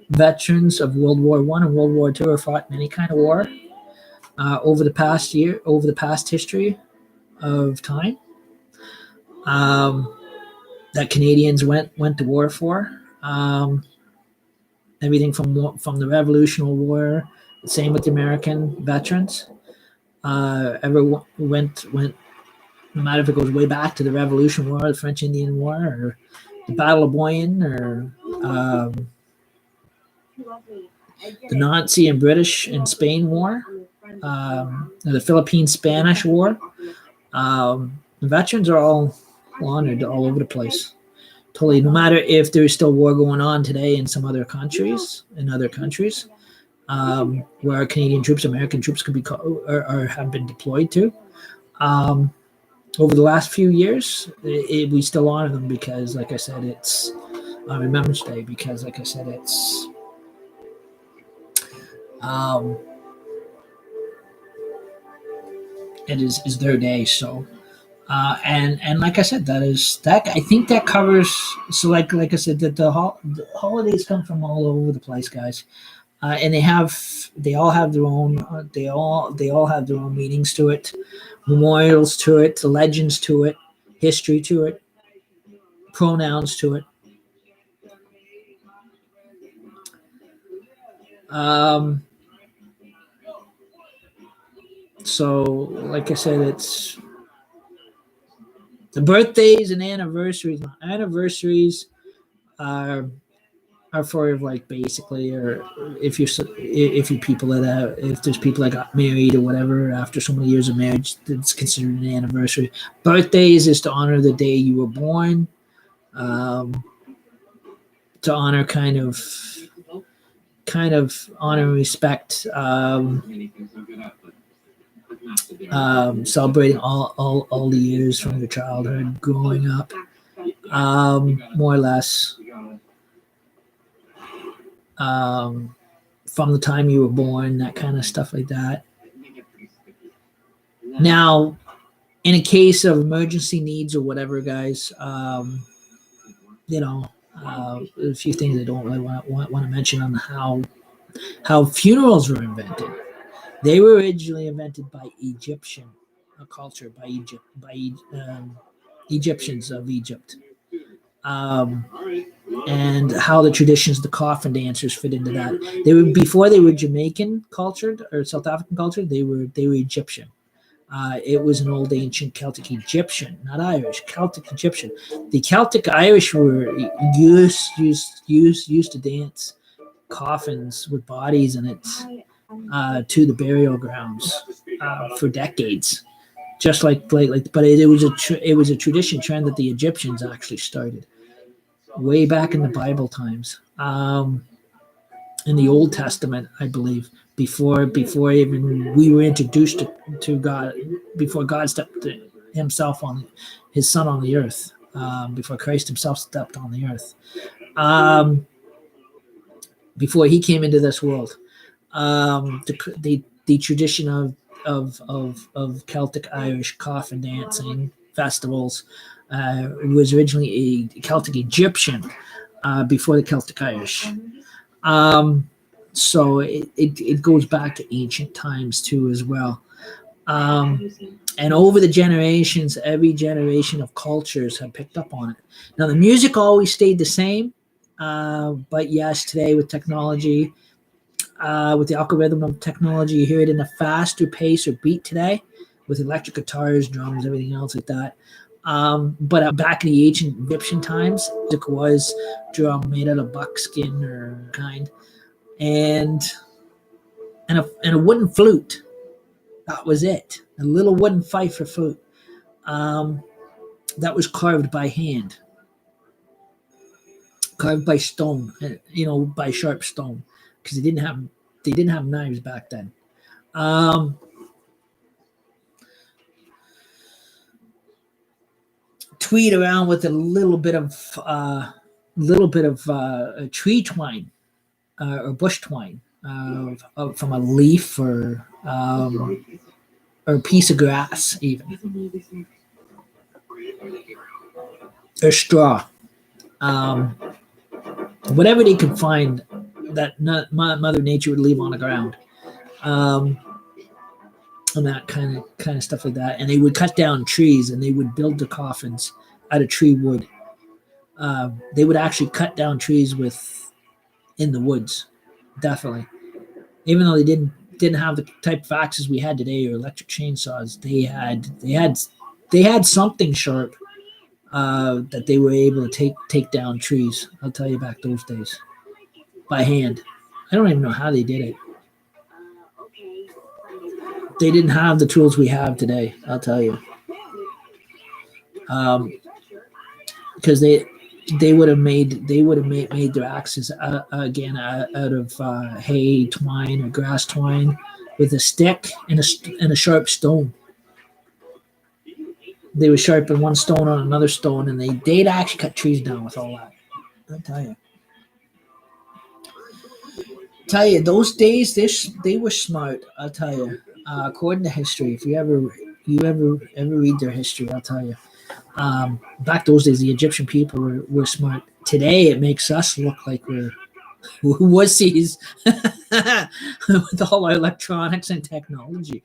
veterans of World War I and World War II, or fought in any kind of war over the past history of time, that Canadians went to war for. Everything from the Revolutionary War, the same with the American veterans. Ever went, no matter if it goes way back to the Revolutionary War, the French Indian War, or the Battle of Boyne, or the Nazi and British and Spain War, the Philippine Spanish War. The veterans are all honored all over the place. Totally, no matter if there's still war going on today in some other countries, where Canadian troops, American troops could be or have been deployed to. Over the last few years, we still honor them because, like I said, it's Remembrance Day, because, like I said, um, it is their day. So, and like I said, that I think that covers. So, like I said, that the holidays come from all over the place, guys, and they all have their own they all have their own meanings to it, memorials to it, legends to it, history to it, pronouns to it. Um, so, like I said, it's the birthdays and anniversaries. Anniversaries are are for, like, basically, or if you people that if there's people that got married or whatever after so many years of marriage, it's considered an anniversary. Birthdays is to honor the day you were born, um, to honor kind of honor and respect, celebrating all the years from your childhood growing up, more or less, um, from the time you were born, that kind of stuff like that. Now, in a case of emergency needs or whatever, guys, you know, a few things I don't really want to mention on how funerals were invented. They were originally invented by Egyptian culture, by Egyptians of Egypt, um, and how the traditions of the coffin dancers fit into that. They were before they were Jamaican cultured or South African culture. They were Egyptian. It was an old ancient Celtic Egyptian, not Irish, Celtic Egyptian. The Celtic Irish were used to dance coffins with bodies in it, to the burial grounds, for decades. Just but it was a tradition trend that the Egyptians actually started way back in the Bible times, in the Old Testament, I believe, before even we were introduced to God, before God stepped himself on his son on the earth, before Christ himself stepped on the earth, before he came into this world. The tradition of Celtic Irish coffin dancing festivals was originally a Celtic Egyptian, before the Celtic Irish. Um, so it goes back to ancient times too, as well. Um, and over the generations, every generation of cultures have picked up on it. Now, the music always stayed the same, but yes, today with technology, with the algorithm of technology, you hear it in a faster pace or beat today, with electric guitars, drums, everything else like that. But back in the ancient Egyptian times, music was drum made out of buckskin or kind, and and a wooden flute. That was it. A little wooden fife or flute, um, that was carved by hand, carved by stone. By sharp stone, because they didn't have knives back then. Um, Tweed around with a little bit of tree twine, or bush twine, from a leaf, or a piece of grass, even, or straw, um, whatever they could find that Mother Nature would leave on the ground, um, and that kind of stuff like that. And they would cut down trees and they would build the coffins out of tree wood. They would actually cut down trees in the woods, definitely. Even though they didn't have the type of axes we had today or electric chainsaws, they had something sharp, that they were able to take down trees. I'll tell you, back those days, by hand. I don't even know how they did it. They didn't have the tools we have today. I'll tell you, um, because they would have made their axes, again, out of, hay twine or grass twine, with a stick and a sharp stone. They would sharpen one stone on another stone, and they'd actually cut trees down with all that. Tell you, those days they were smart. I'll tell you. According to history, if you ever read their history, I'll tell you. Back those days, the Egyptian people were smart. Today, it makes us look like we're wussies with all our electronics and technology.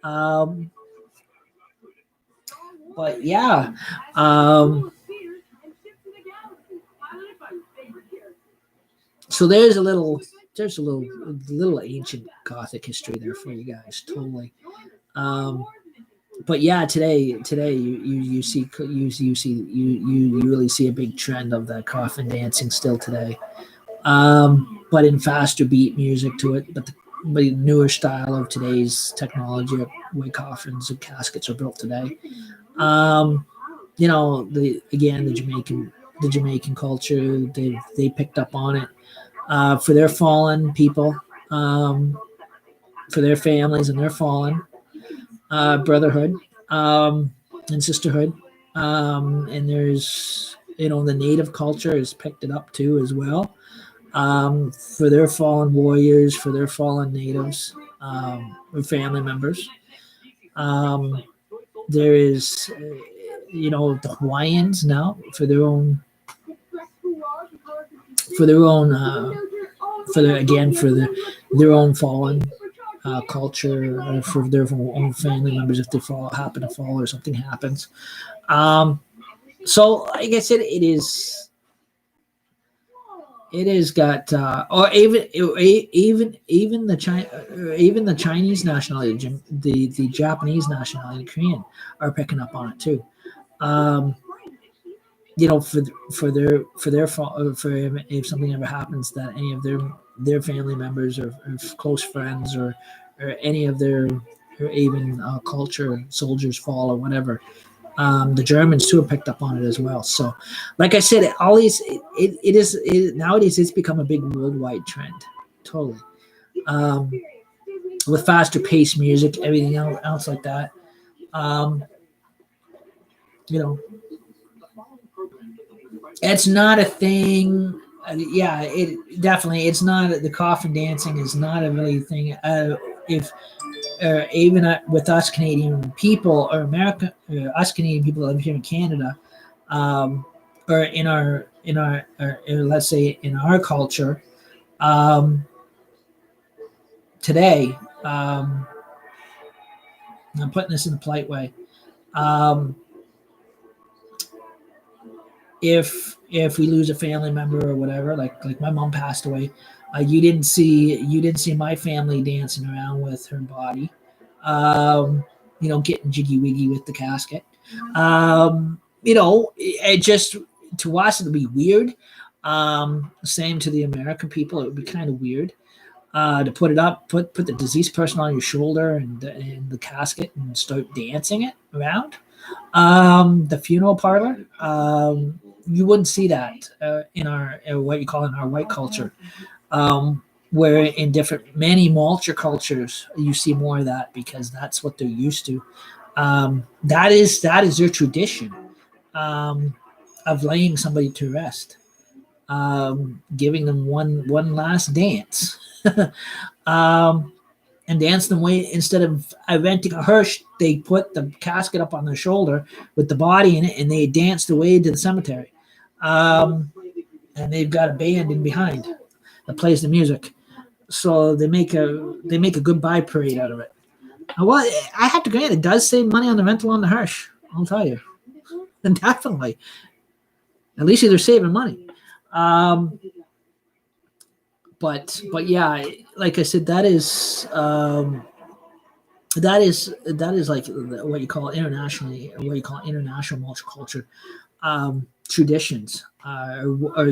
Um, but yeah, um, so there's a little ancient Gothic history there for you guys. Totally. Um, but yeah, today you really see a big trend of that coffin dancing still today. But in faster beat music to it, but newer style of today's technology, way coffins and caskets are built today. Um, the Jamaican culture, they picked up on it for their fallen people, um, for their families and their fallen, brotherhood and sisterhood. And there's the native culture has picked it up too as well, for their fallen warriors, for their fallen natives, or family members. Um, there is, the Hawaiians now for their own fallen culture, for their own family members if they happen to fall or something happens. Um, so, like I said, it has got, or even the Chinese nationality, the Japanese nationality, the Korean are picking up on it too. Um, for if something ever happens that any of their family members or close friends or any of their or even culture soldiers fall or whatever. The Germans too have picked up on it as well. So, like I said, all these nowadays it's become a big worldwide trend. Totally, um, with faster paced music, everything else like that. Um, you know, it's not a thing. Yeah, it definitely. It's not the coffin dancing is not a really thing. If even with us Canadian people or America, us Canadian people that live here in Canada, um, or or let's say in our culture, um, today, I'm putting this in a polite way. Um, if we lose a family member or whatever, like my mom passed away, you didn't see my family dancing around with her body, getting jiggy wiggy with the casket. It just to us it'd be weird. Same to the American people, it would be kind of weird to put it up, put the deceased person on your shoulder and the casket and start dancing it around. The funeral parlor. You wouldn't see that in our what you call in our white culture. Where in many mulcher cultures you see more of that because that's what they're used to. That is their tradition, um, of laying somebody to rest, giving them one last dance. um, and dance them way instead of renting a hearse, they put the casket up on their shoulder with the body in it, and they dance the way to the cemetery. Um, and they've got a band in behind that plays the music, so they make a goodbye parade out of it. Well, I have to grant it does save money on the rental on the hearse. I'll tell you, and definitely, at least they're saving money. Um, but yeah, like I said, that is like what you call internationally, what you call international multicultural traditions, or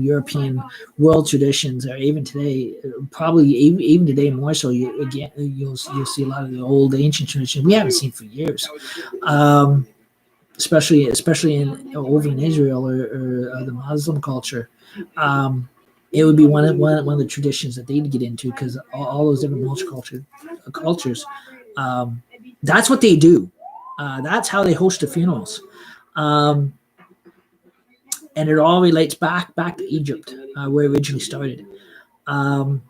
European world traditions, or even today, probably even today more so. You'll see a lot of the old ancient traditions we haven't seen for years, um, especially over in Israel or the Muslim culture. Um, it would be one of the traditions that they'd get into because all those different cultures, um, that's what they do. That's how they host the funerals. Um, and it all relates back to Egypt, where it originally started. And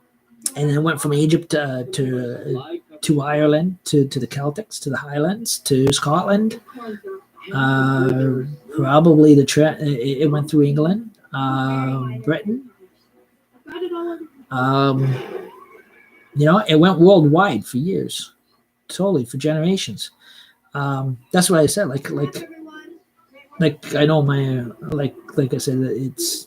then it went from Egypt to Ireland, to the Celtics, to the Highlands, to Scotland. Probably it went through England, Britain. It went worldwide for years, totally for generations. That's what I said. Like I know like I said, it's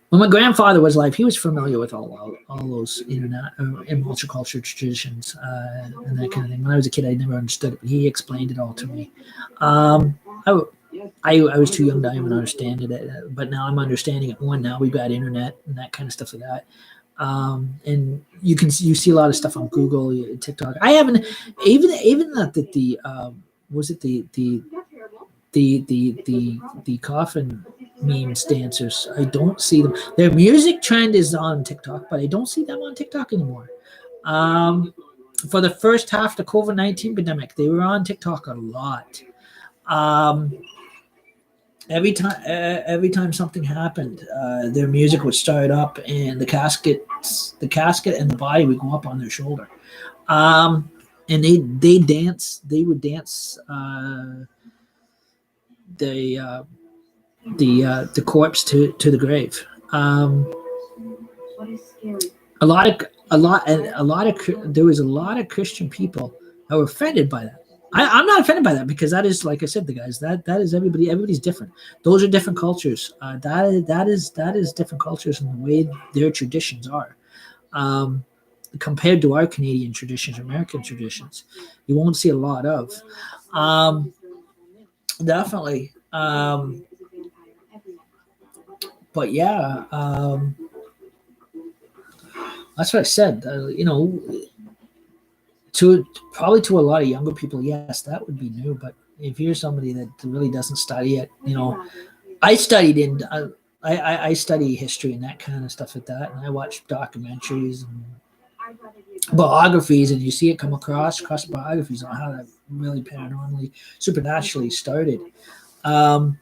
when my grandfather was alive, he was familiar with all those internet and multicultural traditions and that kind of thing. When I was a kid, I never understood it, but he explained it all to me. I was too young to even understand it, but now I'm understanding it. One, now we've got internet and that kind of stuff like that. And you see a lot of stuff on Google, TikTok. I haven't even the was it the coffin memes dancers. I don't see them. Their music trend is on TikTok, but I don't see them on TikTok anymore. For the first half of the COVID-19 pandemic, they were on TikTok a lot. Every time something happened, their music would start up, and the casket and the body would go up on their shoulder, and they dance. They would dance the corpse to the grave. There was a lot of Christian people that were offended by that. I'm not offended by that, because that is, like I said, the guys, that is everybody. Everybody's different. Those are different cultures. That is different cultures in the way their traditions are. Compared to our Canadian traditions, American traditions, you won't see a lot of. Definitely. But yeah, that's what I said. Probably to a lot of younger people, yes, that would be new. But if you're somebody that really doesn't study it, I studied I study history and that kind of stuff like that, and I watch documentaries and biographies, and you see it come across biographies on how that really paranormally, supernaturally started, and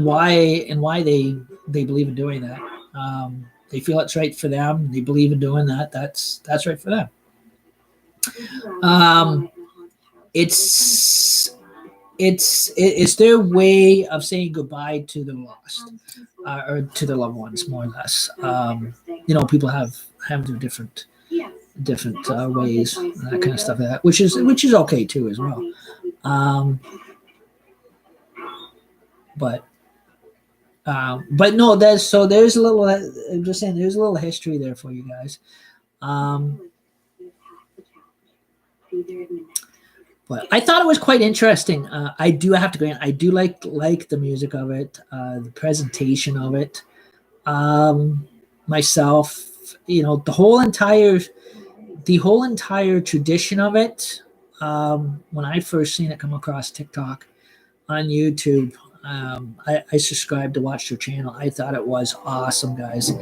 why they believe in doing that. They feel it's right for them. They believe in doing that. That's right for them. It's their way of saying goodbye to the lost, or to their loved ones, more or less. People have their different ways, and that kind of stuff like that, which is okay too as well. But no, there's a little. I'm just saying, there's a little history there for you guys. But I thought it was quite interesting. I do have to grant, I do like the music of it, the presentation of it. Myself, the whole entire tradition of it. When I first seen it come across TikTok, on YouTube, I subscribed to watch their channel. I thought it was awesome, guys.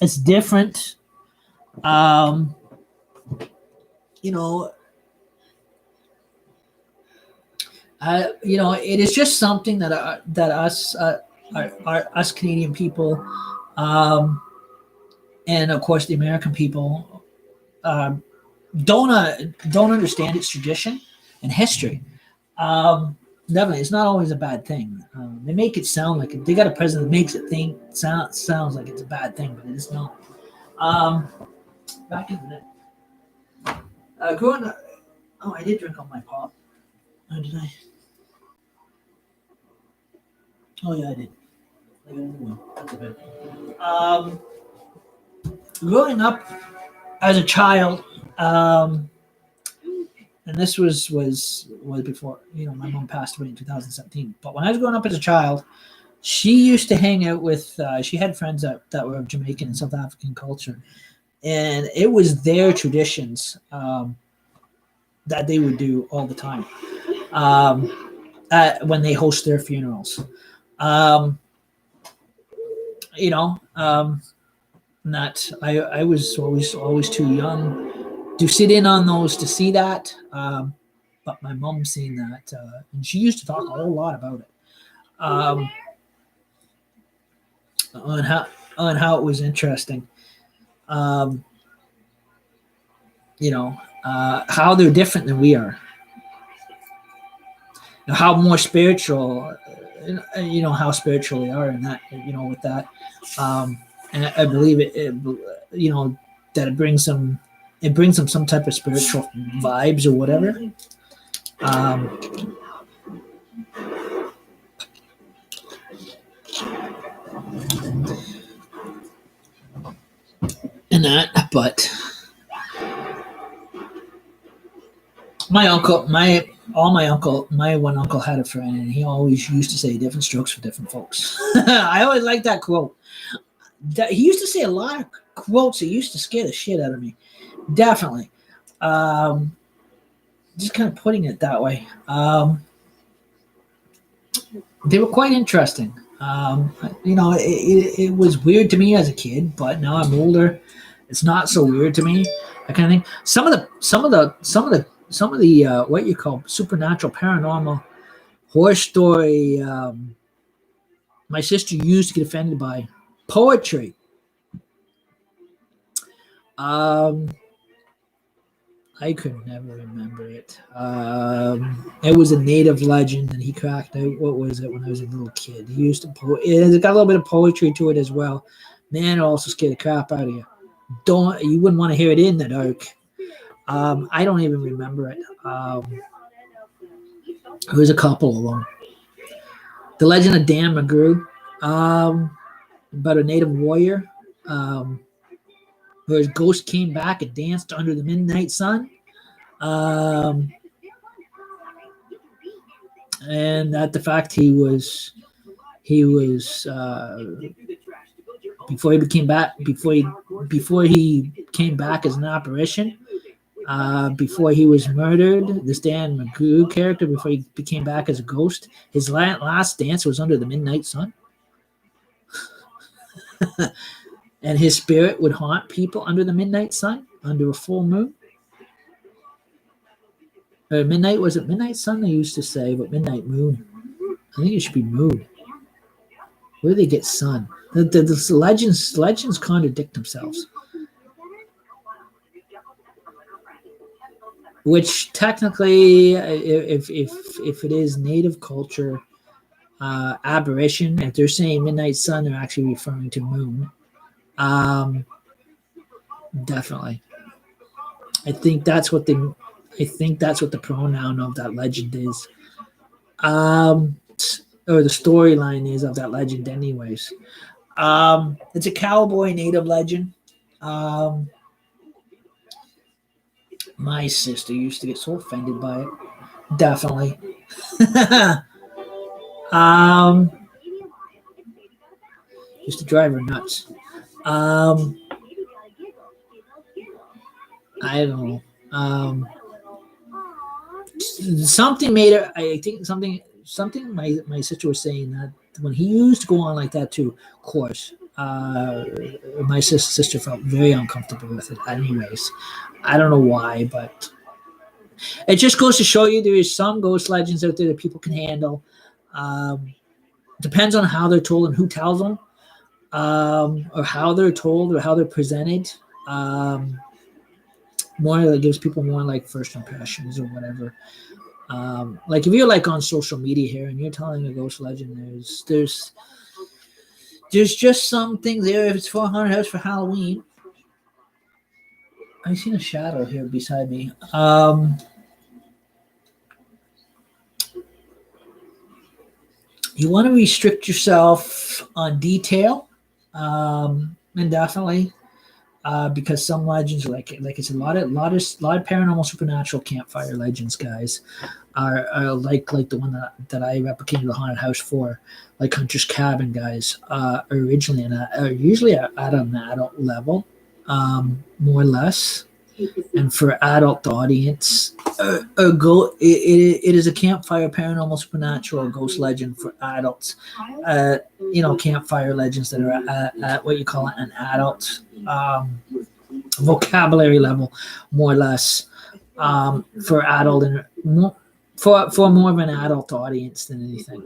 It's different. It is just something that us us Canadian people, and of course the American people, don't understand its tradition and history. Definitely, it's not always a bad thing. They make it sound like they got a president that makes it sounds like it's a bad thing, but it's not. Back in the day, growing up, I did drink all my pop. Oh, did I? Oh yeah, I did. That's a bit. Growing up as a child, and this was before my mom passed away in 2017. But when I was growing up as a child, she used to hang out with. She had friends that were of Jamaican and South African culture, and it was their traditions that they would do all the time when they host their funerals. That I was always too young to sit in on those, to see that. but my mom seen that, and she used to talk a whole lot about it, um, on how it was interesting. Um, how they're different than we are, how more spiritual, how spiritual they are, and that, with that, and I believe that it brings them some type of spiritual vibes or whatever. Um, and that, but my one uncle had a friend, and he always used to say different strokes for different folks. I always liked that quote. He used to say a lot of quotes that used to scare the shit out of me. Definitely. Just kind of putting it that way. They were quite interesting. It was weird to me as a kid, but now I'm older, it's not so weird to me. I kind of think some of the what you call supernatural, paranormal, horror story. My sister used to get offended by poetry. I could never remember it. It was a native legend, and he cracked out. What was it when I was a little kid? He used to it got a little bit of poetry to it as well. Man, it also scared the crap out of you. You wouldn't want to hear it in the dark. I don't even remember it. There was a couple of them. The Legend of Dan McGrew, about a native warrior, where his ghost came back and danced under the midnight sun. And that the fact he was before he came back as an apparition, before he was murdered, this Dan McGrew character, before he became back as a ghost, his last dance was under the midnight sun. And his spirit would haunt people under the midnight sun, under a full moon. Midnight, was it midnight sun they used to say, but midnight moon. I think it should be moon. Where do they get sun? The legends contradict themselves. Which technically, if it is native culture aberration, if they're saying midnight sun, they're actually referring to moon. Definitely. I think that's what the pronoun of that legend is. Or the storyline is of that legend anyways. It's a cowboy native legend. My sister used to get so offended by it. Definitely. Used to drive her nuts. I don't know. Something made her. I think something. My sister was saying that when he used to go on like that too, of course, my sister felt very uncomfortable with it. Anyways, I don't know why, but it just goes to show you there is some ghost legends out there that people can handle. Depends on how they're told and who tells them, or how they're told or how they're presented. More that gives people more like first impressions or whatever. Like if you're like on social media here and you're telling a ghost legend, there's just some things there. If it's for haunted house for Halloween, I seen a shadow here beside me. You want to restrict yourself on detail, and definitely. Because some legends, like it's a lot of paranormal supernatural campfire legends, guys, are like the one that I replicated the haunted house for, like Hunter's Cabin, guys, originally are usually at an adult level, more or less, and for adult audience, it is a campfire paranormal supernatural ghost legend for adults. Campfire legends that are at what you call an adult vocabulary level, more or less, for adult for more of an adult audience than anything.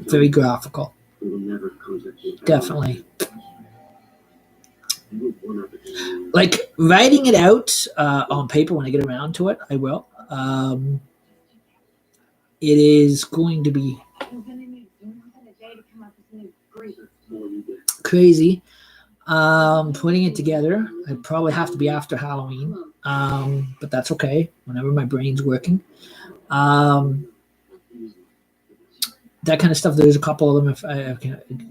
Very graphical, definitely. Like writing it out on paper when I get around to it, I will. It is going to be crazy. Putting it together, I'd probably have to be after Halloween, but that's okay. Whenever my brain's working, that kind of stuff. There's a couple of them. If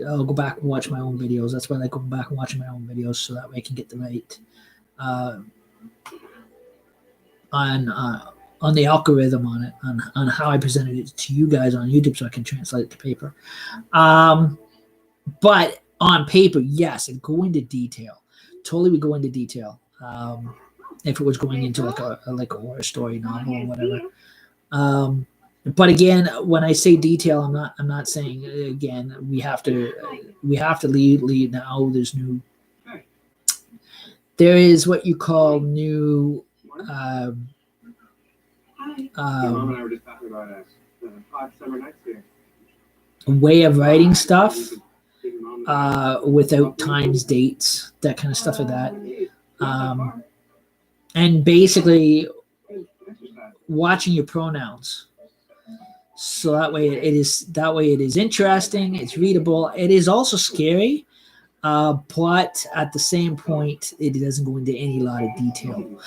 I'll go back and watch my own videos. That's why I like going back and watching my own videos, so that way I can get the right on the algorithm on it, on how I presented it to you guys on YouTube, so I can translate it to paper. But on paper, yes, and go into detail. Totally would go into detail. If it was going into like a horror story novel or whatever. But again, when I say detail, I'm not saying again we have to lead now. There is what you call new way of writing stuff without times, dates, that kind of stuff like that. And basically watching your pronouns. So that way it is interesting, it's readable. It is also scary, but at the same point, it doesn't go into any lot of detail.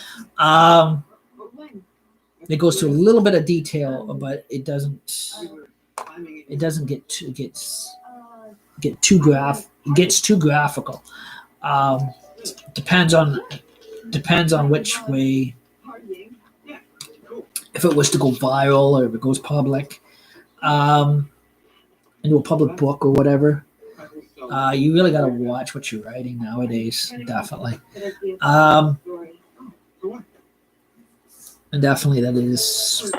It goes to a little bit of detail, but it doesn't get too graphical. Depends on which way. If it was to go viral or if it goes public, into a public book or whatever, you really got to watch what you're writing nowadays. Definitely. And definitely that is.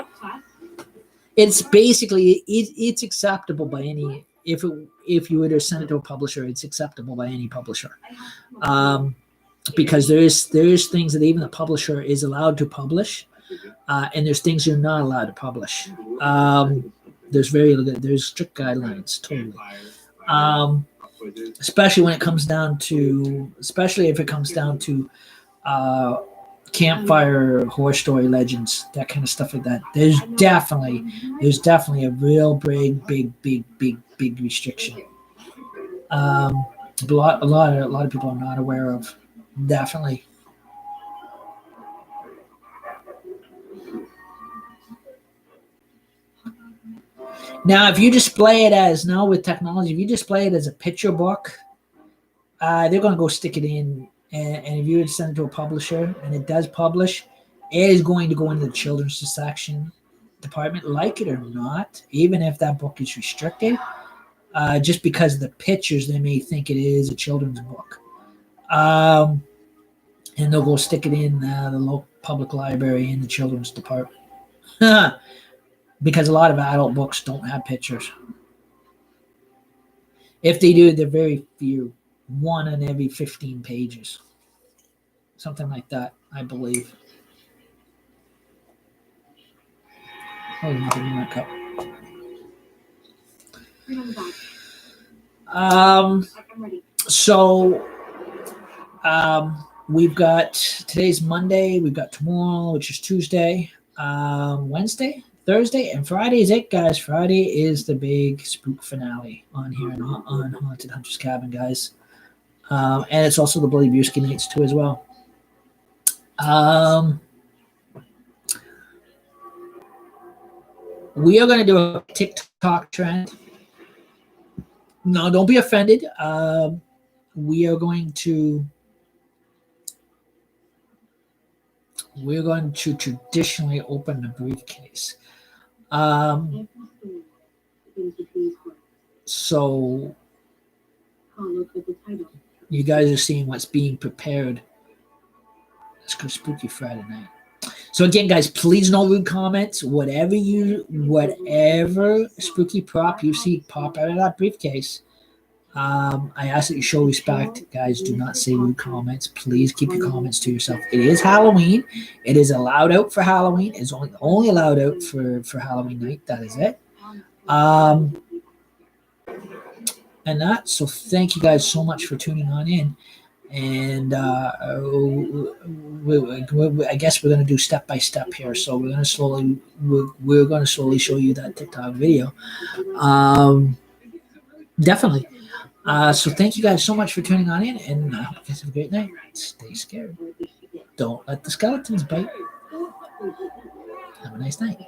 It's basically it's acceptable by any. If you were to send it to a publisher, it's acceptable by any publisher. Because there's things that even the publisher is allowed to publish. And there's things you're not allowed to publish. There's strict guidelines, totally. Especially if it comes down to campfire horror story legends, that kind of stuff like that. There's definitely a real big restriction. A lot of people are not aware of. Definitely. Now, if you display it with technology, if you display it as a picture book, they're going to go stick it in. And if you would send it to a publisher and it does publish, it is going to go into the children's section department, like it or not, even if that book is restricted. Just because of the pictures, they may think it is a children's book. And they'll go stick it in the local public library in the children's department. Because a lot of adult books don't have pictures. If they do, they're very few. One in every 15 pages. Something like that, I believe. Oh, nothing in my cup. We've got, today's Monday, we've got tomorrow, which is Tuesday, Wednesday, Thursday, and Friday is it, guys. Friday is the big spook finale on here on Haunted Hunter's Cabin, guys. And it's also the Bloody Brewski nights too as well. We are going to do a TikTok trend. No, don't be offended. We're going to traditionally open the briefcase. So you guys are seeing what's being prepared. Let's go Spooky Friday night. So again, guys, please no rude comments. Whatever spooky prop you see pop out of that briefcase, I ask that you show respect, guys. Do not say rude comments. Please keep your comments to yourself. It is Halloween. It is allowed out for Halloween. It's only allowed out for Halloween night. That is it. And that. So thank you guys so much for tuning on in. And I guess we're going to do step by step here. So we're going to slowly show you that TikTok video. Definitely. So thank you guys so much for tuning on in, and I hope you guys have a great night. Stay scared. Don't let the skeletons bite. Have a nice night.